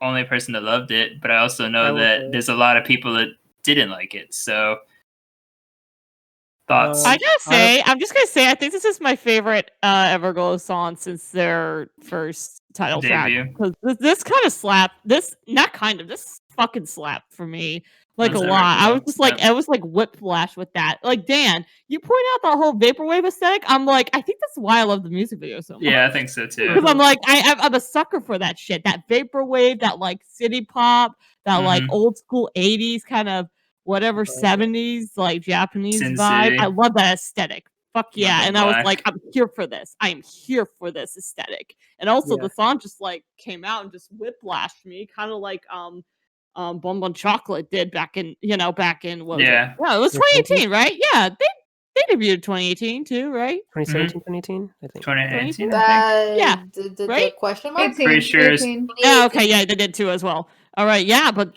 only person that loved it, but I also know that there's a lot of people that didn't like it. So thoughts? I'm just gonna say, I think this is my favorite Everglow song since their first title Debut. track. Because this kind of slapped. This fucking slapped for me like That's a lot. I Everglow, was just like, yeah. I was like whiplash with that. Like Dan, you point out the whole vaporwave aesthetic. I'm like, I think that's why I love the music video so much. Yeah, I think so too. Because I'm like, I'm a sucker for that shit. That vaporwave, that like city pop, that like Mhm. old school 80s kind of whatever 70s like Japanese Sin vibe. City. I love that aesthetic. Fuck yeah. Love And the I was black. like, I'm here for this. I am here for this aesthetic. And also Yeah. the song just like came out and just whiplashed me, kind of like Bon Bon Chocolate did back in what was Yeah. it? Yeah, it was 2018, right? Yeah, they debuted 2018 too, right? 2017, 2018, I think. 2019, I think. Yeah, The right? question mark? 18, Pretty sure it's- 18. Yeah, okay, yeah, they did too as well. All right, yeah, but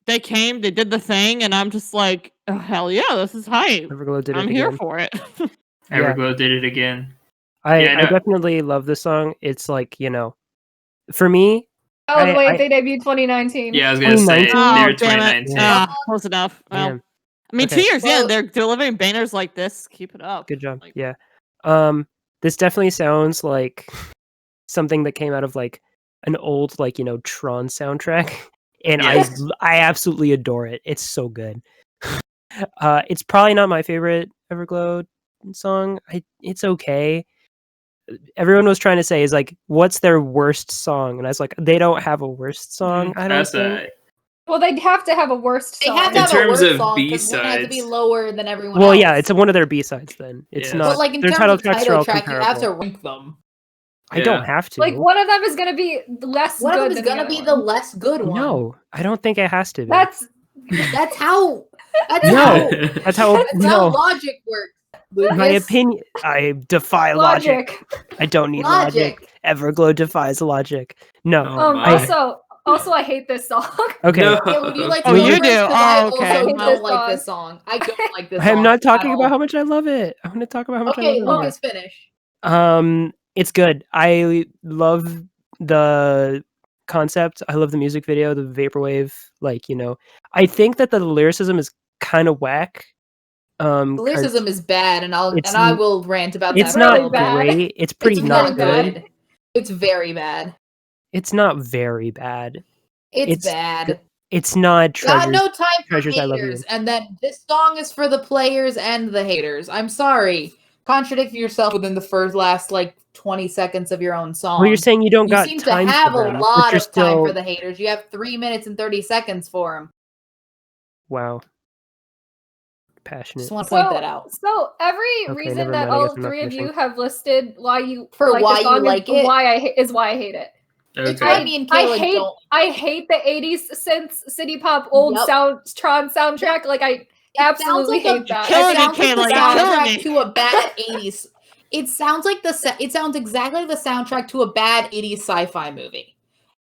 they came, they did the thing, and I'm just like, oh, hell yeah, this is hype. Everglow did it I'm here again. for it. Everglow did it again. I Yeah, no. definitely love this song. It's like, for me, Oh, I- wait, I- they debuted 2019. Yeah, I was gonna say 2019? they were Oh, damn it. 2019. Yeah. Close enough. Well, damn, I mean, Okay. 2 years Well- in, they're delivering banners like this. Keep it up. good job. Like- Yeah. This definitely sounds like something that came out of like an old like, Tron soundtrack. And Yes. I absolutely adore it. It's so good. It's probably not my favorite Everglow song. It's okay. everyone was trying to say is like, what's their worst song? And I was like, they don't have a worst song. I don't That's think. Well, they'd have to have a worst They song. have to In have a terms worse of song because one has to be B-sides. lower than everyone Well, else. yeah, it's one of their B-sides then. It's Yeah. not. But like in their terms title of tracks are title all track, you have to comparable. rank them. I don't have to. Like one of them is gonna be less One of good them is than gonna the be other the one. less good one. No, I don't think it has to be. That's That's how. That's No. how. That's how. That's how No, logic works. my Lucas. opinion. I defy logic. logic. I don't need logic. Everglow defies logic. No. Oh my. Also, I hate this song. Okay. No. Yeah, would you like to Oh, go you first? do? 'Cause I Oh, okay. also Hate don't this like song. this song. I don't like this song. I'm not talking at about all. how much I love it. I'm going to talk about how much I Okay, love it. Lucas, finish. It's good. I love the concept. I love the music video, the vaporwave. Like, I think that the lyricism is kind of whack. The 'cause lyricism is bad, and it's I will rant about it's that. not really bad. great. It's pretty It's not very good. bad. It's very bad. It's not very bad. It's It's bad. It's not Got treasures. no time for Treasures I Love You. haters, and then this song is for the players and the haters. I'm sorry. Contradicting yourself within the last like 20 seconds of your own song. Well, you're saying you don't You got seem to time have for a them, lot but you're of time still. for the haters. You have 3 minutes and 30 seconds for them. Wow. Passionate. Just want to point that out. So every Okay, reason never that mind, I all guess I'm not three of you finishing. have listed why you For like why the you song like is it? why I hate it. It's Okay. why me and Kayla I hate the 80s synth city pop old Yup. soundtrack. Like I It absolutely sounds like hate that. Killing It it, sounds like the Kayla, you're killing soundtrack it. to a bad 80s. It sounds like it sounds exactly like the soundtrack to a bad 80s sci-fi movie.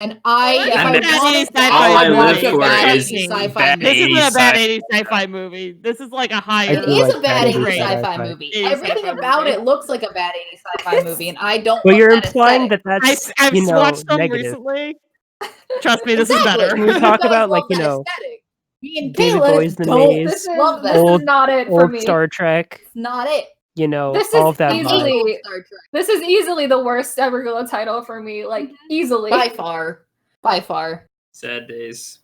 And if Alright. I And wanted that, all I I'd live watch a for bad is 80s sci-fi bad movie. This isn't a 80s bad sci- 80s sci-fi movie. This is like a higher. It do is like a bad bad 80s 80s sci-fi. sci-fi movie. 80s Everything sci-fi about movie. it looks like a bad 80s sci-fi movie, and I don't Well, love you're that implying aesthetic. that that's I've watched them negative. recently. Trust me, this Exactly. is Can we better. talk You guys about, like, love that aesthetic. Me and David Kayla Bowie's The don't Maze, This is love that. this Old- is not it for old me. Star Trek, It's not it. This all is of that I hate vibe. easily- old Star Trek. This is easily the worst Everglow title for me. Like easily. By far. By far. Sad days.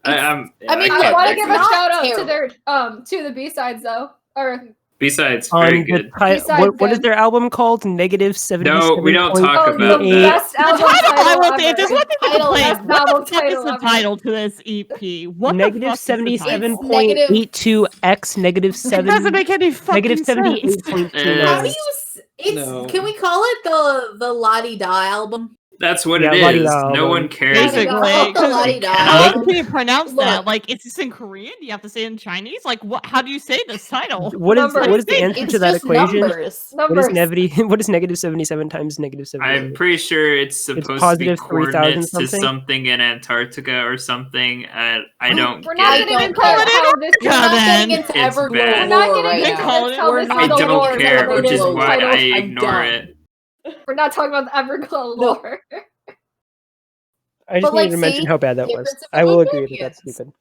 It's- I I mean, I look, want to it's give a not shout out to terrible. their to the B-sides though. Or Besides, On very the good. Besides what is good. their album called? Negative 77. No, we don't talk oh, about the that. best The album title, I title will say, if there's ever. one thing to Title complain, best what album the fuck is title the ever. title to this EP? What Negative the fuck is the title? 77.82x negative It 7 doesn't make any fucking negative sense. 78.29. How do you it's No. can we call it the La-Di-Da album? That's what Yeah, it La-di-da is. album. No one cares. Basically, La-di-da. because La-di-da. how Negative- can you pronounce that? Look. Like, is this in Korean? Do you have to say it in Chinese? Like, what? How do you say this title? What is Numbers. the answer It's to that just equation? numbers. What is Numbers. what is negative 77 times negative 78? I'm pretty sure it's supposed to be positive 3,000 coordinates to something? something in Antarctica or something. I don't We're get not it. getting don't into care. how this We're Yeah, not then. getting into It's Everglow bad. We're not lore getting right into Call now. it- this how We're this not I is the getting don't lore into care, which is Everglow why lore. I I'm ignore done. it. We're not talking about the Everglow No. lore. I just But, like, needed to mention see, how bad that was. difference of I will agree that opinions. that's stupid.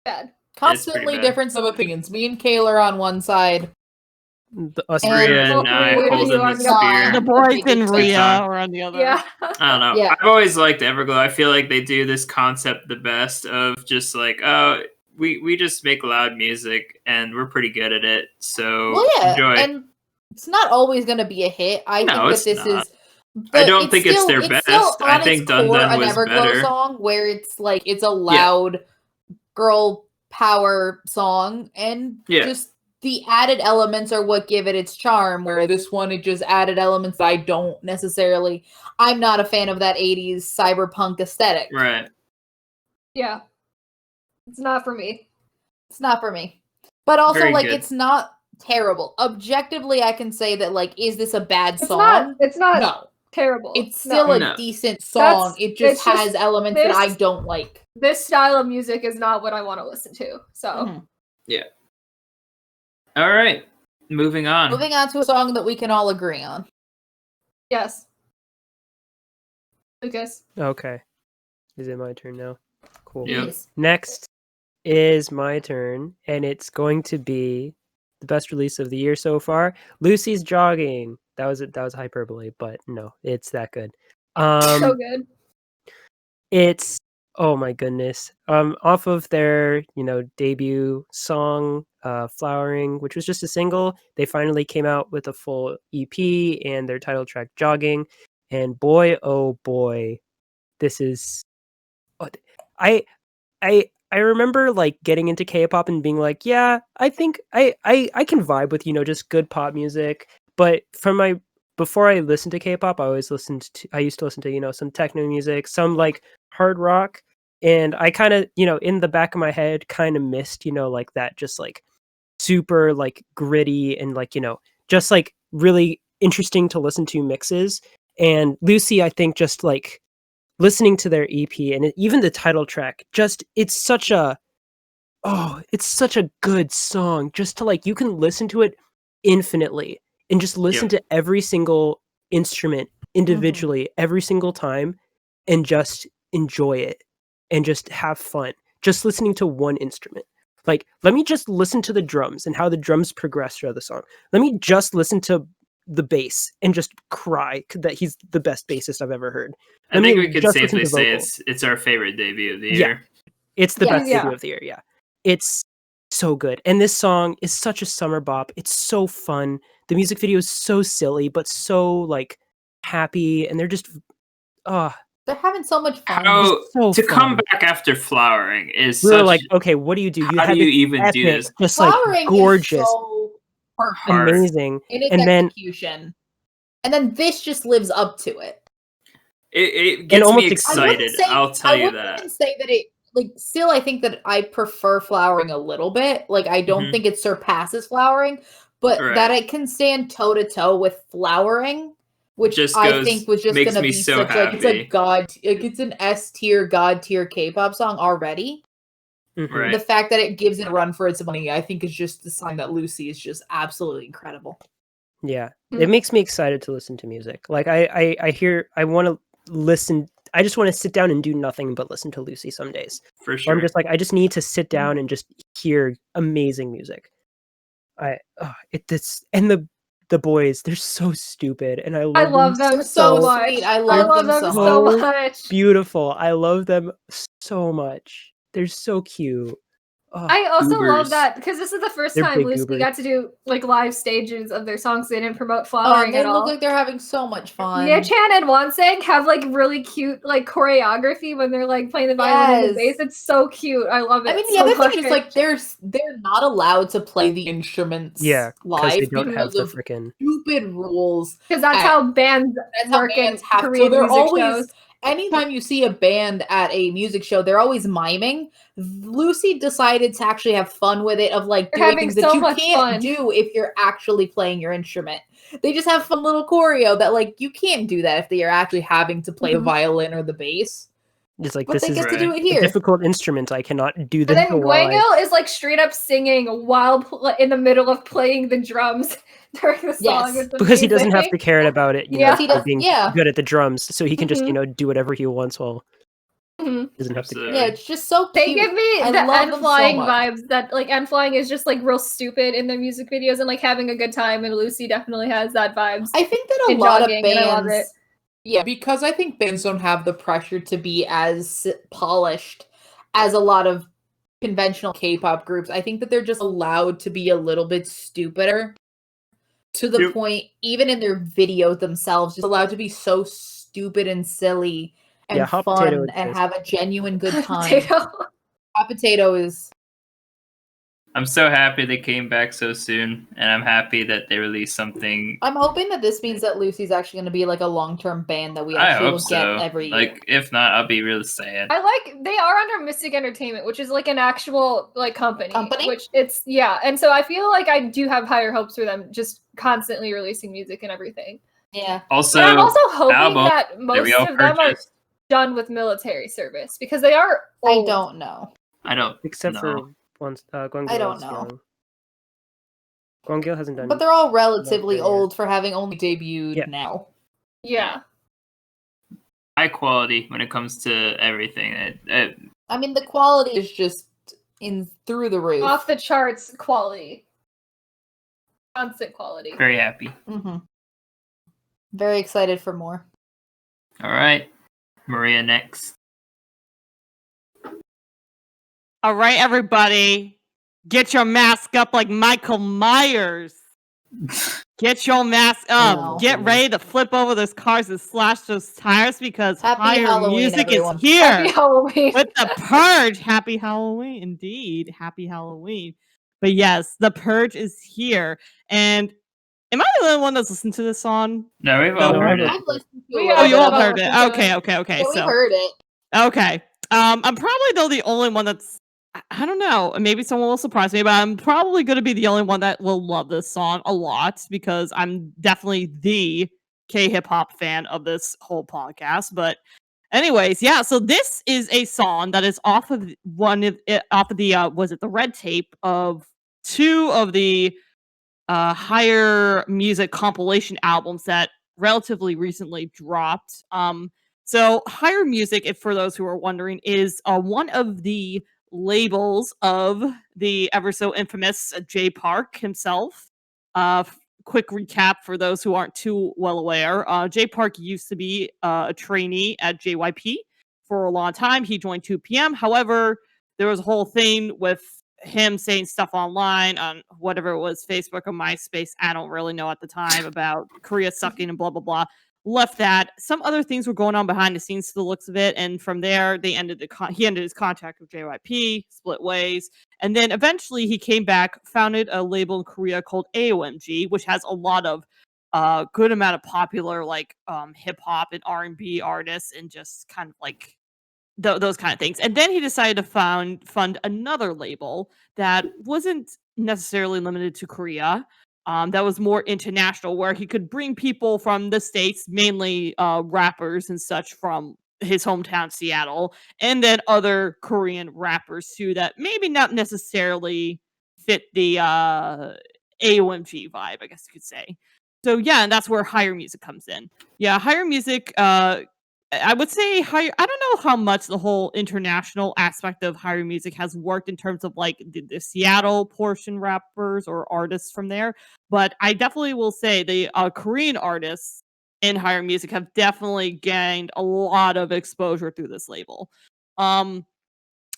Bad. Constantly bad. difference of opinions. Me and Kayla are on one side. Us And- Rhea and Both I Rhea and holding you the are the spear. The boys in It's Rhea fine. or on the other. Yeah. I don't know. Yeah. I've always liked Everglow. I feel like they do this concept the best of just like, oh, we just make loud music and we're pretty good at it. So Well, yeah, enjoy. and it's not always going to be a hit. I No, think it's that this not. is. I don't think it's their still best. I on think its Dun core Dun an was Everglow better. song where it's like it's a loud girl power song, and Yeah. just the added elements are what give it its charm. Where this one, it just added elements that I don't necessarily. I'm not a fan of that '80s cyberpunk aesthetic. Right. Yeah. It's not for me. It's not for me. But also, Very like, good. it's not terrible. Objectively, I can say that, like, is this a bad It's song? not it's not No. terrible. It's still No. a No. decent song. It's It just just has elements that I this- don't like. This style of music is not what I want to listen to. So Mhm. All right. Moving on. Moving on to a song that we can all agree on. yes. Lucas. Okay. Is it my turn now? Cool. Yep. Yes. Next is my turn, and it's going to be the best release of the year so far. Lucy's Jogging. That was hyperbole, but no, it's that good. So good. It's Oh my goodness. Off of their, debut song, Flowering, which was just a single, they finally came out with a full EP and their title track, Jogging. And boy, oh boy, this is. oh, th- I I remember like getting into K-pop and being like, yeah, I think I can vibe with just good pop music. But from my before I listened to K-pop, I used to listen to some techno music, some like hard rock, and I kind of in the back of my head kind of missed like that just like super like gritty and like just like really interesting to listen to mixes. And Lucy, I think just like listening to their EP and even the title track, just it's such a good song. Just to like you can listen to it infinitely and just listen Yep. to every single instrument individually every single time and just enjoy it and just have fun. Just listening to one instrument. Like, let me just listen to the drums and how the drums progress throughout the song. Let me just listen to the bass and just cry that he's the best bassist I've ever heard. I Let think me we could just listen safely to say vocals. it's our favorite debut of the Yeah. year. It's the Yes. best Yeah. debut of the year, yeah. It's so good. And this song is such a summer bop. It's so fun. The music video is so silly, but so like happy. And they're just They're having so much fun. How so to come fun. back after Flowering is We were such. like, okay, what do you do? You How have do you this even do epic, this? just like Flowering gorgeous, is so perfect Hard. amazing. in its And then execution. And then this just lives up to it. It gets almost me excited. I'll tell you that. I wouldn't say that it like still I think that I prefer Flowering a little bit. Like I don't Mhm. think it surpasses Flowering, but that Right. it can stand toe to toe with Flowering, which Just I goes- think was just makes gonna me be so such like it's a happy. it's an S tier, God tier K-pop song already. mhm. Right. The fact that it gives it a run for its money, I think, is just the sign that Lucy is just absolutely incredible. Yeah, Mm. it makes me excited to listen to music. Like I want to listen. I just want to sit down and do nothing but listen to Lucy some days. For Or sure. I'm just like I just need to sit down and just hear amazing music. And the boys, they're so stupid, and I I love love them them They're so so much. sweet. I I love love them them so so much. much. beautiful. I love them so much. They're so cute. Oh, I also love Goobers. that because this is the first They're time big Lucy goobers. got to do like live stages of their songs. They didn't promote Oh, Flowering and they at look all. like they're having so much fun. Chan and Wansang have like really cute like choreography when they're like playing the violin and the Yes. bass. It's so cute. I love it. I mean, the so other much. thing is like they're not allowed to play the instruments yeah, because live they don't have because the of freaking. stupid rules. Because that's at- how bands That's how work bands in have to. So Korean they're music always shows. anytime you see a band at a music show, they're always miming. Lucy decided to actually have fun with it, of like They're doing having things that so you much can't fun. do if you're actually playing your instrument. They just have fun little choreo that like you can't do that if they are actually having to play the Mhm. violin or the bass. It's like But this they is get to do Right. it a here. difficult instrument. I cannot do And this then while Gwangil is like straight up singing while in the middle of playing the drums during the song. Yes. It's because he doesn't have to amazing. care about it, Yeah. He for does, being yeah. good at the drums, so he can just Mhm. do whatever he wants while Mhm. he doesn't have to care. Absolutely. Yeah, it's just so cute. They give me I the love N them so Flying much. vibes that like N Flying is just like real stupid in their music videos and like having a good time, and Lucy definitely has that vibes. I think that a in lot jogging, of and I love bands, it. yeah, because I think bands don't have the pressure to be as polished as a lot of conventional K-pop groups. I think that they're just allowed to be a little bit stupider to the Yep. point, even in their videos themselves, just allowed to be so stupid and silly and Yeah, Hot Potato fun and exists. have a genuine good time. Potato. Hot Potato is I'm so happy they came back so soon, and I'm happy that they released something. I'm hoping that this means that Lucy's actually going to be like a long-term band that we I actually hope will get so. every year. Like, if not, I'll be really sad. I like they are under Mystic Entertainment, which is like an actual like company. Company? Which it's yeah, and so I feel like I do have higher hopes for them just constantly releasing music and everything. Yeah. Also, And I'm also hoping album that that most we all of them are purchased. done with military service because they are I old. don't know. I don't Except know. for once Gwangil I don't is know. young. Gwangil hasn't done. But they're all relatively military yet. old for having only debuted Yeah. now. Yeah. High quality when it comes to everything. I mean, the quality is just in through the roof. Off the charts quality. Constant quality. Very happy. Mm-hmm. Very excited for more. All right, Maria next. All right, everybody, get your mask up like Michael Myers. Get your mask up. No. Get ready to flip over those cars and slash those tires because Happy higher Halloween, music everyone. is here Happy Halloween. with the Purge. Happy Halloween, indeed. Happy Halloween. But yes, the Purge is here. And am I the only one that's listened to this song? No, we've all No, heard I've it. I've listened to We a Oh, have you little all bit of heard it. it. Okay. Yeah, we So heard it. okay. I'm probably though the only one that's I don't know. Maybe someone will surprise me, but I'm probably going to be the only one that will love this song a lot because I'm definitely the K-hip-hop fan of this whole podcast. But anyways, yeah. So this is a song that is off of the was it the red tape of two of the higher music compilation albums that relatively recently dropped. So higher music, if for those who are wondering, is one of the labels of the ever so infamous Jay Park himself. Quick recap for those who aren't too well aware. Jay Park used to be a trainee at JYP for a long time. He joined 2PM. However, there was a whole thing with him saying stuff online on whatever it was, Facebook or MySpace, I don't really know at the time, about Korea sucking and blah blah blah. Left that. Some other things were going on behind the scenes to the looks of it, and from there they ended he ended his contract with JYP, split ways, and then eventually he came back, founded a label in Korea called AOMG, which has a lot of good amount of popular like hip hop and R&B artists and just kind of like those kind of things. And then he decided to fund another label that wasn't necessarily limited to Korea. That was more international, where he could bring people from the States, mainly rappers and such from his hometown, Seattle, and then other Korean rappers too that maybe not necessarily fit the AOMG vibe, I guess you could say. So yeah, and that's where higher music comes in. Yeah, higher music I would say higher. I don't know how much the whole international aspect of higher music has worked in terms of like the Seattle portion rappers or artists from there, but I definitely will say the Korean artists in higher music have definitely gained a lot of exposure through this label. Um,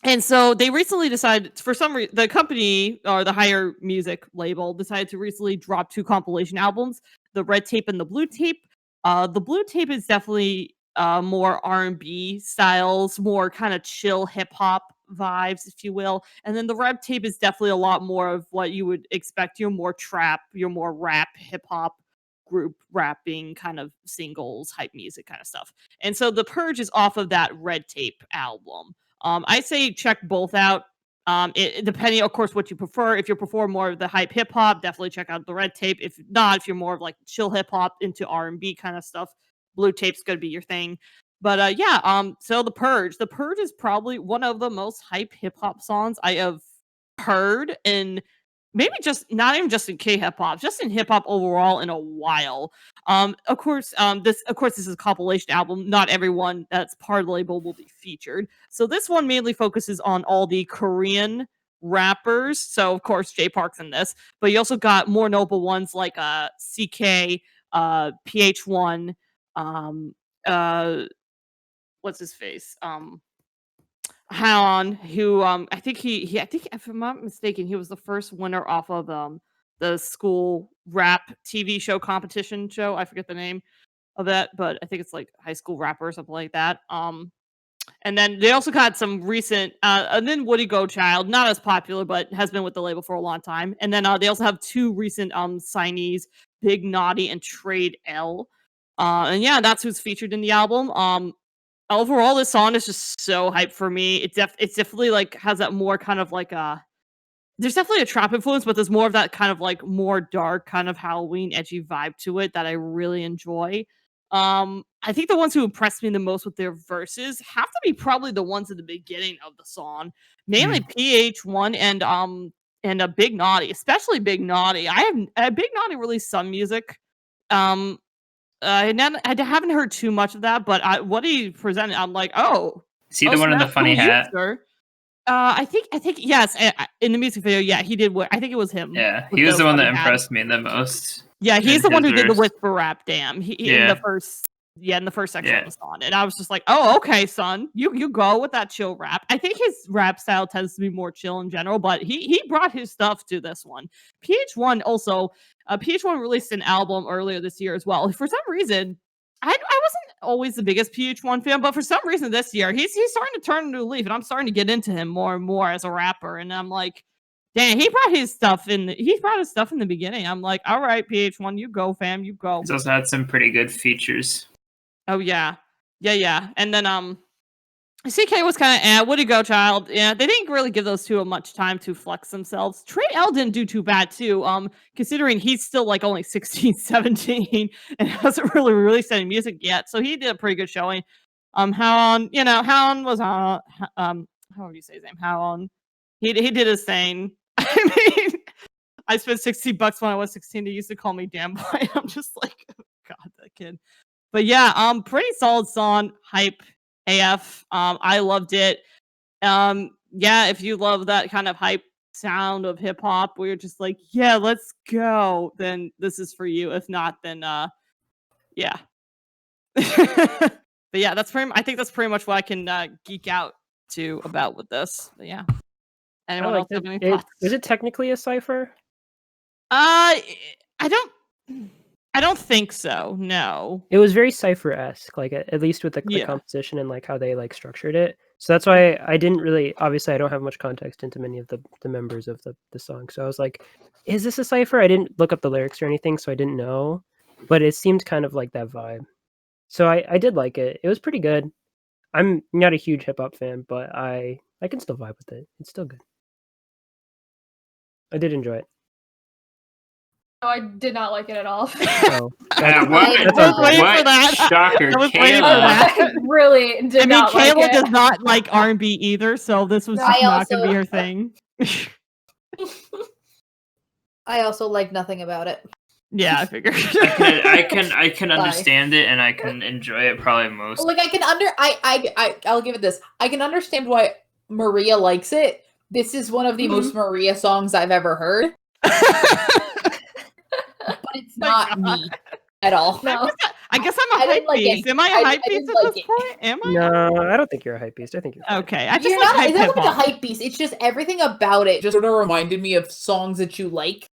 and so they recently decided, for some reason, the company or the higher music label decided to recently drop two compilation albums, the Red Tape and the Blue Tape. The Blue Tape is definitely more R&B styles, more kind of chill hip hop vibes, if you will. And then the Red Tape is definitely a lot more of what you would expect. Your more trap, your more rap, hip hop group rapping kind of singles, hype music kind of stuff. And so the Purge is off of that Red Tape album. I say check both out. Depending, of course, what you prefer. If you prefer more of the hype hip hop, definitely check out the Red Tape. If not, if you're more of like chill hip hop into R&B kind of stuff, Blue Tape's gonna be your thing. But yeah, so the Purge. The Purge is probably one of the most hype hip hop songs I have heard in maybe just not even just in K-hip hop, just in hip hop overall in a while. Of course, this is a compilation album. Not everyone that's part of the label will be featured. So this one mainly focuses on all the Korean rappers. So of course, Jay Park's in this, but you also got more notable ones like CK, PH1, um, what's his face? Han, who I think I think if I'm not mistaken, he was the first winner off of the school rap TV show competition show. I forget the name of that, but I think it's like high school rapper or something like that. And then they also got some recent and then Woody Gochild, not as popular, but has been with the label for a long time. And then they also have two recent signees, Big Naughty and Trade L. And yeah, that's who's featured in the album. Overall, this song is just so hype for me. It's definitely like has that more kind of like there's definitely a trap influence, but there's more of that kind of like more dark kind of Halloween edgy vibe to it that I really enjoy. I think the ones who impressed me the most with their verses have to be probably the ones at the beginning of the song, mainly PH1 and a Big Naughty, especially Big Naughty. I have Big Naughty released some music. I haven't heard too much of that, but what he presented, I'm like, oh, See the one in the snap, funny who are you, hat? sir? I think yes. In the music video, yeah, he did. I think it was him. Yeah, with he was the one that funny hat. impressed me the most. Yeah, he's in the one his who did the verse. whisper rap. Damn, he in Yeah. the first Yeah, in the first section Yeah. of the song. And I was just like, oh, okay, son. You go with that chill rap. I think his rap style tends to be more chill in general, but he brought his stuff to this one. PH1 also, PH1 released an album earlier this year as well. For some reason, I wasn't always the biggest PH1 fan, but for some reason this year, he's starting to turn a new leaf, and I'm starting to get into him more and more as a rapper. And I'm like, dang, he brought his stuff in the beginning. I'm like, all right, PH1, you go, fam, you go. He's also had some pretty good features. Oh yeah. Yeah. And then CK was kind of Would You Go Child? Yeah, they didn't really give those two much time to flex themselves. Trey L didn't do too bad too. Considering he's still like only 16, 17 and hasn't really released any music yet. So he did a pretty good showing. Hound was how would you say his name? Hound. He did his thing. I mean, I spent $60 when I was 16. They used to call me damn boy. I'm just like, oh, God, that kid. But yeah, pretty solid song, hype AF. I loved it. Yeah, if you love that kind of hype sound of hip hop where you're just like, yeah, let's go, then this is for you. If not, then yeah. But yeah, I think that's pretty much what I can geek out to about with this. But yeah. Anyone else have any thoughts? Is it technically a cipher? I don't think so. No. It was very cipher-esque, like at least with the composition and like how they like structured it. So that's why I didn't really. Obviously, I don't have much context into many of the members of the song. So I was like, "Is this a cipher?" I didn't look up the lyrics or anything, so I didn't know. But it seemed kind of like that vibe. So I did like it. It was pretty good. I'm not a huge hip hop fan, but I can still vibe with it. It's still good. I did enjoy it. No, I did not like it at all. Oh, What? I was waiting for that. Shocker, I was waiting for Kayla. that. I really did not like Kayla it. does not like R&B either, so this was No, just I not going to also- be her thing. I also like nothing about it. Yeah, I figured. I can Bye. understand it, and I can enjoy it probably most. Like I can I'll give it this. I can understand why Maria likes it. This is one of the most Maria songs I've ever heard, but it's not me at all. No. I guess I'm a I didn't hype like it. beast. Am I a I hype beast didn't at like this it. point? Am I? No, I don't think you're a hype beast. I think you're fine. Okay, I just You're like not. hype It's not like a hip-hop. hype beast. It's just everything about it just sort of reminded me of songs that you like,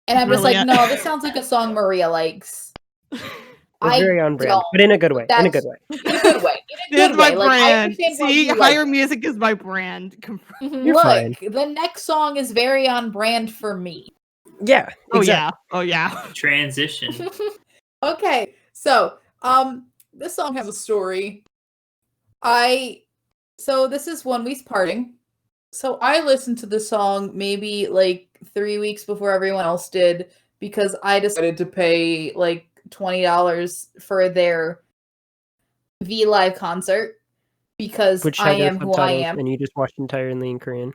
and I'm just like, Brilliant. no, this sounds like a song Maria likes. It's I very on brand, don't. but in a good way. In a That's- good way. In a good way. In a It's good my way. Like I brand. understand why See, you like higher it. music is my brand. You're Look, fine. the next song is very on brand for me. Yeah. Oh exactly. yeah. Oh yeah. Transition. Okay, so this song has a story. So this is One Week's Parting. So I listened to the song maybe like 3 weeks before everyone else did because I decided to pay like $20 for their V Live concert because Which I had no am who I subtitles, am. and you just watched entirely in Korean.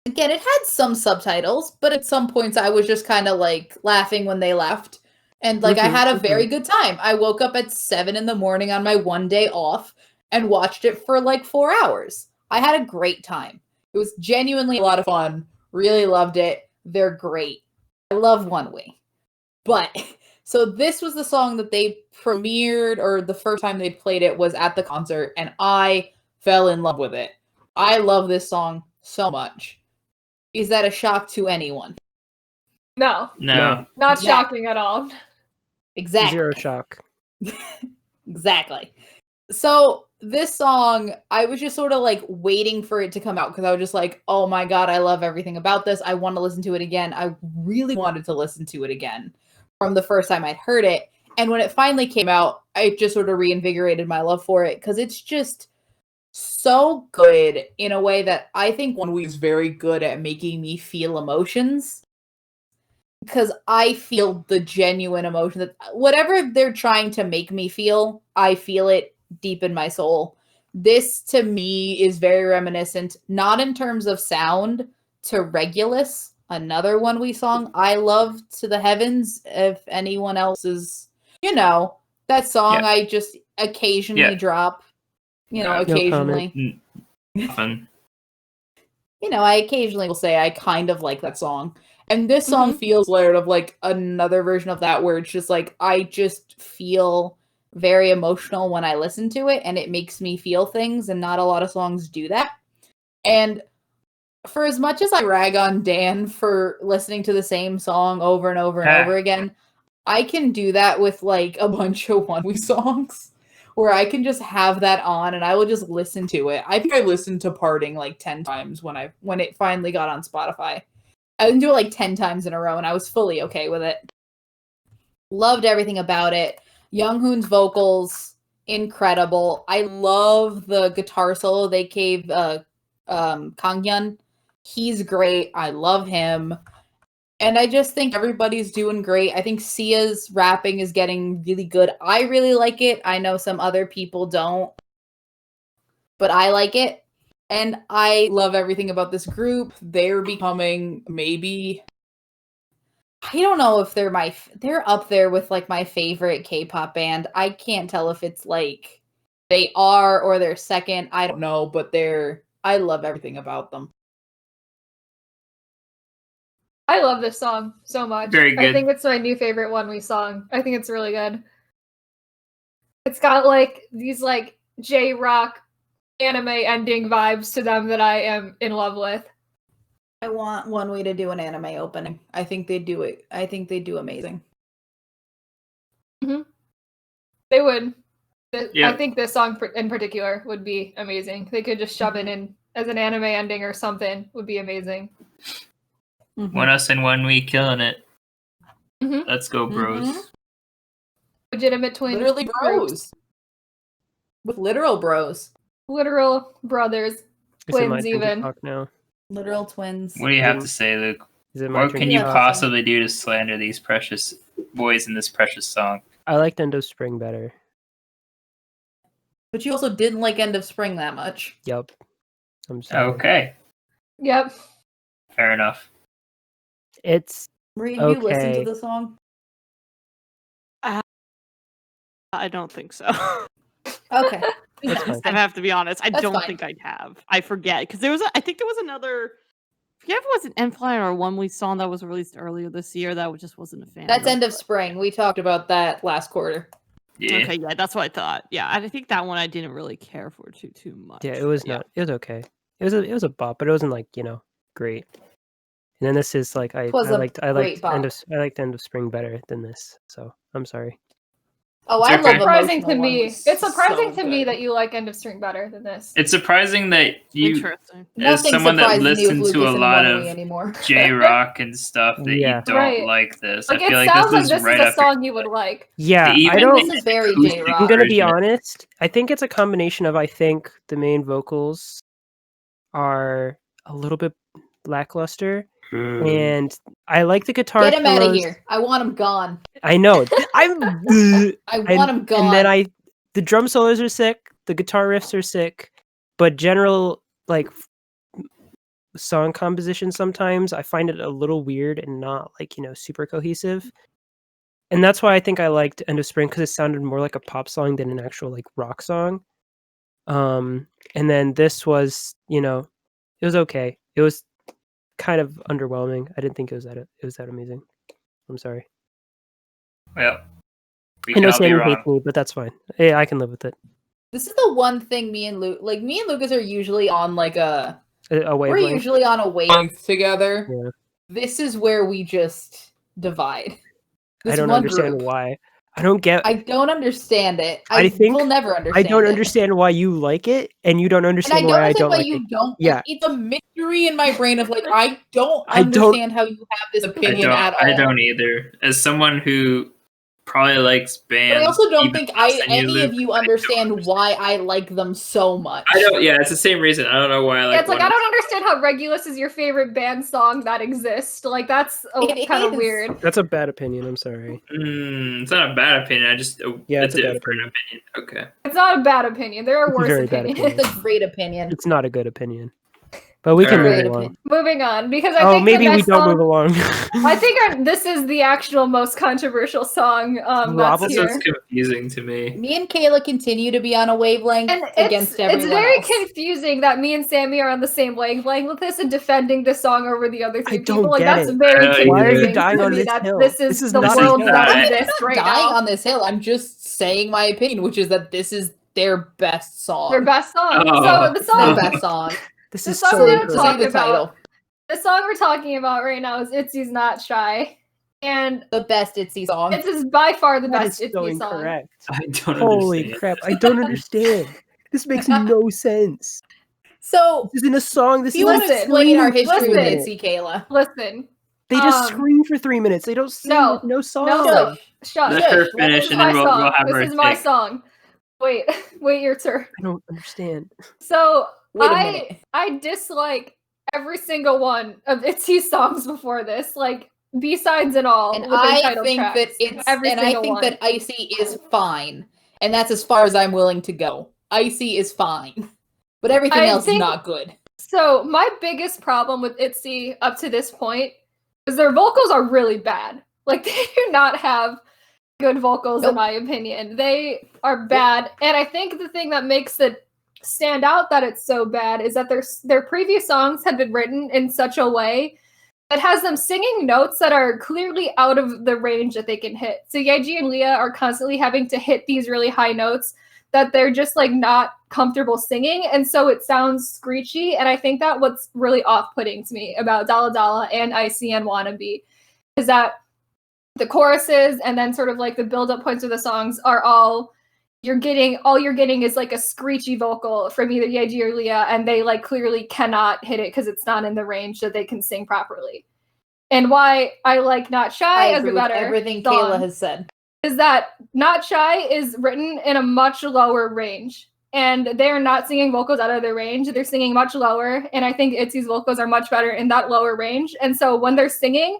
Again, it had some subtitles, but at some points I was just kind of like laughing when they left. And like I had a very good time. I woke up at 7 in the morning on my one day off and watched it for like 4 hours. I had a great time. It was genuinely a lot of fun. Really loved it. They're great. I love One Way. But so this was the song that they premiered, or the first time they played it was at the concert, and I fell in love with it. I love this song so much. Is that a shock to anyone? No, No. not Exactly. shocking at all. Exactly. Zero shock. Exactly. So this song, I was just sort of like waiting for it to come out because I was just like, oh my god, I love everything about this. I want to listen to it again. I really wanted to listen to it again from the first time I'd heard it. And when it finally came out, I just sort of reinvigorated my love for it because it's just so good in a way that I think One Week is very good at making me feel emotions. Because I feel the genuine emotion that whatever they're trying to make me feel, I feel it deep in my soul. This to me is very reminiscent, not in terms of sound, to Regulus, another One Week song I love to the heavens. If anyone else is, that song I just occasionally drop, occasionally. Fun. I occasionally will say I kind of like that song. And this song feels sort of like another version of that, where it's just like, I just feel very emotional when I listen to it, and it makes me feel things, and not a lot of songs do that. And for as much as I rag on Dan for listening to the same song over and over and over again, I can do that with like a bunch of One We songs, where I can just have that on and I will just listen to it. I think I listened to Parting like 10 times when it finally got on Spotify. I didn't do it like 10 times in a row, and I was fully okay with it. Loved everything about it. Younghoon's vocals, incredible. I love the guitar solo they gave Kanghyun. He's great. I love him. And I just think everybody's doing great. I think Sia's rapping is getting really good. I really like it. I know some other people don't, but I like it. And I love everything about this group. They're becoming maybe, I don't know if they're up there with like my favorite K-pop band. I can't tell if it's like they are or they're second. I don't know, but I love everything about them. I love this song so much. Very good. I think it's my new favorite One We song. I think it's really good. It's got like these like J-rock anime ending vibes to them that I am in love with. I want One Way to do an anime opening. I think they do it. I think they do amazing. They would. Yeah. I think this song in particular would be amazing. They could just shove it in as an anime ending or something. Would be amazing. One Us and One We killing it. Let's go, bros. Legitimate twin. Literally bros. With literal bros. Literal brothers. Is it my Twins turn to even. talk now? Literal twins. What do you have to say, Luke? Is it my What turn can to you talk? possibly do to slander these precious boys in this precious song? I liked End of Spring better. But you also didn't like End of Spring that much. Yup. I'm sorry. Okay, Yep. fair enough. It's Marie, have you listened to okay. the song? I don't think so. Okay. That's fine. I have to be honest. I That's don't fine. think I'd have. I forget because I think there was another. I forget if it was an N-Fly or a One We song that was released earlier this year that just wasn't a fan. That's of. End of Spring. We talked about that last quarter. Yeah. Okay, yeah, that's what I thought. Yeah, I think that one I didn't really care for too much. Yeah, it was but yeah. not. It was okay. It was a bop, but it wasn't like great. And then this is like I liked great bop. End of Spring better than this. So I'm sorry. Oh, It's I okay. love Surprising Emotional to One me. was It's surprising so to me good. that you like End of String better than this. It's surprising that you, Interesting. as Nothing someone that surprises me listened with to a Lucas and lot One of Way anymore. J-rock and stuff, that Yeah. you don't Right. like this. Like I feel it like sounds like is this right is a up song you would like. Yeah, even I don't. This is very acoustic J-rock. I'm gonna be version. honest. I think it's a combination of I think the main vocals are a little bit lackluster, and I like the guitar. Get him out of solos. here. I want him gone. I know. I want him gone. And then the drum solos are sick, the guitar riffs are sick, but general like song composition sometimes I find it a little weird and not like super cohesive. And that's why I think I liked End of Spring, because it sounded more like a pop song than an actual like rock song. And then this was, it was okay. It was kind of underwhelming. I didn't think it was that amazing. I'm sorry. Well, we I know can all be Sammy wrong. hates me, but that's fine. Yeah, I can live with it. This is the one thing me and Lucas are usually on like A we're wavelength. usually on a wavelength together. Yeah. This is where we just divide. I This don't one understand group. why. I don't get. I don't understand it. I think will never understand. I don't it. understand why you like it, and you don't And I understand don't why I understand don't why like you it. don't. Yeah. It's a mystery in my brain of like I don't I don't- understand how you have this opinion at all. I don't either. As someone who probably likes bands, But I also don't even think less than any Luke, of you understand why I like them so much. I don't. Yeah, it's the same reason. I don't know why I like. Yeah, it's like One I Us. don't understand how Regulus is your favorite band song that exists. Like that's It kind of is. weird. That's a bad opinion. I'm sorry. It's not a bad opinion. I just Yeah, it's a bad different opinion. Okay. It's not a bad opinion. There are It's a worse very bad opinions. It's a great opinion. It's not a good opinion. But we can Alright. move along. Moving on, because I Oh, think the maybe we next don't song, move along. I think this is the actual most controversial song that's Probably. This here. is confusing to me. Me and Kayla continue to be on a wavelength And against everyone it's very else. confusing that me and Sammy are on the same wavelength with this and defending this song over the other three I don't people. Like get that's it. very Why confusing are you dying to on me this that hill? this This is is the not world fair. that I'm exists right Dying now. on this hill. I'm just saying my opinion, which is that this is their best song. Their best song. Oh. So the It's their song, best song. This the is song so we're gonna incorrect. talk Say the about. title. The song we're talking about right now is "Itzy's Not Shy," and The best Itzy song. this is by far the That best is so Itzy song. incorrect. I don't Holy understand. crap! I don't understand. This makes no sense. So, This isn't a song. This if you is want a to explain our scream for history 3 with minutes. Itzy, Kayla. Listen, They just Um, scream for 3 minutes. They don't sing. no, No song. no, shush. Let her Shush, let finish, This is and then my we'll song. have This our is my take. song. Wait, wait your turn. I don't understand. So Wait a minute. I dislike every single one of Itzy's songs before this, like B-sides and all. And with their I title think tracks. that it's every and I single think one. that Icy is fine. And that's as far as I'm willing to go. Icy is fine. But everything I else is think- not good. So my biggest problem with Itzy up to this point is their vocals are really bad. Like they do not have good vocals in Nope. my opinion. They are bad, and I think the thing that makes it stand out that it's so bad is that their previous songs had been written in such a way that has them singing notes that are clearly out of the range that they can hit. So Yeji and Leah are constantly having to hit these really high notes that they're just like not comfortable singing, and so it sounds screechy. And I think that what's really off-putting to me about Dala Dala and Icy and Wannabe is that the choruses and then sort of like the build-up points of the songs are all you're getting is like a screechy vocal from either Yeji or Leah, and they like clearly cannot hit it because it's not in the range that they can sing properly. And why I like Not Shy I as agree a with better everything song Kayla has said. is that Not Shy is written in a much lower range. And they're not singing vocals out of their range. They're singing much lower. And I think Itzy's vocals are much better in that lower range. And so when they're singing,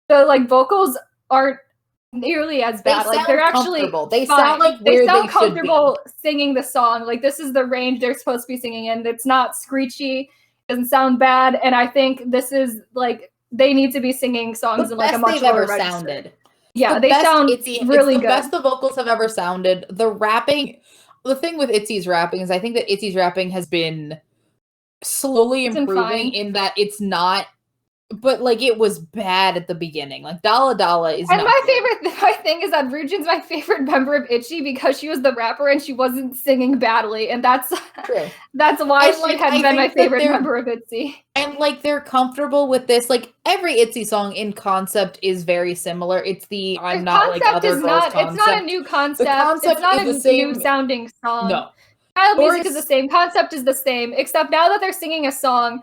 the like vocals aren't nearly as They bad. Like sound they're actually comfortable. They fine. sound like they where sound they should comfortable singing the song. Like this is the range they're supposed to be singing in. It's not screechy, doesn't sound bad. And I think this is like they need to be singing songs The in like a best much they've lower ever register. sounded. Yeah, The they best sound Itzy, really it's the good. best the vocals have ever sounded. The rapping, the thing with Itzy's rapping is I think that Itzy's rapping has been slowly It's been improving fine. in that it's not, but like it was bad at the beginning. Like Dala Dala is And not my good. favorite thing is that Ryujin's my favorite member of Itchy because she was the rapper and she wasn't singing badly, and that's True. that's why And, she like, had I been my think that favorite they're- member of Itzy. And like they're comfortable with this. Like every Itzy song in concept is very similar. It's the I'm The not like concept other is girls not concept. it's not a new concept. concept It's not is a the same- new sounding song. No. Style music Chorus- is the same, concept is the same, except now that they're singing a song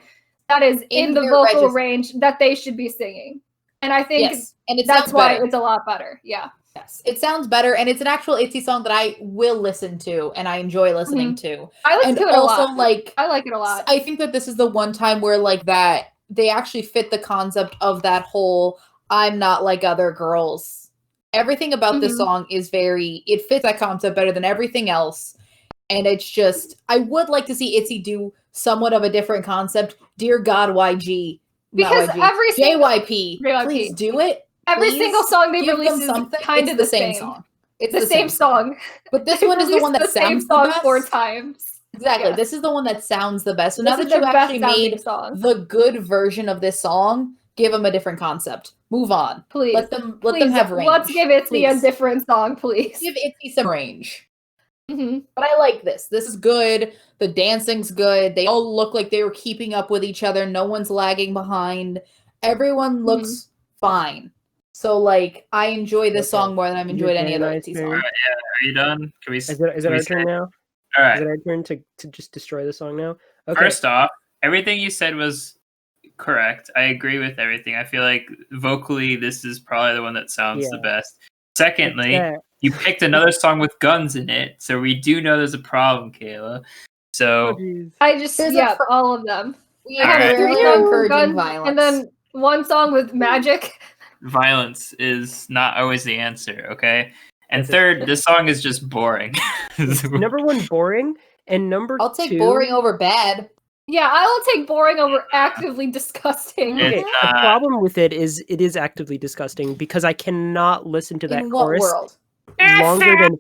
that is in the their vocal register. range that they should be singing. And I think Yes. And it that's sounds why better. it's a lot better. Yeah. Yes, it sounds better, and it's an actual Itzy song that I will listen to and I enjoy listening to. I listen And to it a also, lot. like, I like it a lot. I think that this is the one time where like that they actually fit the concept of that whole I'm not like other girls. Everything about this Mhm. song is it fits that concept better than everything else. And it's just I would like to see Itzy do somewhat of a different concept. Dear God, YG. Not Because YG, every single- JYP, JYP. please do it. Every Please single song they give release them is something. kind It's of the same song. It's the same song. But this They've one is the one that released the same sounds the song best. 4 times. Exactly. Yes. This is the one that sounds the best. So This now is that you their actually best sounding made song. the good version of this song, give them a different concept. Move on. Please. Let them Please, have range. let's give Itzy a Please. different song, please. Give Itzy some range. Mhm. But I like this. This is good. The dancing's good. They all look like they were keeping up with each other. No one's lagging behind. Everyone looks fine. So like I enjoy this Okay. song more than I've enjoyed any other Itzy song. Are you done? Can we? Is it can we our say- turn now? All Is right. it our turn to just destroy the song now? Okay. First off, everything you said was correct. I agree with everything. I feel like vocally, this is probably the one that sounds the Yeah. best. Secondly, Yeah. you picked another song with guns in it, so we do know there's a problem, Kayla. Oh, So jeez. I just There's a all of them. We All have right. really Three songs with encouraging guns, violence. and then one song with magic. violence is not always the answer, okay? And Yes, it- third, this song is just boring. Number one, boring, and number I'll take two, boring over bad. Yeah, I will take boring over actively disgusting. Okay, It's the not. problem with it is actively disgusting because I cannot listen to that In what chorus world? longer than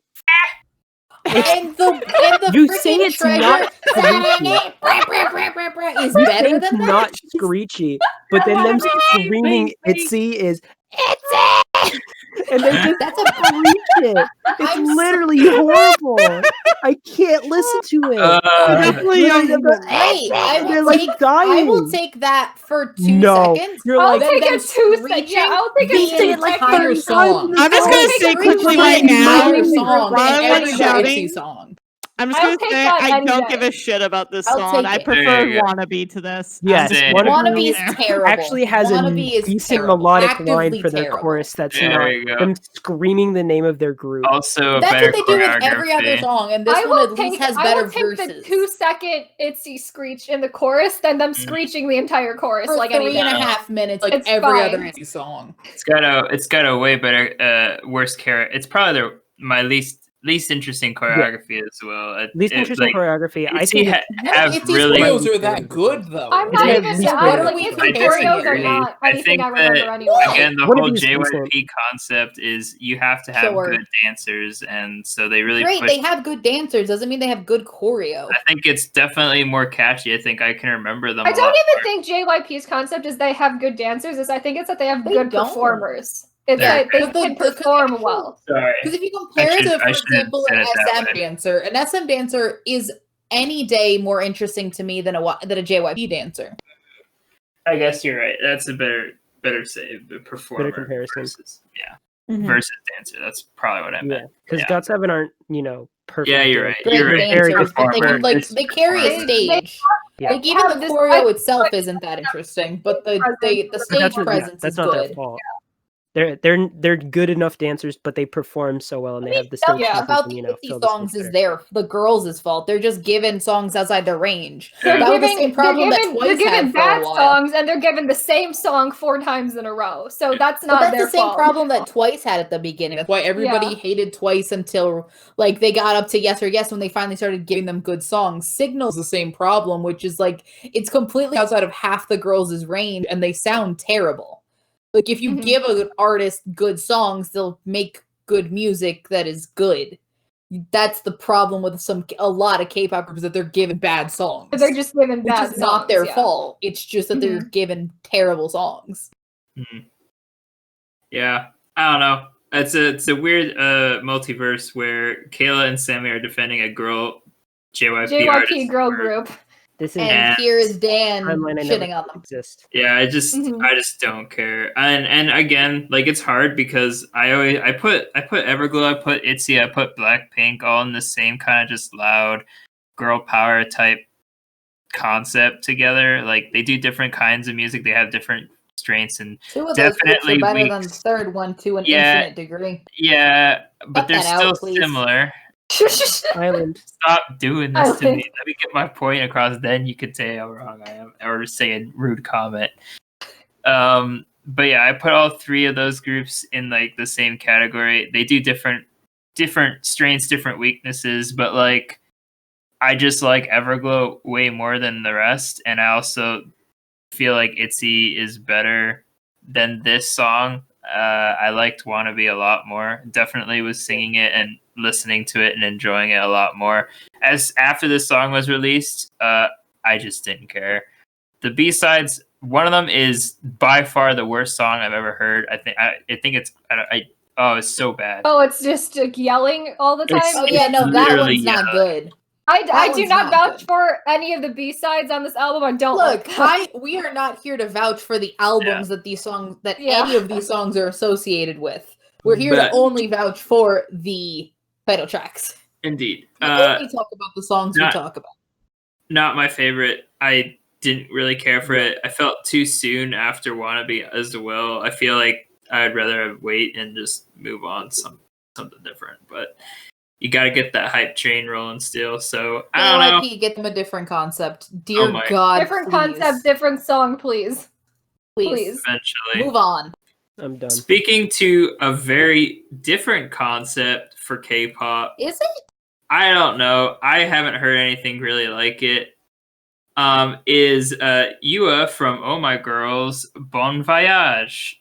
And the You say freaking it's not treasure is you say better it's than that. not screechy, but then them screaming "Itsy" is "Itsy," and they just That's a screech it. It's I'm so- literally horrible. I can't listen to it. Definitely Literally, young. they're Great. I they're will like take dying. I will take that for 2 No, seconds. you're I'll like Then take them a 2 second. Yeah, screeching I'll take a the 2 say it like entire 30 times song. in the I'm just song. gonna I'll say screech quickly the right now, entire song while in I'm every shouting, Itzy song. I'm just I'll gonna take say that I any don't day. give a shit about this I'll song. take I it. prefer There you go. Wannabe to this. Yes, Same. Wannabe is there. terrible. actually has Wannabe a is decent terrible. melodic Actively line for their terrible. chorus that's There not you go. them screaming the name of their group. Also, That's better what they do with every other choreography. song, and this I one will at least take has I better will take the verses. 2-second Itsy screech in the chorus than them screeching the entire chorus For like any 3.5 minutes, like It's every fine. other Itzy song. It's got a way better, worse character. It's probably my least interesting choreography as well. Least interesting choreography. I think have Itzy's really. choreos Choreos are that good though. I'm It's not my even least yeah, favorite. like What are Itsy we choreos are comparing? not I anything think I remember that- anyway. Again, the One of whole these decent. JYP concept is you have to have Sure. good dancers, and so they really Great, push. they have good dancers. Doesn't mean they have good choreo. I think it's definitely more catchy. I think I can remember them. I a don't lot even more. think JYP's concept is they have good dancers. I think it's that they have They good don't. performers. It's There. that they But the can perform actual- well. Sorry. Because if you compare I to, for should example, have an said it that SM way. dancer, an SM dancer is any day more interesting to me than a JYP dancer. I guess you're right. That's a better say. The performer comparison. versus Mhm. versus dancer. That's probably what I Yeah, meant. because Yeah. GOT7 aren't perfect. Yeah, you're right. Great You're right. Very dancers, but they performer. can, It's they carry a performer. stage. Yeah. Like even have the this- choreo itself isn't that interesting, but the But stage presence that's is not good. their fault. They're good enough dancers, but they perform so well and they have the stage Nothing presence about and, the fill Itzy the songs stage is better. the girls' fault. They're just given songs outside their range. They're That was the giving, same problem that they're Twice given had for a bad while. songs and they're given the same song 4 times in a row. So that's But not that's their the same fault. problem that Twice had at the beginning. That's why everybody Yeah. hated Twice until like they got up to Yes or Yes when they finally started giving them good songs. Signal's the same problem, which is like it's completely outside of half the girls' range and they sound terrible. Like if you Mhm. give an artist good songs, they'll make good music that is good. That's the problem with a lot of K-pop groups that they're given bad songs. They're just given which bad is not their songs, yeah. fault. It's just that they're given terrible songs. Yeah, I don't know. It's a weird multiverse where Kayla and Sammy are defending a girl JYP artist. JYP girl group. This is And here is Dan timeline I never shitting on them. exist. Yeah, I just don't care. And again, like it's hard because I put Everglow, I put ITZY, I put Blackpink all in the same kind of just loud girl power type concept together. Like they do different kinds of music. They have different strengths and Two of those groups definitely are better than the weeks. third one to an Yeah. infinite degree. Yeah, but Cut they're that still out, please. similar. Island. Stop doing this to me. Island. Let me get my point across. Then you could say how wrong I am, or say a rude comment. But yeah, I put all 3 of those groups in like the same category. They do different strengths, different weaknesses, but like I just like Everglow way more than the rest, and I also feel like ITZY is better than this song. I liked Wannabe a lot more. Definitely was singing it and listening to it and enjoying it a lot more. As after this song was released, I just didn't care. The B-sides, one of them is by far the worst song I've ever heard. I think it's it's so bad. Oh, it's just yelling all the time. It's- Oh yeah, no, that literally one's not good. I that do one's not not vouch good. for any of the B-sides on this album. I don't Look, like them. we are not here to vouch for the albums that these songs that Yeah. any of these songs are associated with. We're here But- to only vouch for the title tracks. Indeed. We only talk about the songs we not- talk about. Not my favorite. I didn't really care for it. I felt too soon after Wannabe as well. I feel like I'd rather wait and just move on something different. But you got to get that hype train rolling still. So I don't know. JYP, get them a different concept. Dear my- God, Different please. concept, different song, please. Please. Eventually. Move on. I'm done. Speaking to a very different concept for K-pop, Is it? I don't know. I haven't heard anything really like it. is Yua from Oh My Girl's Bon Voyage.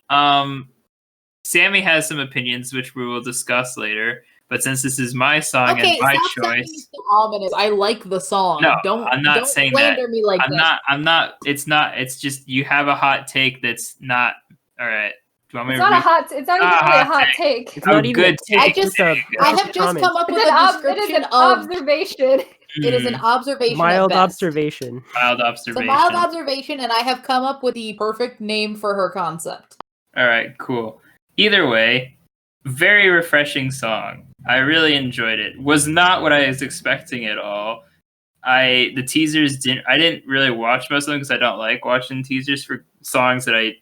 Sammy has some opinions, which we will discuss later. But since this is my song and my stop sounding choice, so ominous. I like the song. no, don't I'm not don't saying slander that. me like I'm this. not. I'm not. It's not. It's just you have a hot take that's not. All right. Do you want me It's to not a read? hot. It's not even not a really a hot hot take. take. It's not A even a good take. take. I just- It's I have just comment. come up It's with a it is description an of. observation. It is an observation. Mild at best. observation. Mild It's a observation. mild observation, and I have come up with the perfect name for her concept. All right, cool. Either way, very refreshing song. I really enjoyed it. Was not what I was expecting at all. The teasers I didn't really watch most of them because I don't like watching teasers for songs that I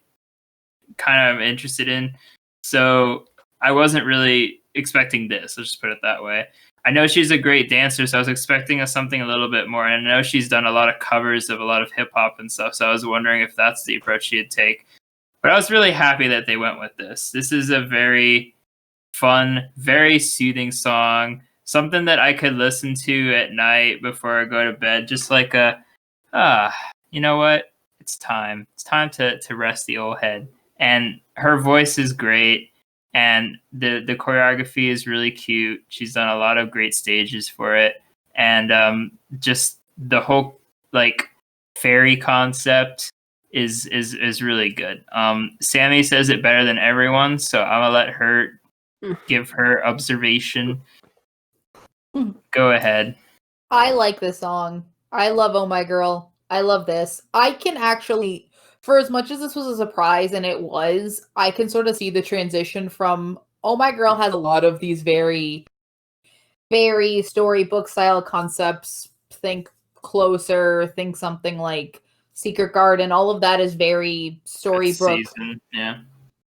kind of am interested in. So I wasn't really expecting this. Let's just put it that way. I know she's a great dancer, so I was expecting something a little bit more. And I know she's done a lot of covers of a lot of hip hop and stuff. So I was wondering if that's the approach she'd take. But I was really happy that they went with this. This is a very fun, very soothing song. Something that I could listen to at night before I go to bed. Just like you know what? It's time. It's time to rest the old head. And her voice is great. And the choreography is really cute. She's done a lot of great stages for it. And just the whole like fairy concept is really good. Sammy says it better than everyone, so I'm gonna let her give her observation. Go ahead. I like this song. I love Oh My Girl. I love this. I can actually, for as much as this was a surprise, and it was, I can sort of see the transition from Oh My Girl has a lot of these very, very storybook style concepts. Think Closer, think something like Secret Garden. All of that is very storybook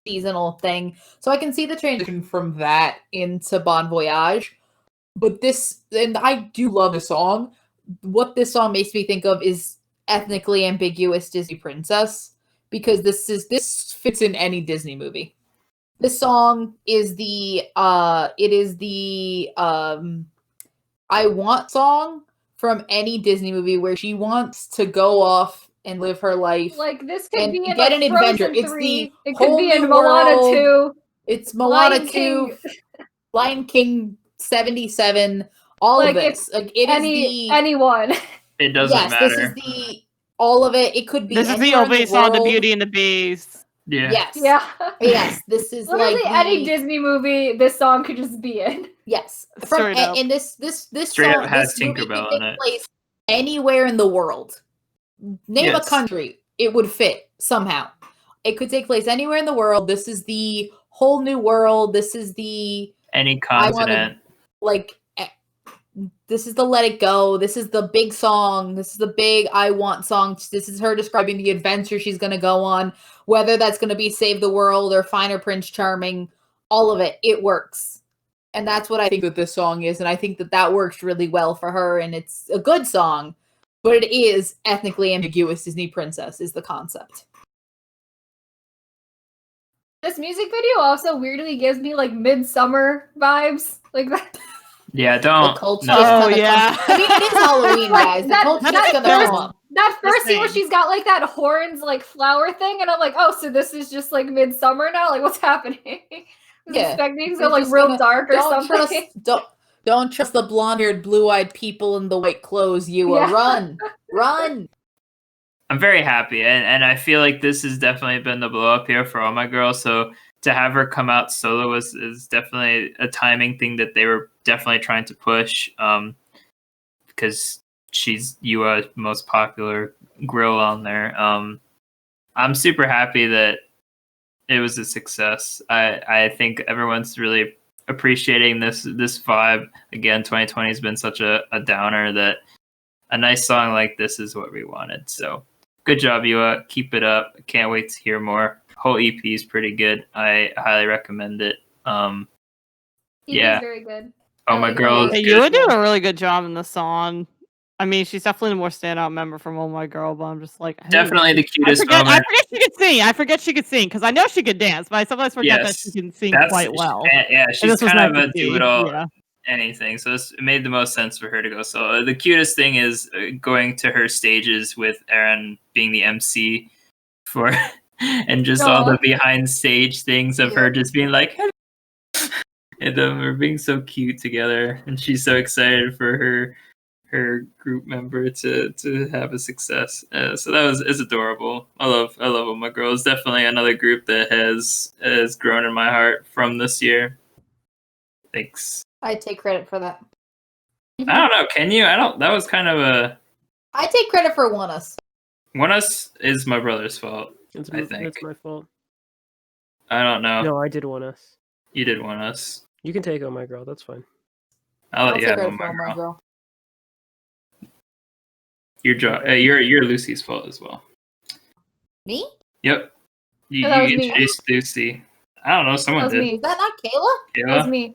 seasonal thing. So I can see the transition from that into Bon Voyage. But this, and I do love the song. What this song makes me think of is ethnically ambiguous Disney princess, because this fits in any Disney movie. This song is the I Want song from any Disney movie where she wants to go off and live her life. Like this could and be in get like an adventure. Frozen It's 3. the It could whole be in new Moana world. 2. It's Moana Lion 2, King. Lion King 77, all Like, of this. Like it is the anyone. It doesn't yes, matter. this is the all of it. It could be This is the anywhere in opening the song, The world. Beauty and the Beast. Yeah. Yes. Yeah. Yes. This is Literally like any Disney movie this song could just be in. Yes. Straight up. And this Straight song, up has this movie Tinkerbell could in take it. place anywhere in the world. Name a Yes. country, it would fit somehow. It could take place anywhere in the world. This is the whole new world. This is the Any I want to continent. like. This is the Let It Go. This is the big song. This is the big I Want song. This is her describing the adventure she's going to go on, whether that's going to be Save the World or Find Her Prince Charming. All of it. It works. And that's what I think that this song is. And I think that that works really well for her. And it's a good song, but it is ethnically ambiguous Disney princess is the concept. This music video also weirdly gives me like midsummer vibes. Like that. Yeah, don't. The culture No. is Oh, gonna yeah. come. I mean, it is Halloween, guys. The That- culture is that gonna first- come up. That first scene where thing. she's got like that horns like flower thing, and I'm like, oh, so this is just like midsummer now? Like what's happening? I was Yeah. expecting so You're like just real gonna- dark or something. Don't trust the blonde-haired, blue-eyed people in the white clothes. You Yeah. run. I'm very happy, and I feel like this has definitely been the blow up here for All My Girl. So to have her come out solo is definitely a timing thing that they were definitely trying to push, because she's Yua's most popular grill on there. I'm super happy that it was a success. I think everyone's really appreciating this vibe. Again, 2020 has been such a downer that a nice song like this is what we wanted. So good job, Yua. Keep it up. Can't wait to hear more. Whole EP is pretty good. I highly recommend it. Yeah. Very good. Oh My like Girl it. is Hey, good. you would do a really good job in the song. I mean, she's definitely the more standout member from Oh My Girl, but I'm just like, hey, Definitely the I cutest forget moment. she could sing. I forget she could sing because I know she could dance, but I sometimes forget that Yes, she can sing That's quite well. Yeah, And she's this was kind nice of to a see, do-it-all. yeah. anything. So it made the most sense for her to go solo. The cutest thing is going to her stages with Aaron being the MC for, and just all the behind stage things of her just being like, and we're being so cute together, and she's so excited for her group member to have a success. So it's adorable. I love All My Girls. Definitely another group that has grown in my heart from this year. Thanks. I take credit for that. I don't know. Can you? I don't. That was kind of a. I take credit for One Us. One Us is my brother's fault. I think That's my fault. I don't know. No, I did One Us. You did One Us. You can take Oh My Girl. That's fine. I'll let I'll you take have credit for One My Girl. You're Lucy's fault as well. Me? Yep. You That was me. introduced Lucy. I don't know. That Someone was did. me. Is that not Kayla? That was Yeah. me.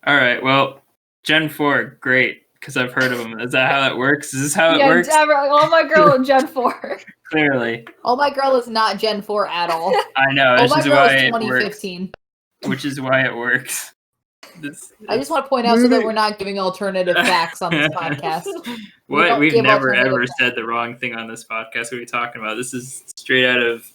All right. Well, Gen 4, great, because I've heard of them. Is that how that works? Is this how it Yeah, works? Oh My Girl and Gen 4. Clearly. Oh My Girl is not Gen 4 at all. I know. Oh This My is Girl why is it works. 2015. Which is why it works. I just want to point out so that we're not giving alternative facts on this podcast. What? We've give never alternative ever facts. said the wrong thing on this podcast. What are we talking about? This is straight out of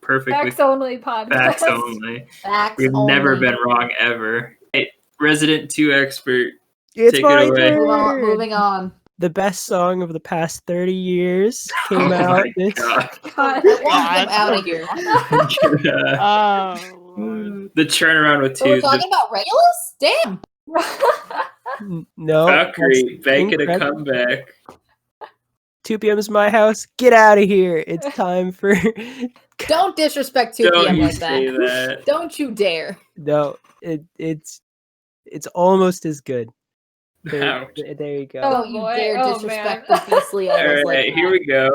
perfect Facts only podcast. facts only. Facts We've only. never been wrong ever. Hey, Resident 2 expert, It's take my it away. turn. Moving on. The best song of the past 30 years came Oh out. my This God. God. I want them out of here. Oh, Lord. The turnaround with So we're 2. talking about Regulus? Damn. No, Valkyrie, that's making a incorrect. comeback. 2 p.m. is my house. Get out of here. It's time for Don't disrespect 2 Don't p.m. you like say that. that. Don't you dare. no. It's almost as good. Ouch. There you go. Don't you boy. dare Oh, disrespect man. the beastly All idols right, like here that. we go.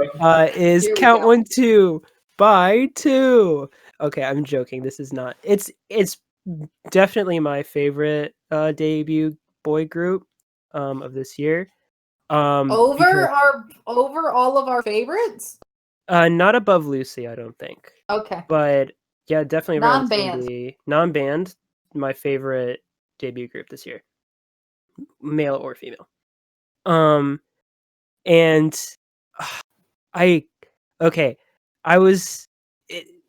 Is Here we count go. 1 2 by 2. Okay, I'm joking. This is not. It's definitely my favorite debut boy group of this year. Over all of our favorites? Not above Lucy, I don't think. Okay. But yeah, definitely around Non-band. the non-band, my favorite debut group this year, male or female. And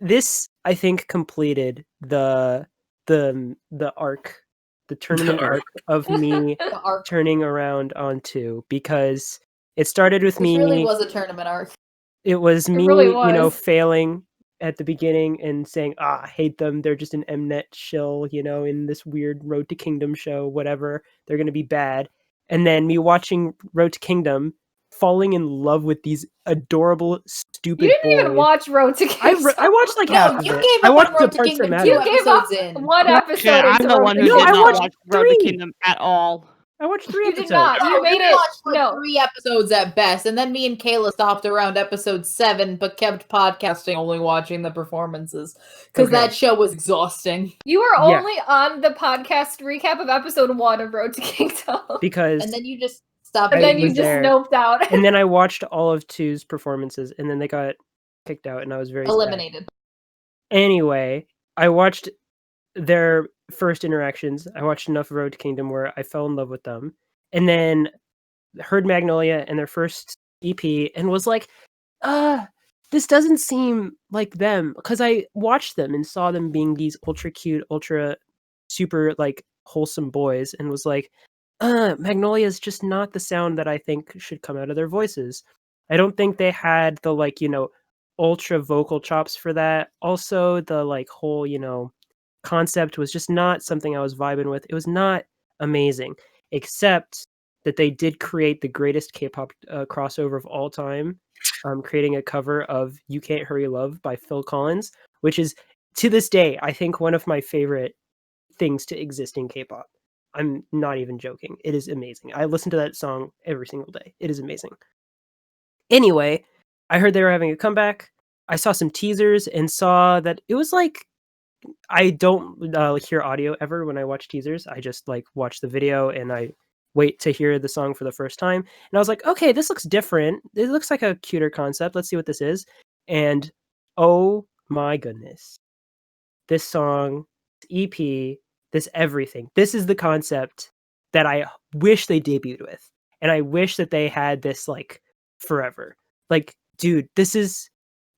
this I think completed the arc, the tournament arc. arc of me The arc. turning around on 2, because it started with This me. really was a tournament arc. It was me, really was. failing at the beginning and saying, I hate them. They're just an Mnet shill, in this weird Road to Kingdom show, whatever. They're going to be bad. And then me watching Road to Kingdom, falling in love with these adorable, stupid You didn't even boys. watch Road to Kingdom. I watched like No, half of you it. gave I up watched on the Road to parts that Kingdom mattered. two You gave up episodes in. one episode. Okay, I'm into the Road one to who No, did I Kingdom. not watched watch Road to 3. Kingdom at all. I watched 3 You episodes. did not. You made it. watched like No. 3 episodes at best, and then me and Kayla stopped around episode 7, but kept podcasting, only watching the performances because Okay. that show was exhausting. You were Yeah. only on the podcast recap of episode 1 of Road to Kingdom. Because And then you just stopped. And then I you was just there. noped out. and then I watched all of 2's performances, and then they got kicked out, and I was very sad. eliminated. Anyway, I watched their first interactions. I watched enough Road to Kingdom where I fell in love with them, and then heard Magnolia and their first EP and was like, this doesn't seem like them, because I watched them and saw them being these ultra cute, ultra super like wholesome boys, and was like, Magnolia is just not the sound that I think should come out of their voices. I don't think they had the ultra vocal chops for that. Also, the whole concept was just not something I was vibing with. It was not amazing, except that they did create the greatest K-pop crossover of all time, creating a cover of "You Can't Hurry Love" by Phil Collins, which is to this day I think one of my favorite things to exist in K-pop. I'm not even joking. It is amazing. I listen to that song every single day. It is amazing. Anyway, I heard they were having a comeback. I saw some teasers and saw that it was like, I don't hear audio ever when I watch teasers. I just watch the video and I wait to hear the song for the first time. And I was like, okay, this looks different. It looks like a cuter concept. Let's see what this is. And oh my goodness, this song, EP, this everything. This is the concept that I wish they debuted with. And I wish that they had this like forever. Like, dude, this is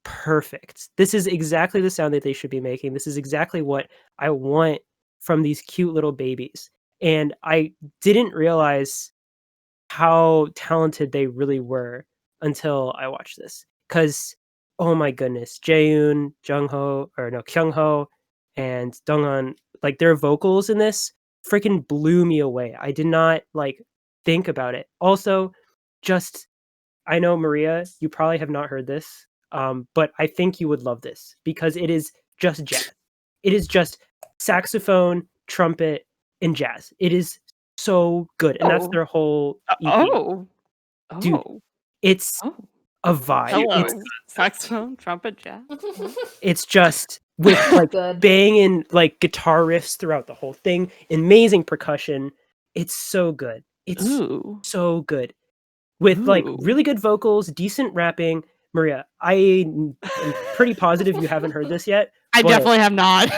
perfect. This is exactly the sound that they should be making. This is exactly what I want from these cute little babies. And I didn't realize how talented they really were until I watched this. Cause oh my goodness, Jaehoon, Kyungho, and Donghan, like their vocals in this freaking blew me away. I did not like think about it. Also, just I know Maria, you probably have not heard this, but I think you would love this because it is just jazz. It is just saxophone, trumpet, and jazz. It is so good, and that's Oh. their whole EP. Oh. Dude, Oh. it's Oh. a vibe. Hello. Saxophone, trumpet, jazz. It's just with like Good. banging like guitar riffs throughout the whole thing, amazing percussion. It's so good. It's Ooh. so good. With like Ooh. really good vocals, decent rapping. Maria, I am pretty positive you haven't heard this yet. I but- definitely have not.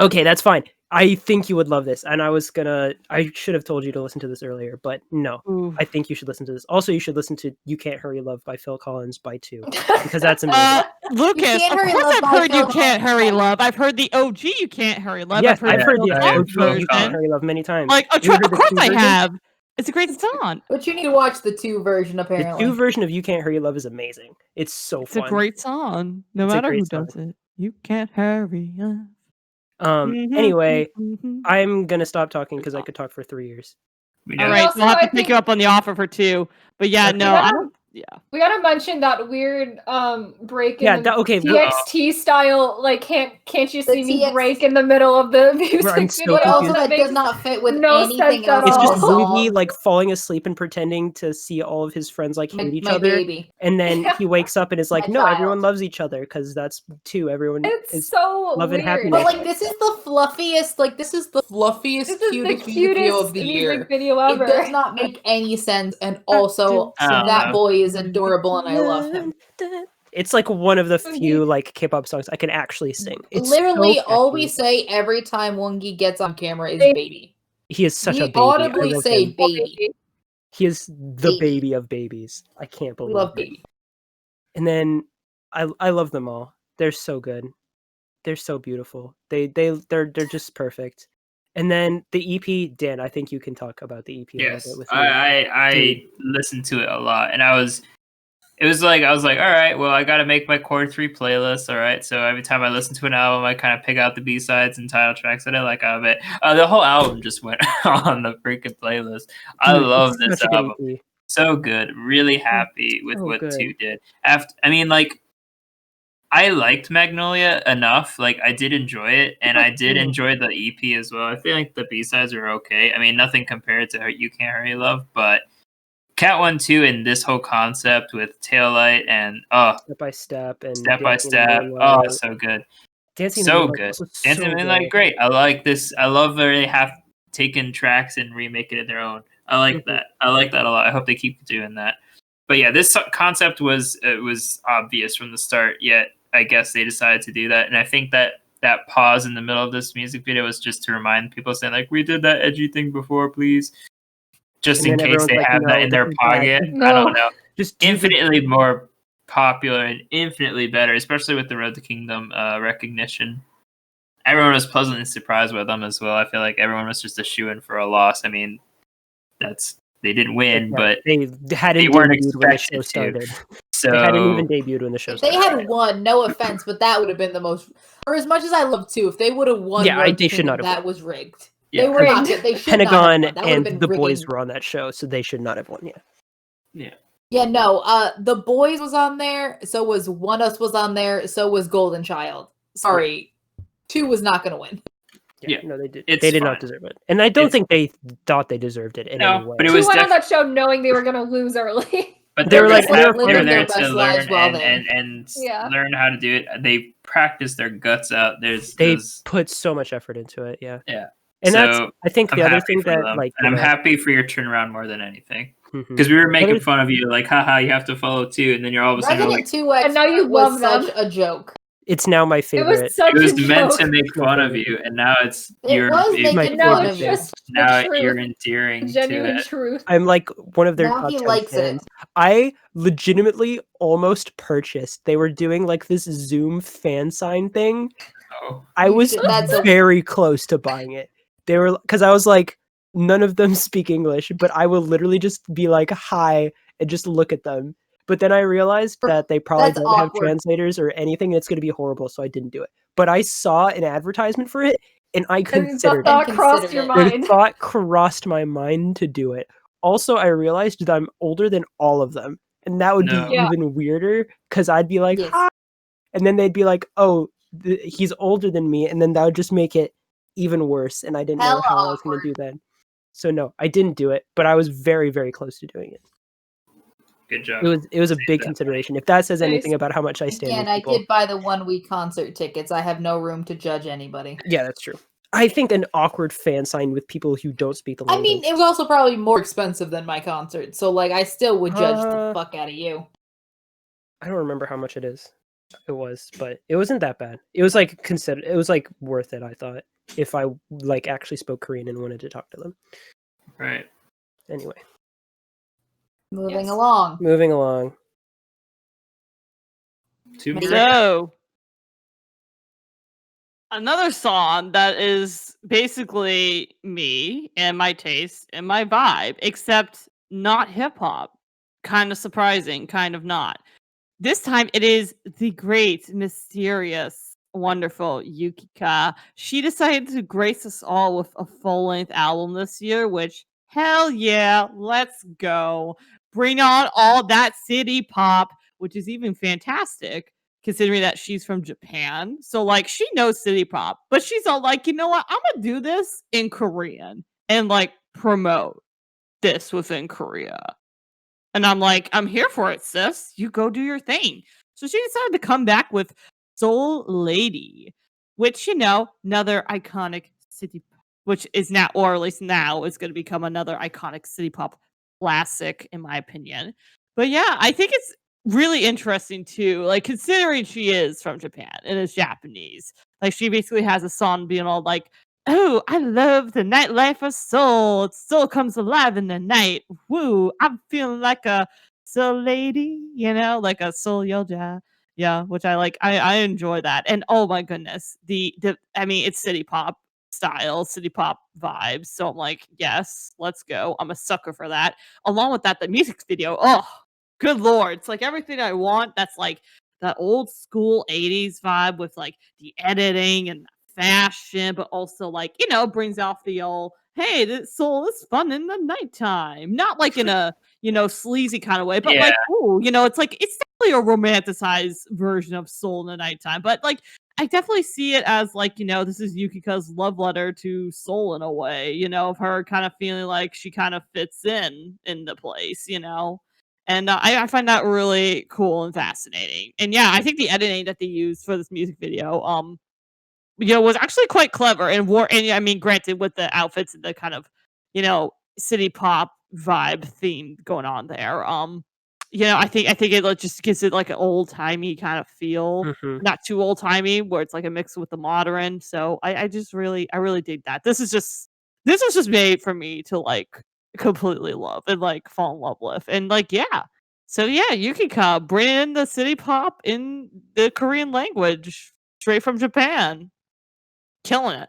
Okay, that's fine. I think you would love this. And I should have told you to listen to this earlier, but no. Ooh. I think you should listen to this. Also, you should listen to You Can't Hurry Love by Phil Collins by 2 because that's amazing. Lucas, Can't of Hurry course Love I've by heard You Phil Can't Hurry Collins. Love. I've heard the OG You Can't Hurry Love. Yeah, I've heard I've heard the Phil Yeah, OG Collins Phil You Can't version. Hurry Love many times. Like, You of heard the course 2 I version? have. It's a great song. But you need to watch the 2 version, The apparently. 2 version of You Can't Hurry Love is amazing. It's so It's fun. a great song. No It's a matter great who song. does it. You can't hurry. Anyway, Mhm. I'm gonna stop talking because I could talk for 3 years. We All know. right, also, we'll have I to take think- you up on the offer for 2. But yeah, Okay. no, I don't. Yeah. We gotta mention that weird break in Yeah, the that- okay, TXT style, like can't you The see me TX break in the middle of the music I'm video? so But also confused. that makes does not fit with no anything sense at else. It's in just the all. Ruby song. like falling asleep and pretending to see all of his friends like hate each My other, baby. and then he wakes up and is like, My "No, child. everyone loves each other because that's 2. Everyone It's is." so love and weird. happiness. But like this is the fluffiest, This is the cutest music video cutest of the music year. video It ever. does not make any sense, and also I don't that know. boy is adorable, and I love him. It's like one of the few like K-pop songs I can actually sing. It's Literally, so all we catchy. say every time Wongi gets on camera is Baby. baby. He is such We a baby. I audibly love say him. baby. He is the Baby. baby of babies. I can't We believe love it. baby. And then I love them all. They're so good. They're so beautiful. They're just perfect. And then the EP, Dan, I think you can talk about the EP a little Yes, bit with me. I listened to it a lot, and I was like, all right, well, I got to make my core 3 playlist. All right, so every time I listen to an album, I kind of pick out the B-sides and title tracks that I like out of it. The whole album just went on the freaking playlist. I Dude, love it's this such a good album. EP. So good. Really happy with so what good. 2 did. I liked Magnolia enough. Like, I did enjoy it, and I did enjoy the EP as well. I feel like the B-sides are okay. I mean, nothing compared to You Can't Hurry Love, but Cat 1, 2, and this whole concept with Taillight and Step by Step and Step by Dancing in the Step. Moonlight. Oh, so good. Dancing in the So Moonlight good. also Dancing in the so Moonlight, good. great. I like this. I love where they have taken tracks and remake it their own. I like that. I like that a lot. I hope they keep doing that. But yeah, this concept was obvious from the start, yet I guess they decided to do that. And I think that pause in the middle of this music video was just to remind people, saying like, we did that edgy thing before, please. Just And in then case everyone's they like, have "No, that in their this is bad. pocket. No. I don't know. Just do the- Infinitely more popular and infinitely better, especially with the Road to Kingdom recognition. Everyone was pleasantly surprised with them as well. I feel like everyone was just a shoo-in for a loss. I mean, they didn't win, Yeah, but they hadn't they weren't debuted when the show expected to. started. So They hadn't even debuted when the show If they started. had won, no offense, but that would have been the most. Or as much as I love 2, if they would have won, Yeah, Road they to should not Kingdom, have that was rigged. Yeah. They were not. They should Pentagon not have won. That would have and been the boys rigging. were on that show, so they should not have won yet. Yeah, no. The boys was on there. So was One Us was on there. So was Golden Child. Sorry, 2 was not going to win. Yeah, no, they did. it's They did fine. not deserve it, and I don't It's- think they thought they deserved it in No, any way. but it Who was went on that show knowing they were gonna lose early? But They they were were like- like, they were they're living there their to best learn lives while there. and Yeah. learn how to do it. They practice their guts out. They There's put so much effort into it. Yeah. Yeah. And that's, So, I think, I'm the other happy thing for that them. like, and you I'm know, happy for your turnaround more than anything. mhm. Because we were making Other- fun of you, like, haha, you have to follow 2, and then you're all of a sudden Resident like, 2X And now you was love them. such a joke. It's now my It favorite. was such It was a meant joke. to make fun of you, and now it's It was my making No, fun it's of you. just now the truth. you're endearing to Genuine it. truth. I'm like one of their Now top he 10 likes fans. it. I legitimately almost purchased. They were doing like this Zoom fan sign thing. Oh, I You was should- that's a- very close to buying it. They were because I was like, none of them speak English, but I will literally just be like, hi, and just look at them. But then I realized that they probably That's don't have awkward. translators or anything. It's going to be horrible, so I didn't do it. But I saw an advertisement for it, and I And the considered it. thought crossed considered your it. The mind. thought crossed my mind to do it. Also, I realized that I'm older than all of them, and that would No. be Yeah. even weirder because I'd be like, Yes. hi, and then they'd be like, oh, he's older than me, and then that would just make it even worse, and I didn't know Hella how I was going to do that. So no, I didn't do it, but I was very, very close to doing it. Good job. It was a big that. consideration. If that says Nice. anything about how much I stand Again, with I people, did buy the 1 week concert tickets. I have no room to judge anybody. yeah, that's true. I think an awkward fan sign with people who don't speak the I language. mean, it was also probably more expensive than my concert, so like I still would judge the fuck out of you. I don't remember how much it is. It was, but it wasn't that bad. It was like it was like worth it, I thought, if I like actually spoke Korean and wanted to talk to them. Right. Anyway, Moving Yes. along. moving along. 2 more. So, another song that is basically me and my taste and my vibe, except not hip hop. Kind of surprising, kind of not. This time it is the great, mysterious, wonderful Yukika. She decided to grace us all with a full length album this year, which, hell yeah, let's go. Bring on all that city pop, which is even fantastic considering that she's from Japan. So, like, she knows city pop, but she's all like, you know what? I'm going to do this in Korean and, like, promote this within Korea. And I'm like, I'm here for it, sis. You go do your thing. So she decided to come back with Soul Lady, which, you know, another iconic city, which is now, or at least now, is going to become another iconic city pop classic, in my opinion. But yeah, I think it's really interesting too, like considering she is from Japan and is Japanese. Like she basically has a song being all like, "Oh, I love the nightlife of Seoul. Seoul comes alive in the night. Woo! I'm feeling like a soul lady, you know, like a soul yoja." Yeah, which I like. I enjoy that. And oh my goodness, the I mean, it's city pop style, city pop vibes. So I'm like, yes, let's go. I'm a sucker for that. Along with that, the music video. Oh, good lord! It's like everything I want. That's like that old school 80s vibe with like the editing and fashion, but also like, you know, brings off the old, hey, this soul is fun in the nighttime. Not like in a, you know, sleazy kind of way, but like, ooh, you know, it's like it's definitely a romanticized version of soul in the nighttime. But like I definitely see it as like, you know, this is Yukika's love letter to soul in a way, you know, of her kind of feeling like she kind of fits in the place, you know. And I find that really cool and fascinating. And yeah, I think the editing that they used for this music video, you know, was actually quite clever and I mean, granted, with the outfits and the kind of, you know, city pop vibe theme going on there. You know, I think it like, just gives it like an old timey kind of feel, Mhm. not too old timey, where it's like a mix with the modern. So I really dig that. This was just made for me to like completely love and like fall in love with, and like yeah. So yeah, Yukika, bring in the city pop in the Korean language straight from Japan. Killing it.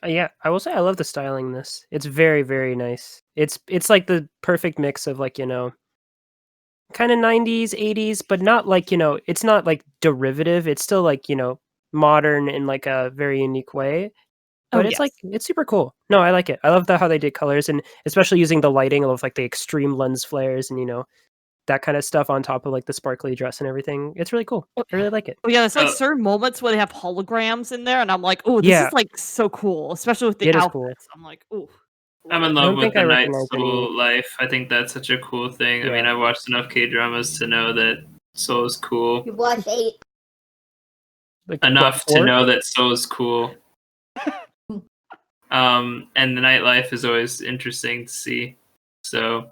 Yeah, I will say I love the styling in this. It's very, very nice. It's like the perfect mix of like, you know, kind of 90s, 80s, but not like, you know, it's not like derivative. It's still like, you know, modern in like a very unique way. Oh But it's like yes. it's super cool. No, I like it. I love how they did colors and especially using the lighting. I love like the extreme lens flares and you know, that kind of stuff on top of like the sparkly dress and everything. It's really cool. I really like it. Oh yeah, there's like Oh. certain moments where they have holograms in there, and I'm like, oh, this Yeah. is like so cool, especially with the It is cool. outfits. I'm like, oh. I'm in I love don't with think the I night recognize soul life. I think that's such a cool thing. I mean, Yeah. I've watched enough K-dramas to know that soul is cool. You watched 8. Like Enough to four? know that soul is cool. And the nightlife is always interesting to see. So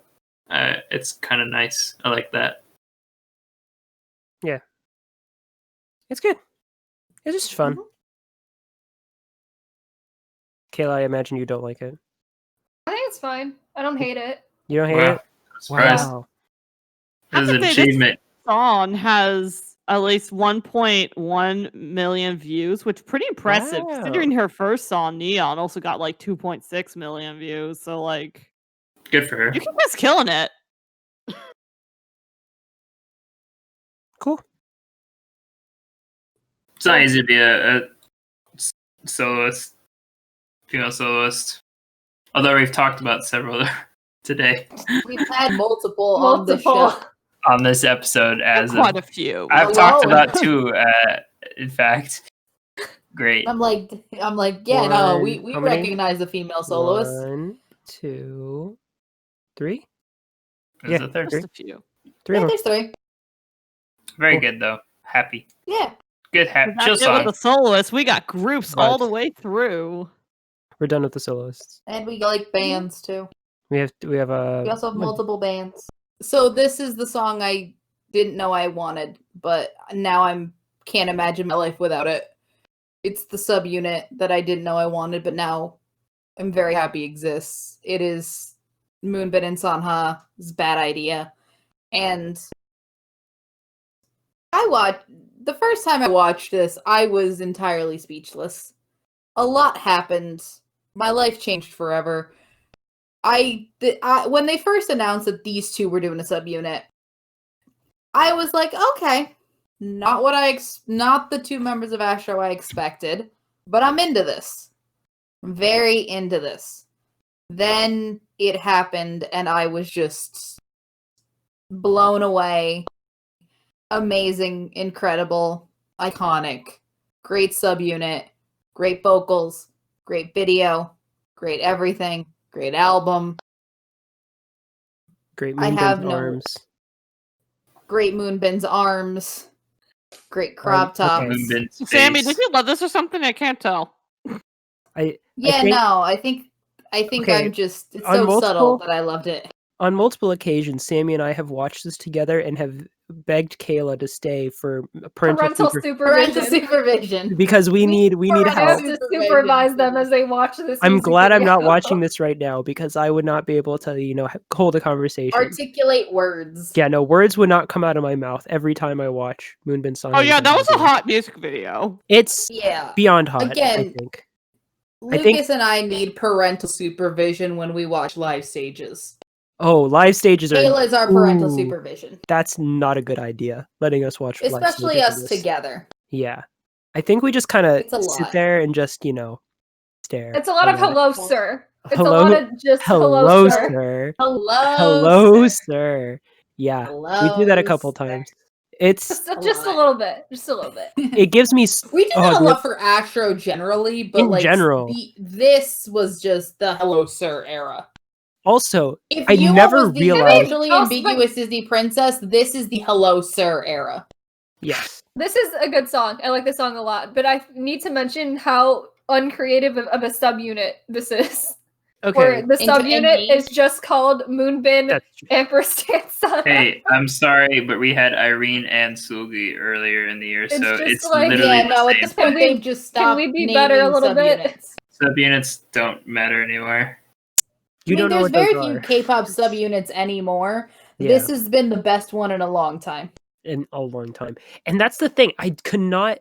it's kind of nice. I like that. It's good. It's just fun. Mhm. Kayla, I imagine you don't like it. I think it's fine. I don't hate it. You don't hate Wow. it? Surprised. Wow. This is I an have to say, this achievement. song has at least 1.1 million views, which pretty impressive Wow. considering her first song Neon also got like 2.6 million views. So like, Good for her. you can just killing it. Cool. It's not easy to be a soloist, female soloist. Although we've talked about several today We've had multiple on the Multiple. show. on this episode. As Quite of, a few. I've Hello. talked about two. In fact, great. I'm like, yeah, no, we How many? recognize the female soloists. 1, 2, 3. There's Yeah, a third. Just a few. 3 Yeah, of them. there's 3. Very Cool. good though. Happy. Yeah. Good. That's Chill it with song. the soloists. We got groups all the But- way through. We're done with the soloists. And we like bands too. We have We also have what- multiple bands. So this is the song I didn't know I wanted, but now I'm can't imagine my life without it. It's the subunit that I didn't know I wanted, but now I'm very happy exists. It is Moonbin and Sanha's Bad Idea. And the first time I watched this, I was entirely speechless. A lot happened. My life changed forever. When they first announced that these two were doing a subunit, I was like, okay, not not the two members of Astro I expected, but I'm into this. I'm very into this. Then it happened, and I was just blown away. Amazing, incredible, iconic, great subunit, great vocals, great video, great everything, great album. Great I Moonbin's have no- arms. Great Moonbin's arms. Great crop tops. okay. Moonbin's Sammy, face. did you love this or something? I can't tell. Yeah, think- no, I think Okay, I'm just it's on so subtle multiple- that I loved it. On multiple occasions, Sammy and I have watched this together and have begged Kayla to stay for Parental super- Parental supervision. supervision. because we need parental I have help. to supervise them as they watch this. I'm music glad I'm not video. watching this right now because I would not be able to, hold a conversation. Articulate words. Yeah, no, words would not come out of my mouth every time I watch Moonbin Song. Oh yeah, that was a hot music video. It's Yeah. beyond hot, I Again, think. Lucas and I need parental supervision when we watch live stages. Oh, live stages are Kayla is our parental Ooh. supervision. that's not a good idea. Letting us watch live Especially stages of us this. together. Yeah. I think we just kind of It's a sit lot. there and just, stare. It's a lot of at it. hello, sir. It's Hello- a lot of just hello, Hello, sir. sir. Hello. Hello, sir. Yeah. Hello. We do that a couple sir. times. It's Just a little bit. Just a little bit. it gives me We do that a dude. lot for Astro generally, but In like general. this was just the Hello Sir era. Also, If I Yua never was the realized- emotionally Also, ambiguous Disney princess, this is the Hello Sir era. yes. This is a good song. I like this song a lot, but I need to mention how uncreative of a subunit this is. Where Okay. the Into subunit NB? is just called Moonbin That's ampersand Sun. Hey, I'm sorry, but we had Irene and Sulgi earlier in the year, It's so just it's like- literally Yeah, the no, at same. this point Can we- they've just stopped we be naming better a little bit? subunits. Subunits don't matter anymore. You don't know there's what very those few are. K-pop subunits anymore. Yeah. This has been the best one in a long time. In a long time. And that's the thing. I could not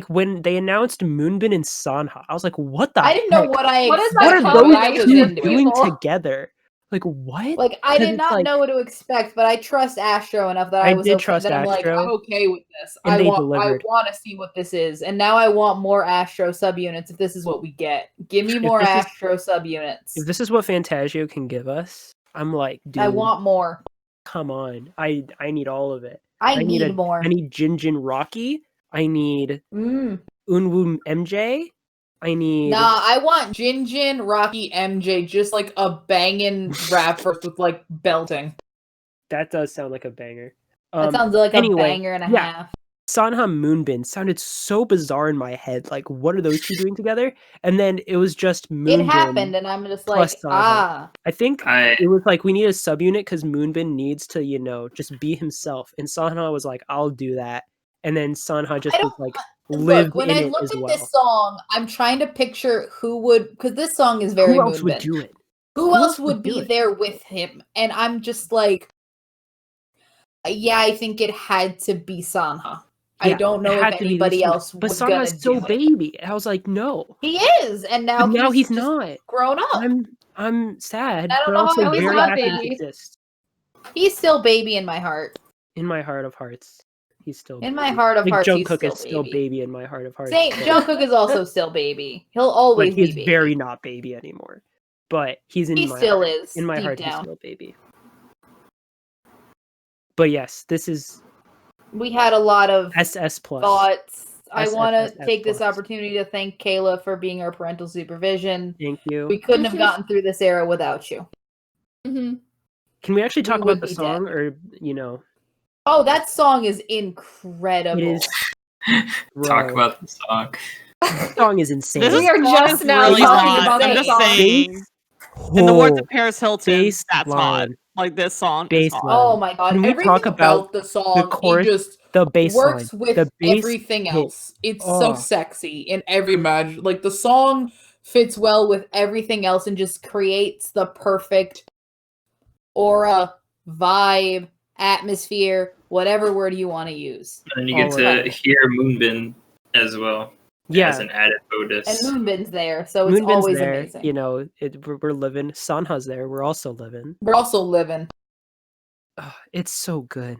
when they announced Moonbin and Sanha, I was like, what the I didn't know heck? what I What is What that are expected. called? those I was two into it. doing people. together? Like what? Like I 'Cause did it's not like- know what to expect, but I trust Astro enough that I I was did okay, trust that I'm like, Astro, I'm okay with this. and I they want delivered. to see what this is, and now I want more Astro subunits. If this is what we get, give me If more this is- Astro subunits. If this is what Fantasio can give us, I'm like, dude, I want more. come on. I need all of it. I need need more. I need Jin Rocky. I need Mm. Unwoo MJ. I need Nah, I want Jin, Rocky, MJ, just like a banging rap verse with like belting. that does sound like a banger. That sounds like anyway, a banger and a yeah. half. Sanha Moonbin sounded so bizarre in my head. Like, what are those two doing together? And then it was just Moonbin. It happened, and I'm just like, plus Sanha. ah. I think I it was like we need a subunit because Moonbin needs to, just be himself. And Sanha was like, I'll do that. and then Sanha just I was don't like lived look when in I it look as at well. this song. I'm trying to picture who would, because this song is very Who else would Moonbin. do it? Who else would do be it? there with him? And I'm just like, yeah, I think it had to be Sanha. I Yeah, don't it know if had to be this anybody one. else But was gonna Sanha's so do it. baby. I was like, no. He is, and But now he's just not. grown up. I'm sad, I don't but know how also he's very not happy baby. he exists. He's still baby in my heart. In my heart of hearts, he's still In baby. my heart of like hearts, he's Jungkook still is still baby. baby in my heart of hearts. Same. but- Jungkook is also still baby. He'll but always be he's baby. very not baby anymore. But he's in He my still heart. is. In my deep heart, he's down. still baby. But yes, this is We had a lot of SS plus. thoughts. I want to SSSS take this plus. opportunity to thank Kayla for being our parental supervision. Thank you. We couldn't have gotten through this era without you. Mhm. Can we actually talk we about would the be dead. song, or you know, Oh, that song is incredible. it is. Talk Bro, about the song. the song is insane. This We are song just is now really talking hot. about I'm the just song. saying. In the words Oh, of Paris Hilton, bass that's hot. line. Like this song is hot. Bass Oh my god! Can we Everything talk about the song, chorus, it just the bass works line, with the bass everything hit. else. It's so Oh. sexy in every imagine. Like the song fits well with everything else and just creates the perfect aura, vibe, atmosphere, whatever word you want to use. And you All get right. to hear Moonbin as well as Yeah, an added bonus. And Moonbin's there, so it's Moonbin's always there. amazing. You know, we're living. Sanha's there. We're also living. We're also living. It's so good.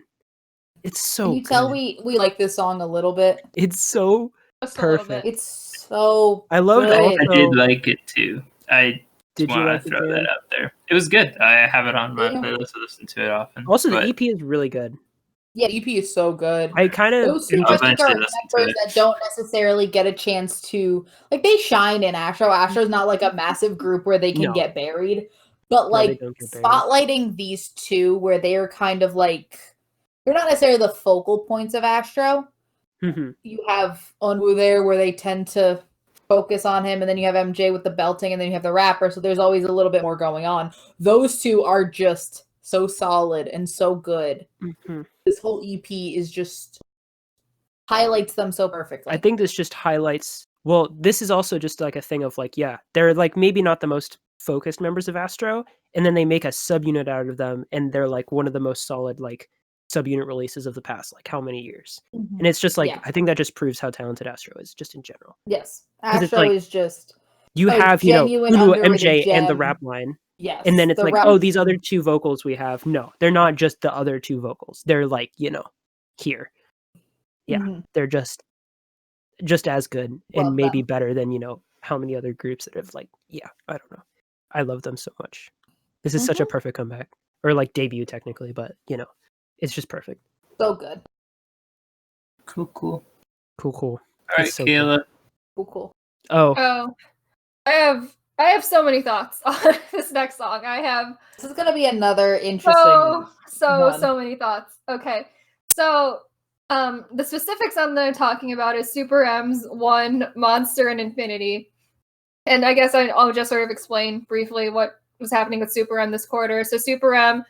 It's Can so you tell good. we like this song a little bit? It's so Just a little perfect. bit. It's so I loved good. also. I did like it too. I Did you want like to it, throw Dan? that out there. It was good. I have it on my Yeah. playlist. I listen to it often. Also, the but EP is really good. Yeah, EP is so good. I kind of Those two, I'll I think, eventually are listen to members it. that don't necessarily get a chance to, like, they shine in Astro. Astro's not like a massive group where they can No. get buried, but No, they like don't get buried. spotlighting these two where they are kind of like, they're not necessarily the focal points of Astro. Mhm. You have Onwoo there where they tend to focus on him, and then you have MJ with the belting, and then you have the rapper, so there's always a little bit more going on. Those two are just so solid and so good. Mhm. This whole EP is just highlights them so perfectly. I think this just highlights. Well, this is also just like a thing of like, yeah, they're like maybe not the most focused members of Astro, and then they make a subunit out of them, and they're like one of the most solid like subunit releases of the past like how many years. And it's just like Yeah. I think that just proves how talented Astro is, just in general. Yes, 'Cause it's Astro like- is just You A have genuine Unu, underrated MJ, and the gem. rap line, yes. and then it's the like, rap- oh, these other two vocals we have. No, they're not just the other two vocals. They're like here. Yeah, Mhm. they're just as good Love and maybe them. better than how many other groups that have like I don't know. I love them so much. This is such a perfect comeback, or like debut technically, but it's just perfect. so good. Cool. Cool. All right, It's so good. Kayla. Cool. Oh, Oh, I have so many thoughts on this next song. I have This is gonna be another interesting. one. so many thoughts. Okay, so the specifics on they're talking about is Super M's One, Monster, and Infinity. And I guess I'll just sort of explain briefly what was happening with Super M this quarter. So Super M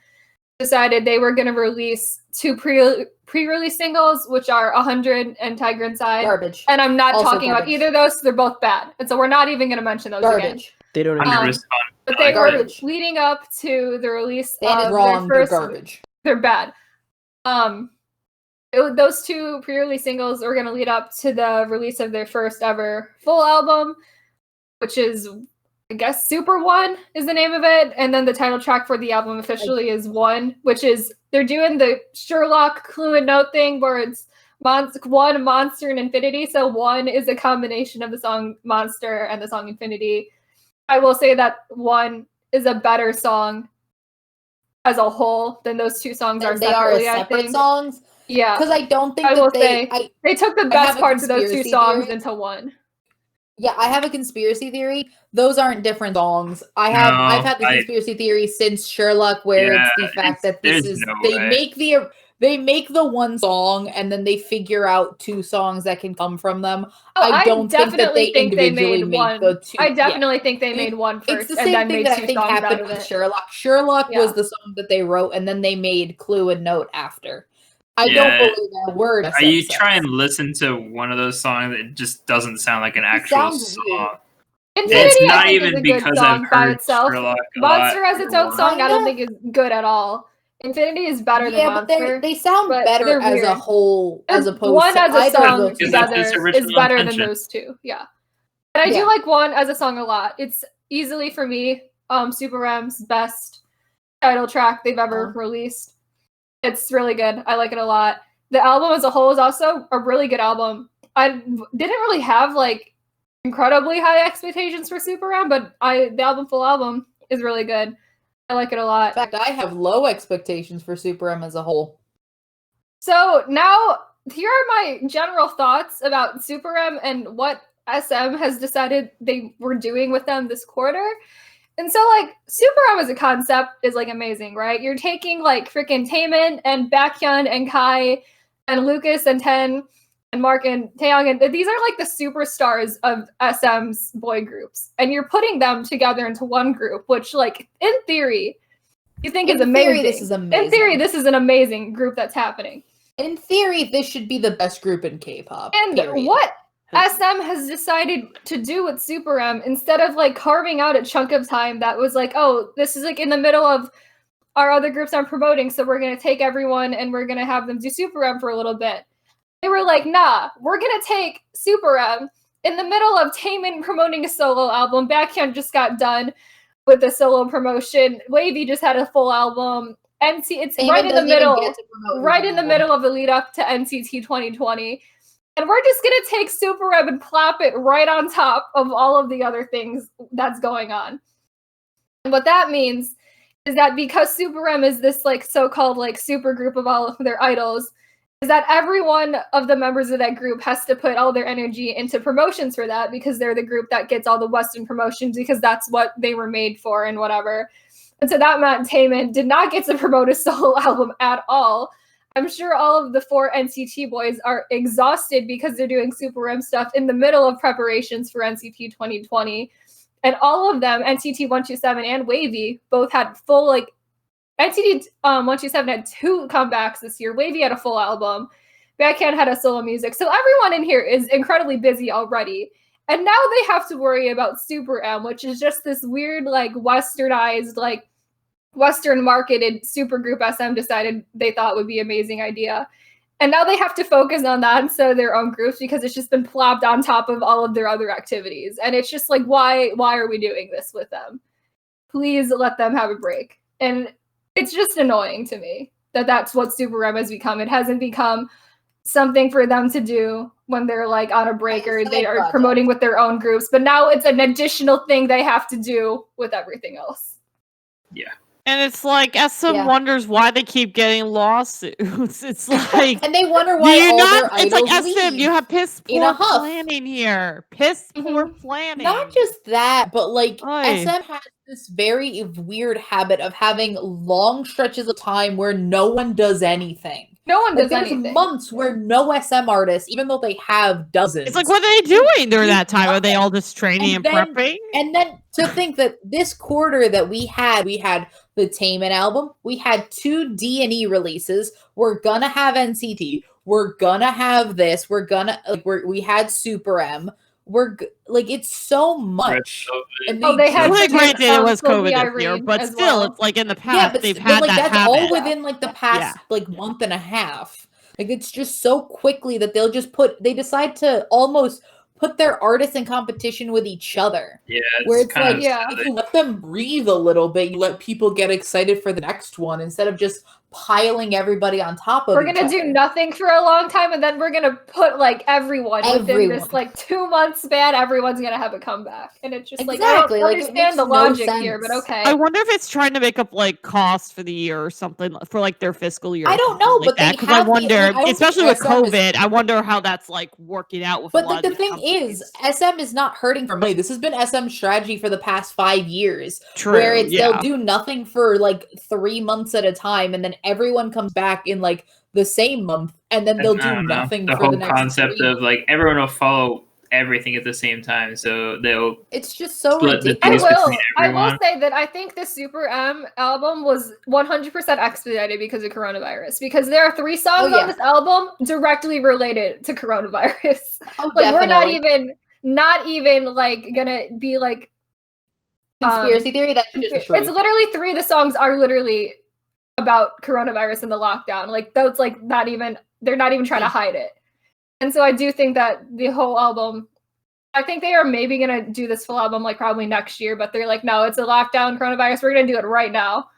decided they were going to release two pre-release singles, which are 100 and Tiger Inside. Garbage. And I'm not Also talking about garbage. either of those. So they're both bad. And so we're not even going to mention those again. Garbage. they don't. Um, 100% But they Garbage. were leading up to the release That is of wrong. their They're first. garbage. They're bad. Those two pre-release singles are going to lead up to the release of their first ever full album, which is, I guess, Super One is the name of it. And then the title track for the album officially is One, which is, they're doing the Sherlock clue and note thing where it's One, Monster, and Infinity. So One is a combination of the song Monster and the song Infinity. I will say that One is a better song as a whole than those two songs are And they are separately, as I separate think. songs Yeah. because I don't think I will that say- They took the I best have a parts of those two conspiracy songs theory. into one. Yeah, I have a conspiracy theory. Those aren't different songs. I've had the conspiracy theory since Sherlock, where it's the fact that this there's is no they way. make the one song and then they figure out two songs that can come from them. Oh, I don't think that they individually made one. the two. I yeah. definitely think they made one It's first the and same then thing made that I two think songs out happened of with it. Sherlock. Sherlock Yeah. was the song that they wrote, and then they made Clue and Note after. I don't believe a word. You SM try says. and listen to one of those songs, it just doesn't sound like an It actual sounds song. weird. Infinity, It's not I think, even is a good because I've song by heard itself. Sherlock a Monster lot as its or own song, I don't Kinda. think is good at all. Infinity is better than Yeah, but Monster. they sound but better they're as a weird. whole, as opposed One to as a either of song the two. Because that's its together is original better than intention. those two. Yeah. And I do Yeah. like One as a song a lot. It's easily for me Super M's best title track they've ever released. It's really good. I like it a lot. The album as a whole is also a really good album. I didn't really have like incredibly high expectations for Super M, but the full album is really good. I like it a lot. In fact, I have low expectations for Super M as a whole. So now, here are my general thoughts about Super M and what SM has decided they were doing with them this quarter. And so, like, Super M as a concept is, like, amazing, right? You're taking, like, freaking Taemin and Baekhyun and Kai and Lucas and Ten and Mark and Taeyong, and these are, like, the superstars of SM's boy groups. And you're putting them together into one group, which, like, in theory, you think is amazing. In theory, this is amazing. In theory, this is an amazing group that's happening. In theory, this should be the best group in K-pop. And period. what SM has decided to do with Super M, instead of like carving out a chunk of time that was like, oh, this is like in the middle of our other groups I'm promoting, so we're gonna take everyone and we're gonna have them do Super M for a little bit. They were like, nah, we're gonna take Super M in the middle of Taemin promoting a solo album. Baekhyun just got done with a solo promotion. Wavy just had a full album. It's Taemin right in the doesn't even middle, get to promote right his in the album. middle of the lead up to NCT 2020. And we're just going to take Super M and plop it right on top of all of the other things that's going on. And what that means is that because Super M is this like so-called like super group of all of their idols, is that every one of the members of that group has to put all their energy into promotions for that, because they're the group that gets all the Western promotions because that's what they were made for and whatever. And so that meant Taemin did not get to promote a solo album at all. I'm sure all of the 4 NCT boys are exhausted because they're doing Super M stuff in the middle of preparations for NCT 2020. And all of them, NCT 127 and Wavy, both had full, like, NCT 127 had 2 comebacks this year. Wavy had a full album. Baekhyun had a solo music. So everyone in here is incredibly busy already. And now they have to worry about Super M, which is just this weird, like, westernized, like, Western marketed supergroup SM decided they thought would be an amazing idea. And now they have to focus on that instead of their own groups because it's just been plopped on top of all of their other activities. And it's just like, why are we doing this with them? Please let them have a break. And it's just annoying to me that that's what Super M has become. It hasn't become something for them to do when they're like on a break or they are promoting with their own groups. But now it's an additional thing they have to do with everything else. Yeah. And it's like SM wonders why they keep getting lawsuits. It's like, and they wonder why all their it's idols like SM, leave you have piss in a poor huff. planning here. Piss poor planning. Not just that, but like Aye. SM has this very weird habit of having long stretches of time where no one does anything. No one does there's anything. months where no SM artists, even though they have dozens. It's like, what are they doing during that time? Are they all just training and prepping? And then to think that this quarter that we had the Taemin album, we had 2 D&E releases, we're gonna have NCT, we're gonna have this, we had Super M, it's so much. And they had granted it was Sylvie COVID this year, Irene but as still, well. it's like in the past they've had like that that's habit. all within like the past like month and a half. Like it's just so quickly that they decide to almost put their artists in competition with each other. Yeah, where it's like, if you let them breathe a little bit, you let people get excited for the next one instead of just piling everybody on top of We're gonna do nothing for a long time, and then we're gonna put like everyone within this like 2-month span. Everyone's gonna have a comeback, and it's just like I don't understand the logic here, but okay. I wonder if it's trying to make up like costs for the year or something for like their fiscal year. I don't know, like but that because I wonder, especially with COVID, I wonder how that's like working out with. But like the thing is, SM is not hurting for money. This has been SM's strategy for the past 5 years. True, where they'll do nothing for like 3 months at a time, and then everyone comes back in like the same month, and then they'll do nothing for the next whole concept of like everyone will follow everything at the same time, so they'll It's just so split the ridiculous. views between I will everyone. say that I think the Super M album was 100% expedited because of coronavirus. Because there are 3 songs on this album directly related to coronavirus. Oh, Like we're definitely. not even like gonna be like Conspiracy theory, that's just it's true. literally 3 of the songs are literally about coronavirus and the lockdown. Like that's like not even they're not even trying to hide it. And so I do think that the whole album, I think they are maybe gonna do this full album like probably next year, but they're like, no, it's a lockdown coronavirus. We're gonna do it right now.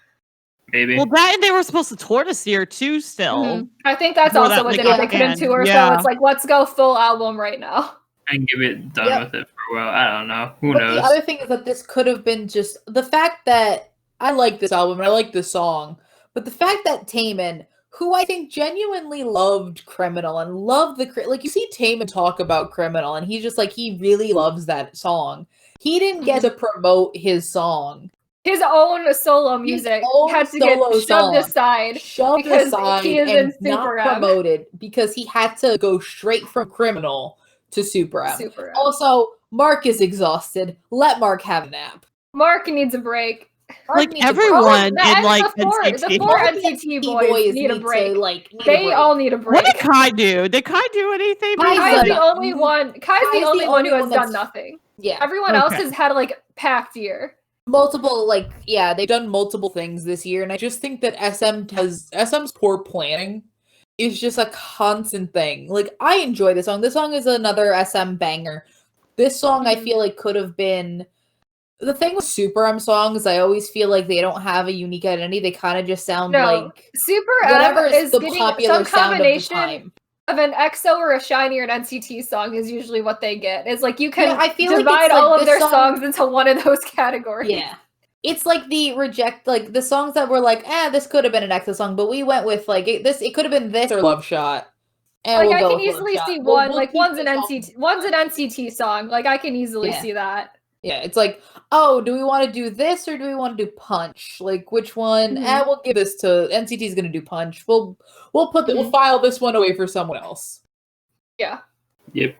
Maybe. Well, that and they were supposed to tour this year too. Still, I think that's before also that, what like, they did. They couldn't again. tour, so Yeah. it's like let's go full album right now. And give it done Yep. with it for a while. I don't know. Who But knows? the other thing is that this could have been just the fact that I like this album and I like this song, but the fact that Taemin, who I think genuinely loved Criminal and loved like you see Taemin talk about Criminal and he's just like he really loves that song. He didn't get to promote his song. His own solo music had to get shoved aside because he is in Super M. promoted because he had to go straight from Criminal to Super M. Super M. Also, Mark is exhausted. Let Mark have a nap. Mark needs a break. Mark Like needs a break. everyone in And like the four NCT boys need a break. They all need a break. What did Kai do? Did Kai do anything? Kai's the done only one. Kai's the only one who has done nothing. Yeah. Everyone else has had like packed year. Multiple, like, yeah, they've done multiple things this year, and I just think that SM's poor planning is just a constant thing. Like, I enjoy this song. This song is another SM banger. This song I feel like could have been the thing with Super M songs, I always feel like they don't have a unique identity. They kind of just sound like Super whatever M is the getting popular some sound of the combination time. of an EXO or a Shiny or an NCT song is usually what they get. It's like you can Yeah, I feel like divide it's like all of this their song- songs into one of those categories. Yeah. It's like the songs that were like, this could have been an EXO song, but we went with like it could have been this or Love Shot. And Like we'll I go can with Love easily Shot. see We'll one, like keep one's an this NCT song. Like I can easily Yeah. see that. Yeah, it's like, oh, do we want to do this or do we want to do Punch? Like, which one? We'll give this to NCT's gonna do Punch. We'll we'll file this one away for someone else. Yeah. Yep.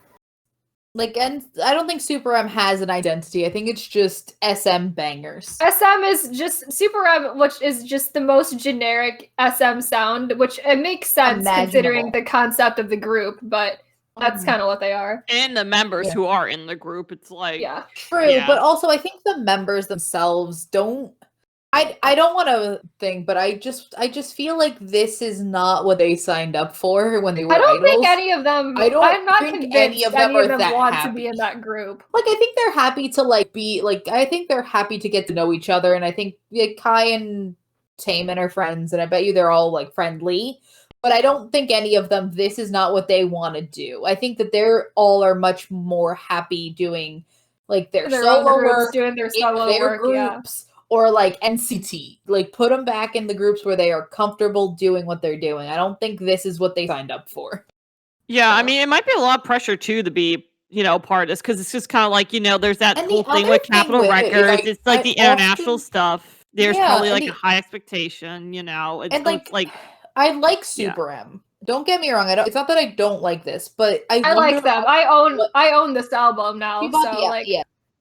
Like, and I don't think Super M has an identity. I think it's just SM bangers. SM is just Super M, which is just the most generic SM sound, which it makes sense considering the concept of the group, but that's kind of what they are. And the members who are in the group, it's like True, but also I think the members themselves don't. I don't want to think, but I just feel like this is not what they signed up for when they were. I don't idols. think any of them. I'm not convinced any of them want to be in that group. Like I think they're happy to like be like. I think they're happy to get to know each other, and I think like, Kai and Taemin are friends, and I bet you they're all like friendly. But I don't think any of them. This is not what they want to do. I think that they're all are much more happy doing like their solo work, doing their solo work, groups. Or like NCT, like put them back in the groups where they are comfortable doing what they're doing. I don't think this is what they signed up for. Yeah, I mean, it might be a lot of pressure too to be, part of this because it's just kind of like there's that whole thing with Capitol Records. It's like the international stuff. There's probably like a high expectation, It's and like I like Super M. Don't get me wrong. It's not that I don't like this, but I like them. I own this album now.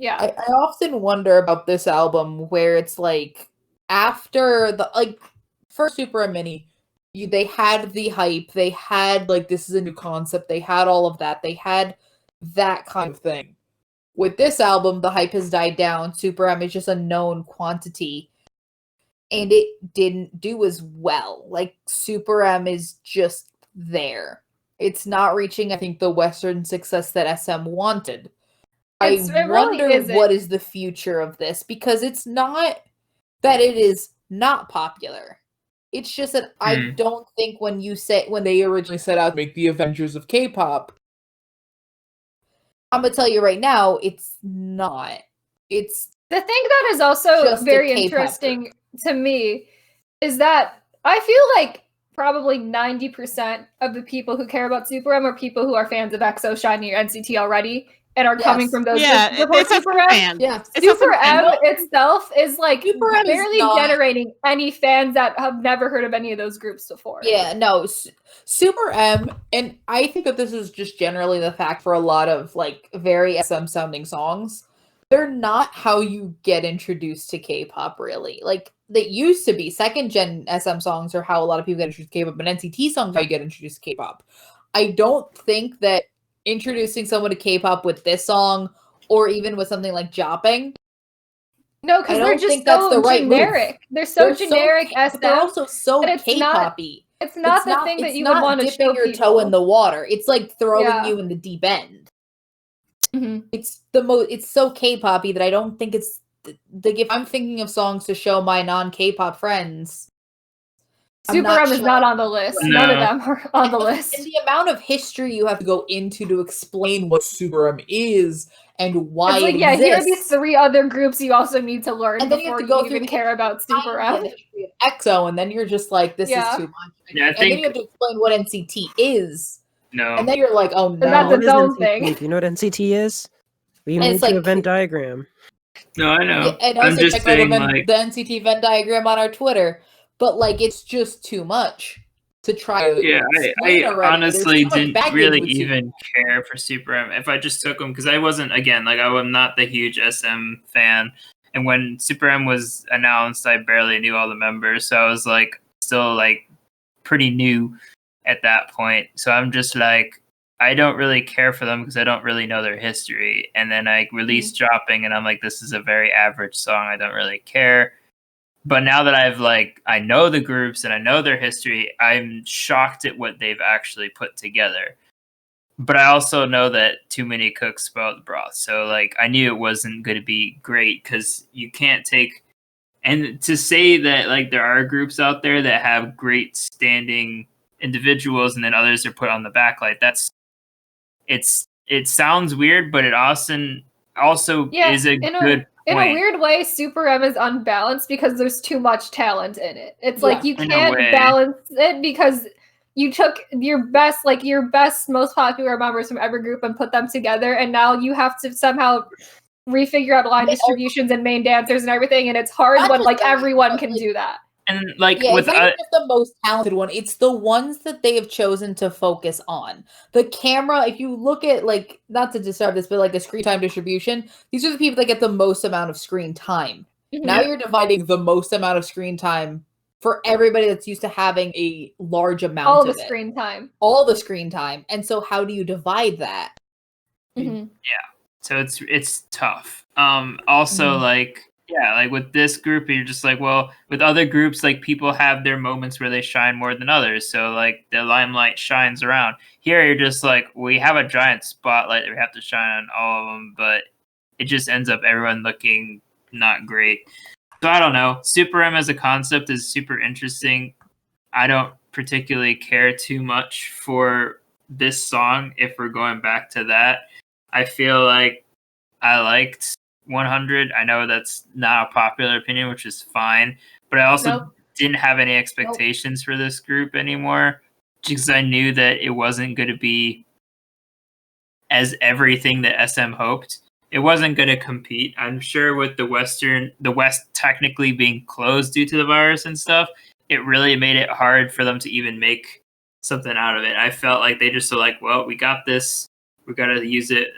Yeah. I often wonder about this album where it's like after the first Super M Mini, they had the hype, they had like this is a new concept, they had all of that, they had that kind of thing. With this album, the hype has died down. Super M is just a known quantity, and it didn't do as well. Like Super M is just there. It's not reaching, I think, the Western success that SM wanted. I wonder what is the future of this, because it's not that it is not popular. It's just that I don't think when they originally set out to make the Avengers of K-pop, I'm gonna tell you right now, it's not. It's the thing that is also very interesting to me is that I feel like probably 90% of the people who care about Super M are people who are fans of EXO, Shiny, or NCT already. and are coming Yes. from those Yeah, groups before it's a Super M. fan. Yeah. It's a Super fan. M itself is like Super M is barely not- generating any fans that have never heard of any of those groups before. Yeah, no, Super M, and I think that this is just generally the fact for a lot of like very SM sounding songs. They're not how you get introduced to K-pop, really. Like they used to be. Second gen SM songs are how a lot of people get introduced to K-pop, and NCT songs are how you get introduced to K-pop. I don't think that introducing someone to K-pop with this song, or even with something like Jopping, No, I because don't they're just think that's so the right move. generic. They're so generic but SM. they're also so and it's not- K-poppy. It's not the thing that it's you would not want to dipping show your people. toe in the water. It's like throwing Yeah. you in the deep end. Mhm. It's the most. It's so K-poppy that I don't think it's like if I'm thinking of songs to show my non-K-pop friends. I'm Super not M is sure. not on the list. No. None of them are on the list. And the amount of history you have to go into to explain what Super M is and why It's like, it yeah, exists. here are these 3 other groups you also need to learn And then you have before to go you even through care about Super Tiny M. and the history of EXO, and then you're just like, this Yeah. is too much. Yeah, I and then think- you have to explain what NCT is, No. and then you're like, oh no. that's What its is own NCT? thing. Do you know what NCT is? We And made it's you like- a Venn diagram. No, I know. Yeah, and I'm also just check out saying, the, like, the NCT Venn diagram on our Twitter, but like it's just too much to try to yeah, explain I already. There's honestly too much didn't baggage really with Super even care for Super M. If I just took them, because I wasn't, again, like, I'm not the huge SM fan. And when Super M was announced, I barely knew all the members. So I was, like, still, like, pretty new at that point. So I'm just like, I don't really care for them because I don't really know their history. And then I released Dropping, and I'm like, this is a very average song. I don't really care. But now that I know the groups and I know their history, I'm shocked at what they've actually put together. But I also know that too many cooks spoil the broth. So, like, I knew it wasn't going to be great because you can't take... And to say that, like, there are groups out there that have great standing individuals and then others are put on the backlight, it sounds weird, but it also Yeah, is a good point. In a weird way, Super M is unbalanced because there's too much talent in it. It's like you in a can't way. balance it because you took your best, most popular members from every group and put them together, and now you have to somehow refigure out line distributions and main dancers and everything, and it's hard Not when just like that, everyone but, can like, do that. And, like, Yeah, with it's not even just the most talented one. It's the ones that they have chosen to focus on. The camera, if you look at, like, not to disturb this, but like a screen time distribution, these are the people that get the most amount of screen time. Now Yeah. you're dividing the most amount of screen time for everybody that's used to having a large amount All of the it. screen time. All the screen time. And so how do you divide that? Mhm. So it's tough. Also, Mhm. like, yeah, like with this group, you're just like, well, with other groups, like, people have their moments where they shine more than others. So, like, the limelight shines around. Here, you're just like, we have a giant spotlight that we have to shine on all of them, but it just ends up everyone looking not great. So I don't know. Super M as a concept is super interesting. I don't particularly care too much for this song if we're going back to that. I feel like I liked 100. I know that's not a popular opinion, which is fine, but I also Nope. didn't have any expectations for this group anymore because I knew that it wasn't going to be as everything that SM hoped. It wasn't going to compete. I'm sure with the West technically being closed due to the virus and stuff, it really made it hard for them to even make something out of it. I felt like they just were like, well, we got this. We got to use it.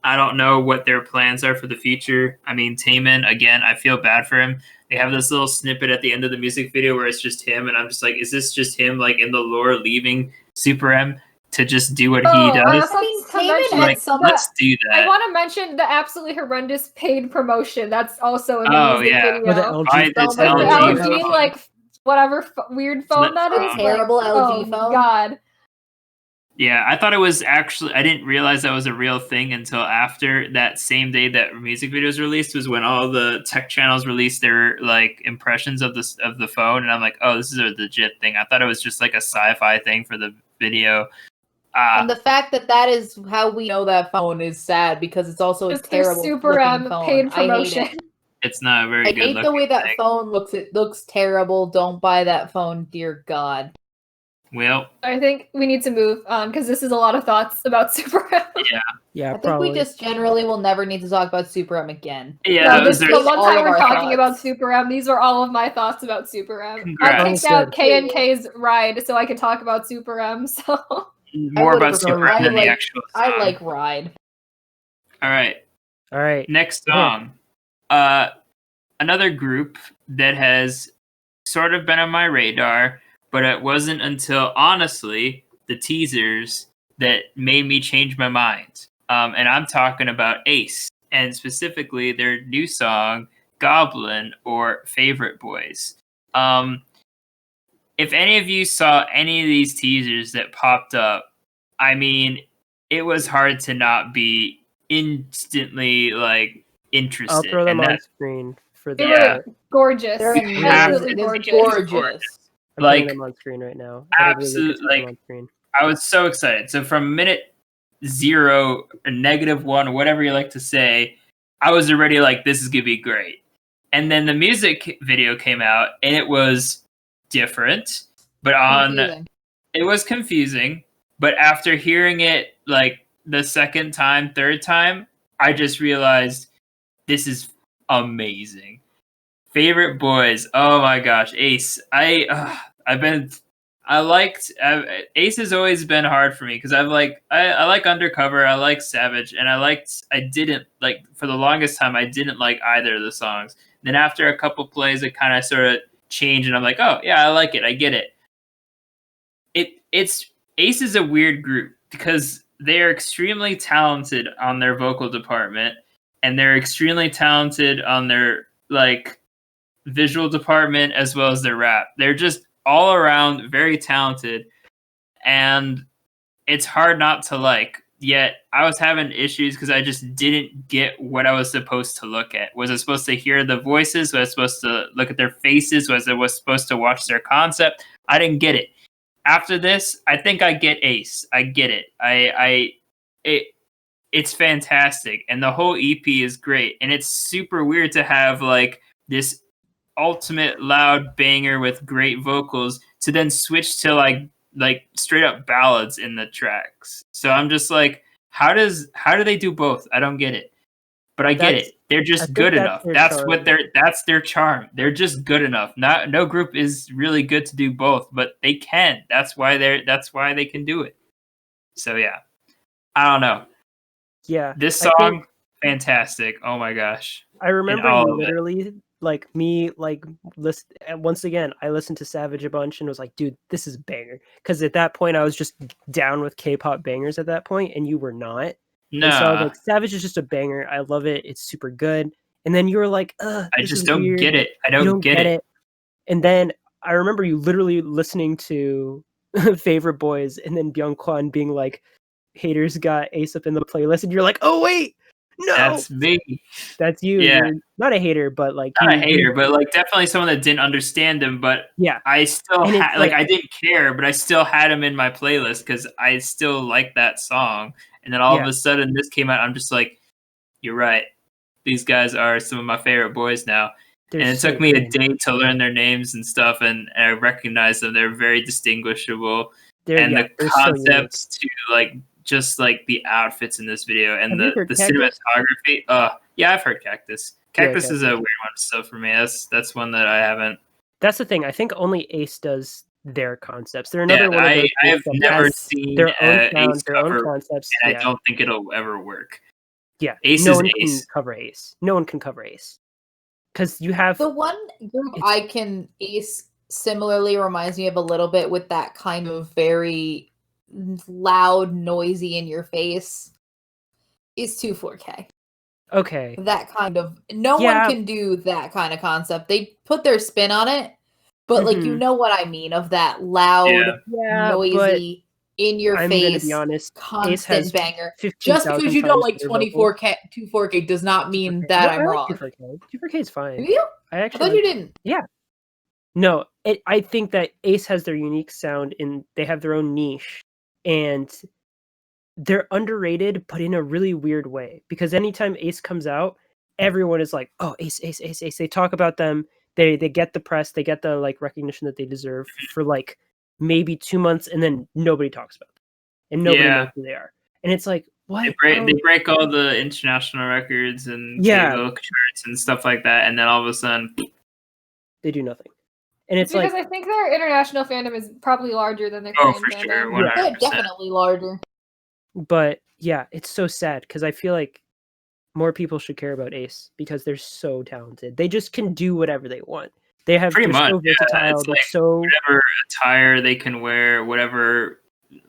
I don't know what their plans are for the future. I mean, Taemin, again, I feel bad for him. They have this little snippet at the end of the music video where it's just him, and I'm just like, is this just him, like, in the lore leaving Super M to just do what he I does? also I mean, to Taemin mention at Like, some let's do that. I want to mention the absolutely horrendous paid promotion that's also in the Oh, music yeah. video. Or the LG. Why Oh this my Like the God. LG LG, phone? like whatever weird phone that Flip is. phone. Like, Terrible LG oh, phone. God. Yeah, I thought it was actually. I didn't realize that was a real thing until after that same day that music video was released. Was when all the tech channels released their, like, impressions of the phone, and I'm like, oh, this is a legit thing. I thought it was just like a sci-fi thing for the video. And the fact that that is how we know that phone is sad because it's also a Just their terrible Super looking M phone. paid I hate promotion. it. It's not a very I good hate the looking way that thing. phone looks. It looks terrible. Don't buy that phone, dear God. Well, I think we need to move on because this is a lot of thoughts about Super M. Yeah, I think probably. we just generally will never need to talk about Super M again. yeah, No, those this are is the one all time of we're our talking about thoughts. Super M. These were all of my thoughts about Super M. I Congrats. picked out Good. K&K's Ride so I could talk about Super M. So more would about prefer- Super I M than the like- actual song. I like Ride. All right, All right. next Yeah. song. Another group that has sort of been on my radar, but it wasn't until, honestly, the teasers that made me change my mind. And I'm talking about Ace, and specifically their new song, Goblin, or Favorite Boys. If any of you saw any of these teasers that popped up, I mean, it was hard to not be instantly, like, interested. I'll throw them and on screen for they the. Yeah. were gorgeous. They're You amazing. Absolutely It is gorgeous. gorgeous. I'm Like, putting them on screen right now. I literally just absolute- put them like- on screen. I was so excited. So from minute 0 or -1 or whatever you like to say, I was already like, this is gonna be great. And then the music video came out, and it was different, but Confusing. it was confusing. But after hearing it like the second time, third time, I just realized this is amazing. Favorite Boys. Oh my gosh, Ace. Ace has always been hard for me because I like Undercover, I like Savage, and I didn't like, for the longest time I didn't like either of the songs. Then after a couple plays, it kind of sort of changed, and I'm like, oh yeah, I like it, I get it. It's Ace is a weird group because they are extremely talented on their vocal department, and they're extremely talented on their like visual department as well as their rap. They're just all around very talented, and it's hard not to like. Yet I was having issues because I just didn't get what I was supposed to look at. Was I supposed to hear the voices? Was I supposed to look at their faces? Was I supposed to watch their concept? I didn't get it. After this, I think I get Ace. I get it. It's fantastic, and the whole EP is great. And it's super weird to have like this ultimate loud banger with great vocals to then switch to like straight up ballads in the tracks. So I'm just like, how do they do both? I don't get it. But I get That's- it. They're I just think good that's enough. their That's charm. what that's their charm. They're just good enough. No group is really good to do both, but they can. That's why they can do it. So yeah. I don't know. Yeah. This I song, think- fantastic. Oh my gosh. I remember all of it. literally like me like listen. Once again, I listened to Savage a bunch and was like, dude, this is a banger. Because at that point, I was just down with K-pop bangers at that point, and you were not. No, And so I was like, Savage is just a banger. I love it. It's super good. And then you were like, I this just is don't weird. get it. I You don't get it. And then I remember you literally listening to Favorite Boys, and then Byung-Kwan being like, haters got Ace up in the playlist, and you're like, oh wait, no, That's me. that's you. Yeah. You're not a hater, but like Not a you- hater, but like definitely someone that didn't understand him. But yeah, I still And it's had like like- I didn't care, but I still had him in my playlist because I still like that song. And then all of Yeah. a sudden this came out. I'm just like, you're right. These guys are some of my favorite boys now. they're And it so took me a good. day to learn their names and stuff, and I recognized them. They're very distinguishable. They're, And yeah, the they're so unique. concepts to like just like the outfits in this video and Have you the heard Cactus? cinematography. Yeah, I've heard Cactus. Yeah, Cactus is a weird one still for me. That's one that I haven't. That's the thing. I think only Ace does their concepts. They're another Yeah, one of those I have groups that never has seen their own a sound, Ace their own cover, concepts. and Yeah, I don't think it'll ever work. yeah. Ace no is one Ace. can cover Ace. No one can cover Ace because you have The one group It's- I can Ace similarly reminds me of a little bit with that kind of very loud, noisy in your face is 24K. okay. That kind of no Yeah. one can do that kind of concept. They put their spin on it, but like you Mhm. know what I mean of that loud, Yeah. Yeah, but noisy, in your I'm gonna face, be honest. Ace constant has banger. 15,000 Just because you don't times like better vocals. 24K 24K does not mean 2K. that No, I'm I like wrong. 2K. 2K is fine. Do you? I I actually thought like you didn't. No, I think that Ace has their unique sound and they have their own niche, and they're underrated, but in a really weird way. Because anytime Ace comes out, everyone is like, "Oh, Ace, Ace, Ace, Ace." They talk about them. They get the press. They get the like recognition that they deserve for like maybe 2 months, and then nobody talks about them, and nobody knows who they are. And it's like, what? They break all the international records and cable charts and stuff like that, and then all of a sudden they do nothing. And it's because like, I think their international fandom is probably larger than their Korean for fandom. sure, They're 100%. definitely larger. but yeah, it's so sad because I feel like more people should care about Ace because they're so talented. They just can do whatever they want. They have Pretty much, so versatile. it's They're like so whatever attire they can wear, whatever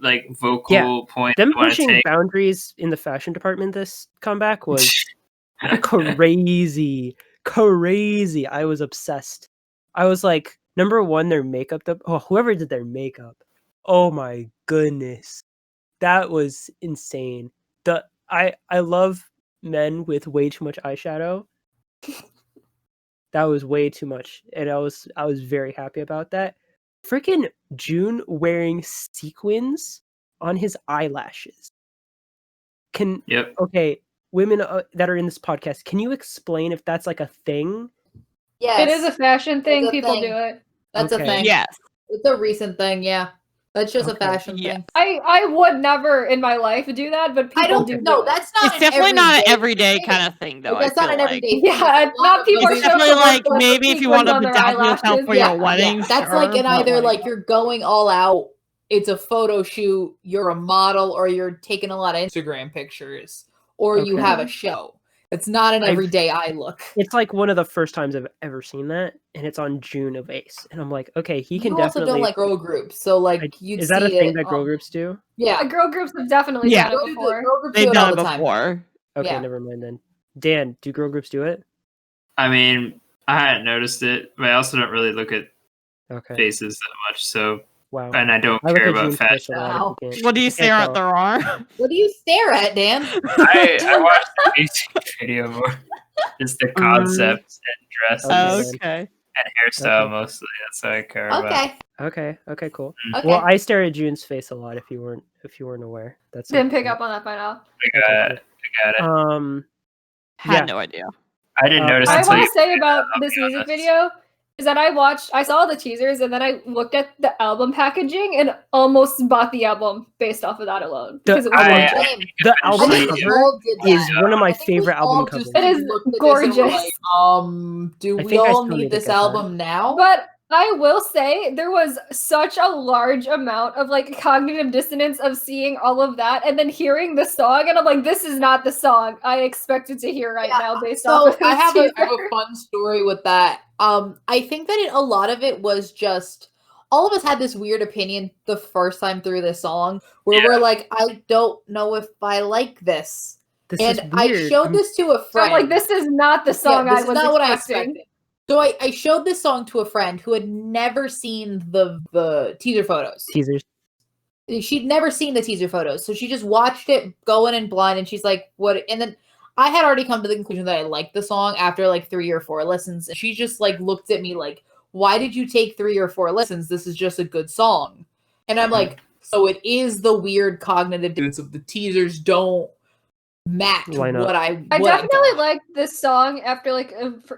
like vocal point them they want to pushing take. boundaries in the fashion department this comeback was crazy. I was obsessed. I was like, number one, their makeup. Whoever did their makeup. Oh my goodness, that was insane. I love men with way too much eyeshadow. That was way too much, and I was very happy about that. Freaking June wearing sequins on his eyelashes. Okay, women that are in this podcast, can you explain if that's like a thing? Yes. It is a fashion thing. a People thing. do it. That's a thing. Yes. It's a recent thing, yeah. That's just a fashion thing. I would never in my life do that, but people I don't do. know. it. That's not. It's definitely not an everyday kind of thing, though. That's I not feel an like. everyday thing. Yeah, not people It's show up definitely to work like with maybe if you sequins want to on their bedazzle yourself eyelashes. for your wedding. That's sure, like an but, either like you're going all out, it's a photo shoot, you're a model, or you're taking a lot of Instagram pictures, or you have a show. It's not an everyday eye look. It's like one of the first times I've ever seen that, and it's on June of Ace, and I'm like, okay, he can You also definitely. don't like girl groups, so like you'd is that a see thing it, that girl groups do? Yeah, girl groups have definitely done it before. Girl groups They've do it done all it the time. before. Okay, Yeah. never mind then. Dan, do girl groups do it? I mean, I hadn't noticed it, but I also don't really look at faces that much. So, wow. And I don't I look care at about June's face fashion. a lot, if you can't- What do you if stare can't at tell. their arm? What do you stare at, Dan? I watched the music video more. Just the concept and dresses Okay. and hairstyle mostly. That's what I care about. Okay, cool. Okay. Well, I stare at June's face a lot. If you weren't aware, that's Didn't pick up on that by now. I got it. Had no idea. I didn't notice. I until want you to say said about that, I'll this be music honest. video is that I saw the teasers and then I looked at the album packaging and almost bought the album based off of that alone because it was gorgeous. The album I think we cover all did that. is one of my I think we favorite all album just covers. It is looked at this and were gorgeous. like, do I we think I all still need need to this get that. album now? But I will say there was such a large amount of like cognitive dissonance of seeing all of that and then hearing the song, and I'm like, this is not the song I expected to hear right now based off of I this have a teaser. fun story with that. I think that a lot of it was just all of us had this weird opinion the first time through this song where we're like, I don't know if I like this. This and is I weird. showed this to a So friend. I'm like, this is not the song this I is was not what I expecting. expected. So I showed this song to a friend who had never seen the teaser photos. Teasers. She'd never seen the teaser photos, so she just watched it going in blind, and she's like, "What?" And then I had already come to the conclusion that I liked the song after like 3 or 4 listens. And she just like looked at me like, "Why did you take 3 or 4 listens? This is just a good song." And I'm like, "So it is the weird cognitive dissonance of the teasers don't match Line up. what I definitely got." liked this song after like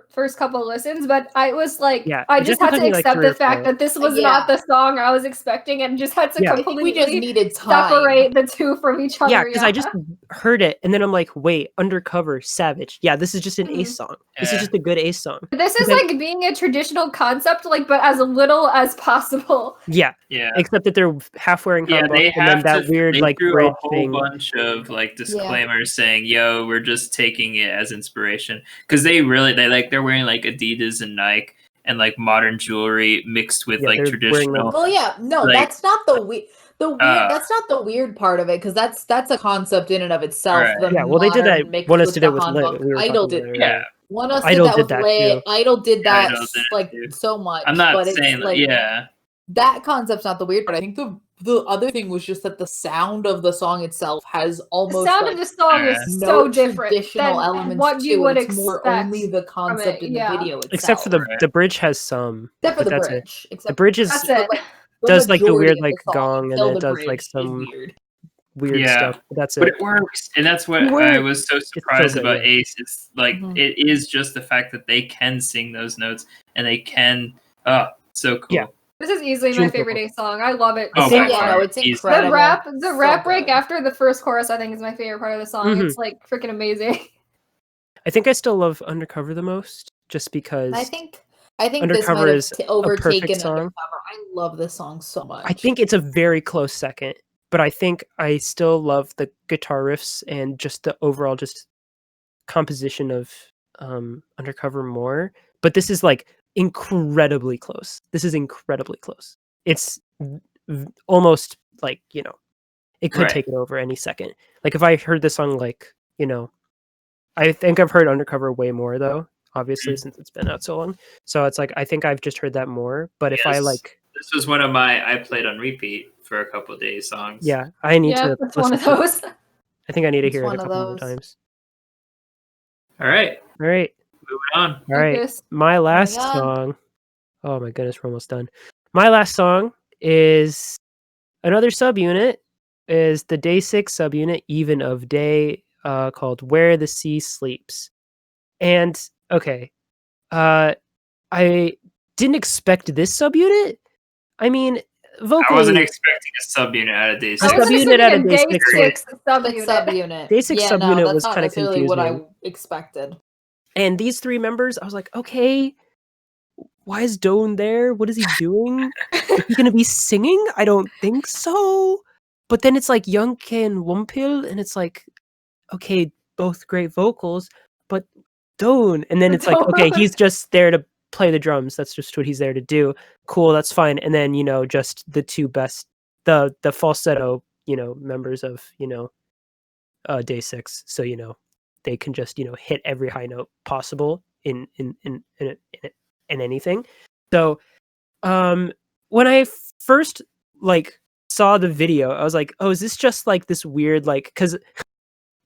first couple of listens, but I was like, Yeah, I it just definitely had to took me, like, accept 3 or the fact 4. that this was Yeah. not the song I was expecting, and just had to Yeah. I think we just completely needed time. separate the two from each other. Yeah, because I just heard it and then I'm like, wait, Undercover, Savage. Yeah, this is just an Mhm. Ace song. This is Yeah. just a good Ace song. This is And then- like being a traditional concept, like, but as little as possible. Yeah, Yeah. except that they're half wearing Yeah, hanbok they and then have that to. weird They like threw bridge a whole thing. bunch of like disclaimers saying, "Yo, we're just taking it as inspiration," because they're wearing like Adidas and Nike and like modern jewelry mixed with Yeah, like they're wearing traditional. Well, yeah, no, like, that's not the weird. That's not the weird part of it, because that's a concept in and of itself. Right. The Yeah, well, they did that. modern mixed One Us with did the it with hanbok. Lit. We were Idol talking did about it Yeah. earlier. One Us Idol did did that that with Lit. too. Idol did that Idol did it like too. so much. I'm not but it's saying like yeah. that concept's not the weird part. I think the other thing was just that the sound of the song itself has The almost sound like of the song Yeah. is no so different traditional than elements what to you it. would It's more expect only the concept it, in the yeah. video itself. Except for the Right. the bridge has some. except for but the that's it. bridge. The Except bridge is That's but, it. like, does like the majority weird of like the song gong and until then the it does like bridge is some weird. weird stuff. But that's But it. it works, and that's what It I works. was so It's so surprised good, about yeah. Ace. It's like Mhm. it is just the fact that they can sing those notes and they can. So cool. Yeah. This is easily my June's favorite vocal. day song. I love it Oh, so by much. yeah, far. no, it's Easily. incredible. The So rap break good. after the first chorus, I think, is my favorite part of the song. Mhm. It's like freaking amazing. I think I still love Undercover the most, just because I think this might Undercover have is a perfect overtaken song. Undercover. I love this song so much. I think it's a very close second, but I think I still love the guitar riffs and just the overall just composition of Undercover more. But this is like incredibly close. This is incredibly close. It's almost like, it could Right. take it over any second. Like if I heard this song, like, I think I've heard Undercover way more though, obviously, since it's been out so long. So it's like I think I've just heard that more. But if I Yes. like, This was one of my I played on repeat for a couple of days songs. yeah, I need Yeah, to it's one listen of to it. those. I think I need to It's hear it a one of couple more those. times. All right, All right, moving on. all right. Focus. My last on. song. Oh my goodness, we're almost done. My last song is another subunit. Is the Day 6 subunit Even of Day, called Where the Sea Sleeps. And okay, I didn't expect this subunit. I mean, vocally, I wasn't expecting a subunit out of Day A I 6. wasn't subunit expecting out of a Day day 6 six The subunit. subunit. Day 6 Yeah, no, subunit that's was not kind of necessarily what confusing. I expected. And these three members, I was like, okay, why is Doan there? What is he doing? Is he gonna be singing? I don't think so. But then it's like Youngke and Wompil, and it's like, okay, both great vocals, but Doan. And then it's like, okay, he's just there to play the drums. That's just what he's there to do. Cool, that's fine. And then, just the two best, the falsetto, members of, Day 6. So, they can just, hit every high note possible in anything. So, when I first like saw the video, I was like, oh, is this just like this weird, like, because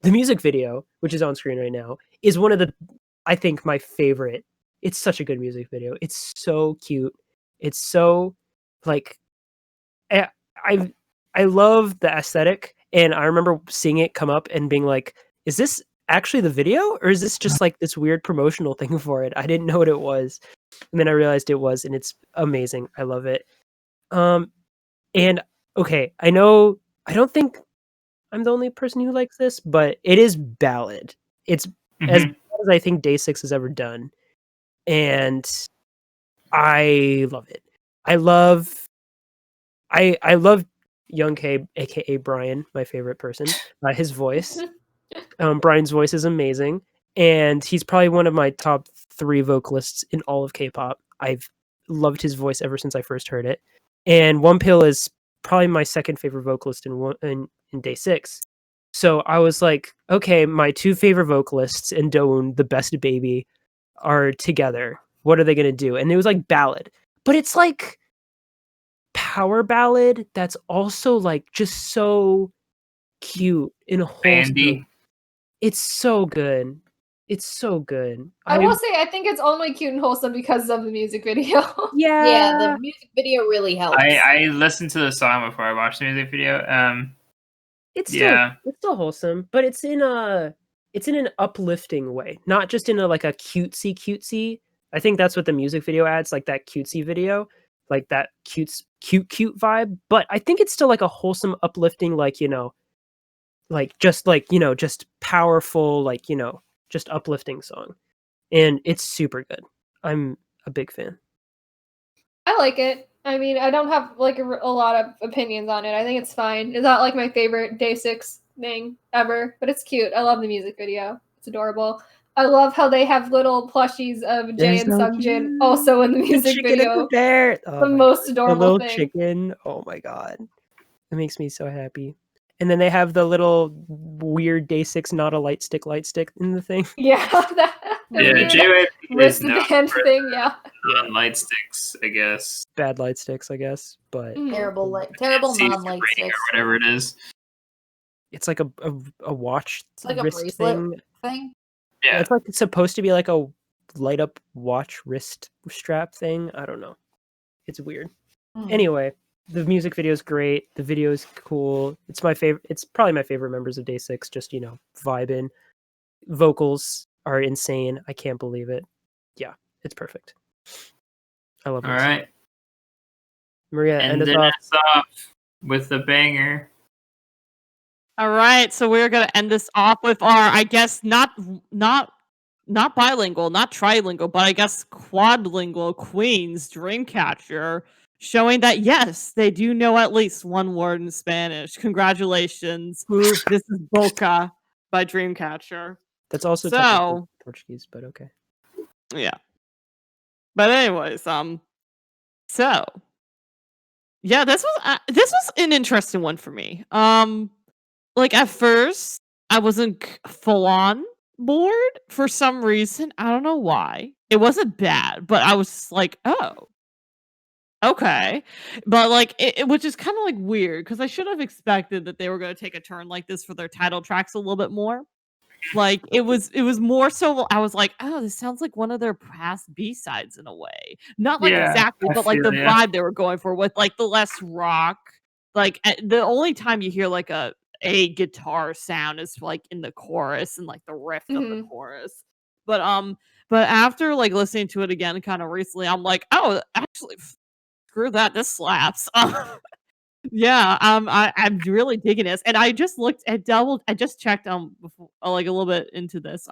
the music video, which is on screen right now, is one of the, I think, my favorite. It's such a good music video. It's so cute. It's so like, I I I love the aesthetic, and I remember seeing it come up and being like, is this actually the video, or is this just like this weird promotional thing for it? I didn't know what it was, and then I realized it was, and it's amazing. I love it. And okay, I know I don't think I'm the only person who likes this, but it is ballad. It's as Mhm. bad as I think Day 6 has ever done, and I love it. I love Young K, aka Brian, my favorite person. His voice. Brian's voice is amazing, and he's probably one of my top 3 vocalists in all of K-pop. I've loved his voice ever since I first heard it. And Wonpil is probably my second favorite vocalist in Day 6. So I was like, okay, my 2 favorite vocalists and Doan, the best baby, are together. What are they gonna do? And it was like ballad, but it's like power ballad that's also like just so cute and wholesome. Bandy. It's so good. It's so good. I will say, I think it's only cute and wholesome because of the music video. Yeah, the music video really helps. I listened to the song before I watched the music video. It's still Yeah. it's still wholesome, but it's in an uplifting way, not just in a like a cutesy. I think that's what the music video adds, like that cutesy video, like that cute vibe. But I think it's still like a wholesome, uplifting, like just powerful, like just uplifting song, and it's super good. I'm a big fan. I like it. I mean, I don't have like a lot of opinions on it. I think it's fine. It's not like my favorite Day 6 thing ever, but it's cute. I love the music video. It's adorable. I love how they have little plushies of Jae They're and so Sungjin cute. also in the The music chicken and the video. bear. Oh The my most God. adorable The little thing. chicken. Oh my god. It makes me so happy. And then they have the little weird Day 6 not a light stick in the thing. Yeah, the Yeah, weird JYP is known wristband for thing. Yeah. non-light sticks, I guess. Bad light sticks, I guess, but Mhm. Terrible Sees the non-light rating sticks. or whatever it is. it's like a watch It's like a wrist bracelet thing. thing. Yeah. It's like it's supposed to be like a light up watch wrist strap thing. I don't know. It's weird. Hmm. Anyway, the music video is great. The video is cool. It's my favorite. It's probably my favorite members of Day 6. Just vibing. Vocals are insane. I can't believe it. Yeah, it's perfect. I love All this. right. Maria, end us Ending off. us off with a banger. All right, so we're gonna end this off with our, I guess, not bilingual, not trilingual, but I guess quadlingual Queen's Dreamcatcher, showing that yes, they do know at least one word in Spanish. Congratulations. This is Boca by Dreamcatcher. That's also technically So, Portuguese, but okay. yeah. But anyways, so yeah, this was an interesting one for me. Like at first, I wasn't full on bored for some reason. I don't know why. It wasn't bad, but I was like, oh, okay. But like, which is kind of like weird because I should have expected that they were going to take a turn like this for their title tracks a little bit more. Like it was more so I was like, oh, this sounds like one of their past B-sides in a way. Not like Yeah, exactly, I but like feel the ya. vibe they were going for with like the less rock. Like the only time you hear like a guitar sound is like in the chorus and like the riff of the Mhm. chorus. But after like listening to it again kind of recently, I'm like, oh, actually screw that, this slaps. Yeah, I'm really digging this, and I just looked at I just checked before, like a little bit into this.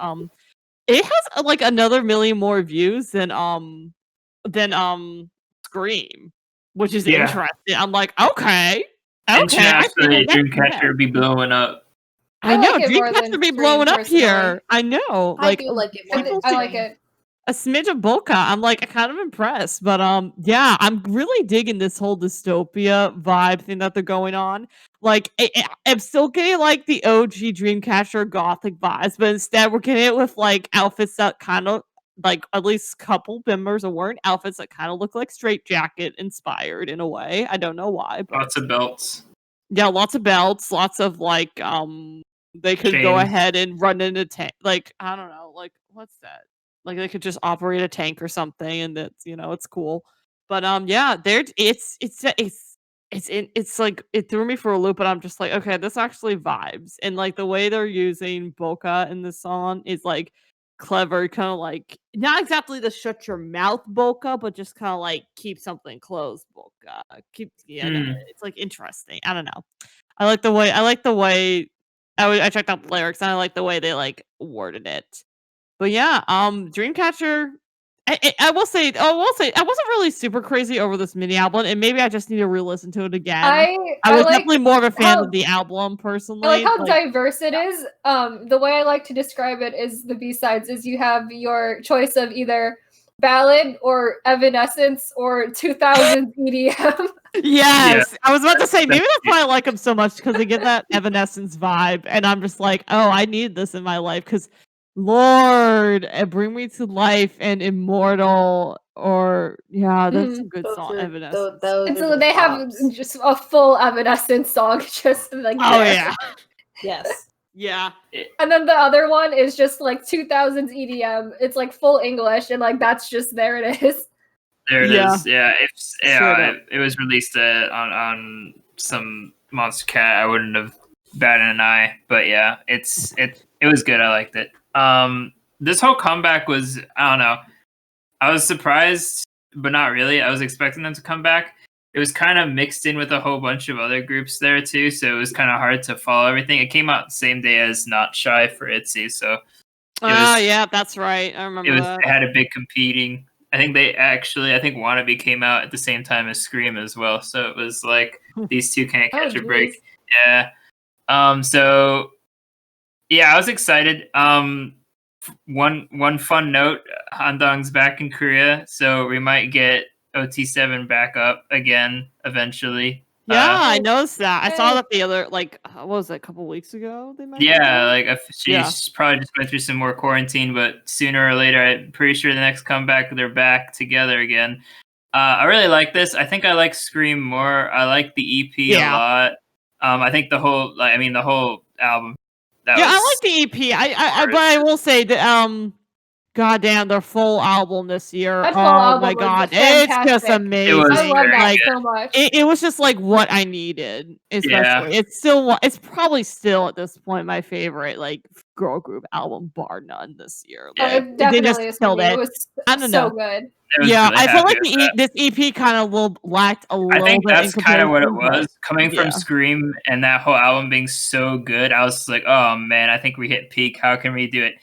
It has like another million more views than Scream, which is Yeah. interesting. I'm like, okay, I think Internationally, that's Dreamcatcher would be blowing up. I I know like it more Dreamcast than would be Scream, blowing up personally. here. I know, I do like it more I, than I like Scream. it. a smidge of Boca. I'm like kind of impressed, but yeah, I'm really digging this whole dystopia vibe thing that they're going on. Like, I'm still getting like the OG Dreamcatcher gothic vibes, but instead we're getting it with like outfits that kind of like at least a couple members are wearing outfits that kind of look like Straight Jacket inspired in a way. I don't know why, but Lots of belts. yeah, lots of belts, lots of like they could go Chains. ahead and run into tank, like I don't know, like what's that? Like they could just operate a tank or something, and that's it's cool. But yeah, there it's like it threw me for a loop, but I'm just like, okay, this actually vibes, and like the way they're using Boca in this song is like clever, kind of like not exactly the shut your mouth Boca, but just kind of like keep something closed Boca. It's like interesting. I don't know. I like the way I checked out the lyrics and I like the way they like worded it. But yeah, Dreamcatcher. I will say I wasn't really super crazy over this mini album, and maybe I just need to re-listen to it again. I was like definitely more of a fan how- of the album I personally. like how diverse it is. The way I like to describe it is the B-sides is you have your choice of either ballad or Evanescence or 2000s EDM. Yes, I was about to say maybe that's that's why I like them so much because they get that Evanescence vibe, and I'm just like, oh, I need this in my life because Lord, bring me to life and immortal, or yeah, that's a good Those song. are Evanescence. And are so the they have tops. just a full Evanescence song just like Oh there. yeah, Yes. yeah. And then the other one is just like 2000s EDM. It's like full English and like that's just there it is. There it Yeah. is. Yeah, if Straight up. it was released on some Monster Cat, I wouldn't have batted an eye. But yeah, it was good. I liked it. This whole comeback was, I don't know. I was surprised, but not really. I was expecting them to come back. It was kind of mixed in with a whole bunch of other groups there too, so it was kind of hard to follow everything. It came out the same day as Not Shy for ITZY, so Oh yeah, that's right. I remember that. it had a big competing. I think Wannabe came out at the same time as Scream as well, so it was like these two can't catch a break. geez. Yeah. So yeah, I was excited. One fun note: Handong's back in Korea, so we might get OT7 back up again eventually. Yeah, I noticed that. I saw that the other what was it, a couple weeks ago? They mentioned Yeah, that? like she's probably just went through some more quarantine, but sooner or later, I'm pretty sure the next comeback they're back together again. I really like this. I think I like Scream more. I like the EP a lot. I think the whole the whole album. I like the EP. But I will say that goddamn, their full album this year. That full Oh album my was god, it's just fantastic. amazing. It was I love very that good. so much. It was just like what I needed, especially. It's probably still at this point my favorite like girl group album, bar none, this year. Oh, Like, it they just definitely is for killed me. it. It was I don't so know. good. I was Yeah, really I felt like happy with that. this EP kind of lacked a I little think bit in that's kind of what it comparison, was. Coming yeah. from Scream and that whole album being so good, I was like, oh man, I think we hit peak. How can we do it?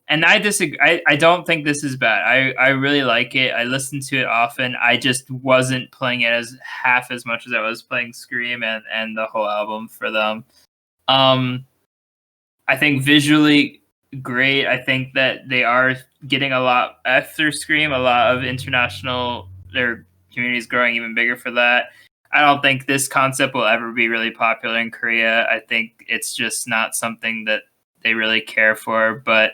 And I disagree. I don't think this is bad. I really like it. I listen to it often. I just wasn't playing it as half as much as I was playing Scream and the whole album for them. I think visually great. I think that they are getting a lot after Scream. A lot of international, their community is growing even bigger for that. I don't think this concept will ever be really popular in Korea. I think it's just not something that they really care for. But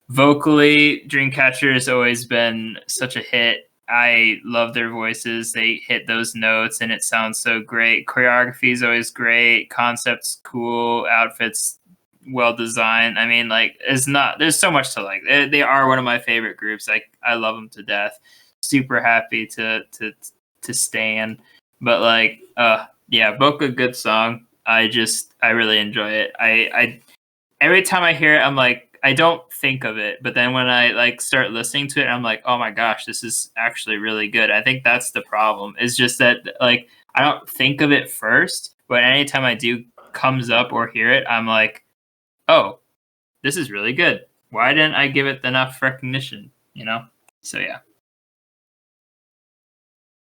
vocally, Dreamcatcher has always been such a hit. I love their voices. They hit those notes and it sounds so great. Choreography is always great. Concepts cool. Outfits well designed. I mean, like, there's so much to like. They are one of my favorite groups. I love them to death. Super happy to stan. But like, yeah, Boca, good song. I really enjoy it. I every time I hear it, I'm like, I don't think of it, but then when I like start listening to it, I'm like, oh my gosh, this is actually really good. I think that's the problem. It's just that like I don't think of it first, but anytime I do comes up or hear it, I'm like, oh, this is really good. Why didn't I give it enough recognition? You know? So yeah.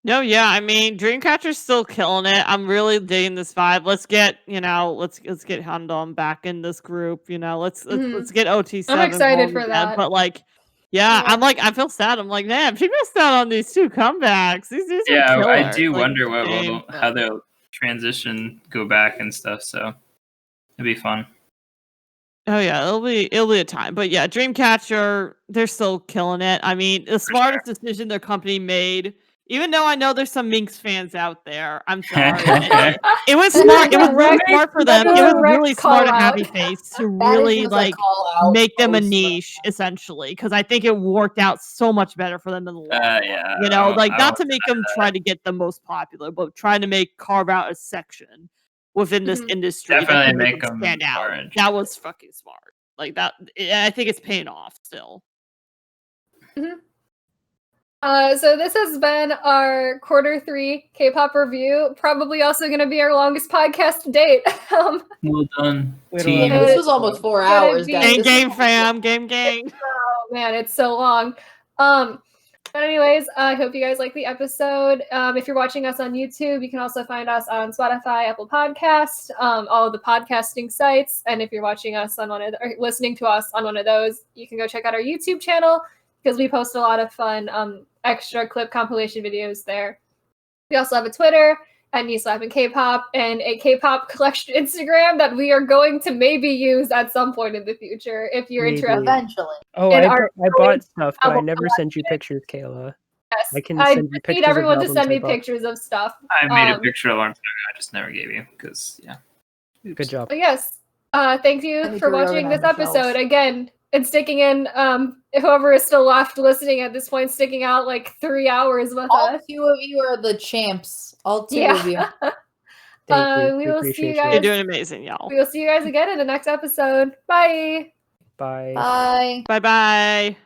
No, yeah, I mean, Dreamcatcher's still killing it. I'm really digging this vibe. Let's get, let's get Handong back in this group. Let's get OT7. I'm excited going for again. that. But like, yeah, Yeah. I feel sad. I'm like, damn, she missed out on these two comebacks. These Yeah, are I killer. do Like, wonder dang, how they'll transition, go back and stuff. So it'd be fun. Oh yeah, it'll be a time. But yeah, Dreamcatcher, they're still killing it. I mean, the smartest decision their company made. Even though I know there's some Minx fans out there, I'm sorry. It was smart. It was really smart for them. It was really smart of Happy Face to really like make them a niche, essentially, because I think it worked out so much better for them in the long run. Yeah, Not to make them try to get the most popular, but trying to carve out a section within this industry that Definitely could make them them stand out. orange. That was fucking smart. Like that, I think it's paying off still. So this has been our Q3 K-pop review. Probably also going to be our longest podcast to date. Well done, Team. team. This was almost 4 Gonna hours, be- guys. Gang, fam, gang. Oh man, it's so long. But anyways, I hope you guys like the episode. If you're watching us on YouTube, you can also find us on Spotify, Apple Podcast, all of the podcasting sites. And if you're watching us on or listening to us on one of those, you can go check out our YouTube channel because we post a lot of fun extra clip compilation videos there. We also have a Twitter at Slappin Kpop and a K-pop collection Instagram that we are going to maybe use at some point in the future if you're Maybe. interested. Eventually. Oh, And I bought stuff, but I album never sent you pictures, Kayla. Yes, I can I send you just pictures need of everyone to albums send I me bought. pictures of stuff. I made a picture a long time ago. I just never gave you because yeah. Good job. But yes, thank you need for to watching this reorganize the episode shelves. again and sticking in. Whoever is still left listening at this point, sticking out like 3 hours with All us. 2 of you are the champs. All 2 of you. Thank you. We will see you appreciate guys. You're doing amazing, y'all. We will see you guys again in the next episode. Bye. Bye. Bye. Bye bye.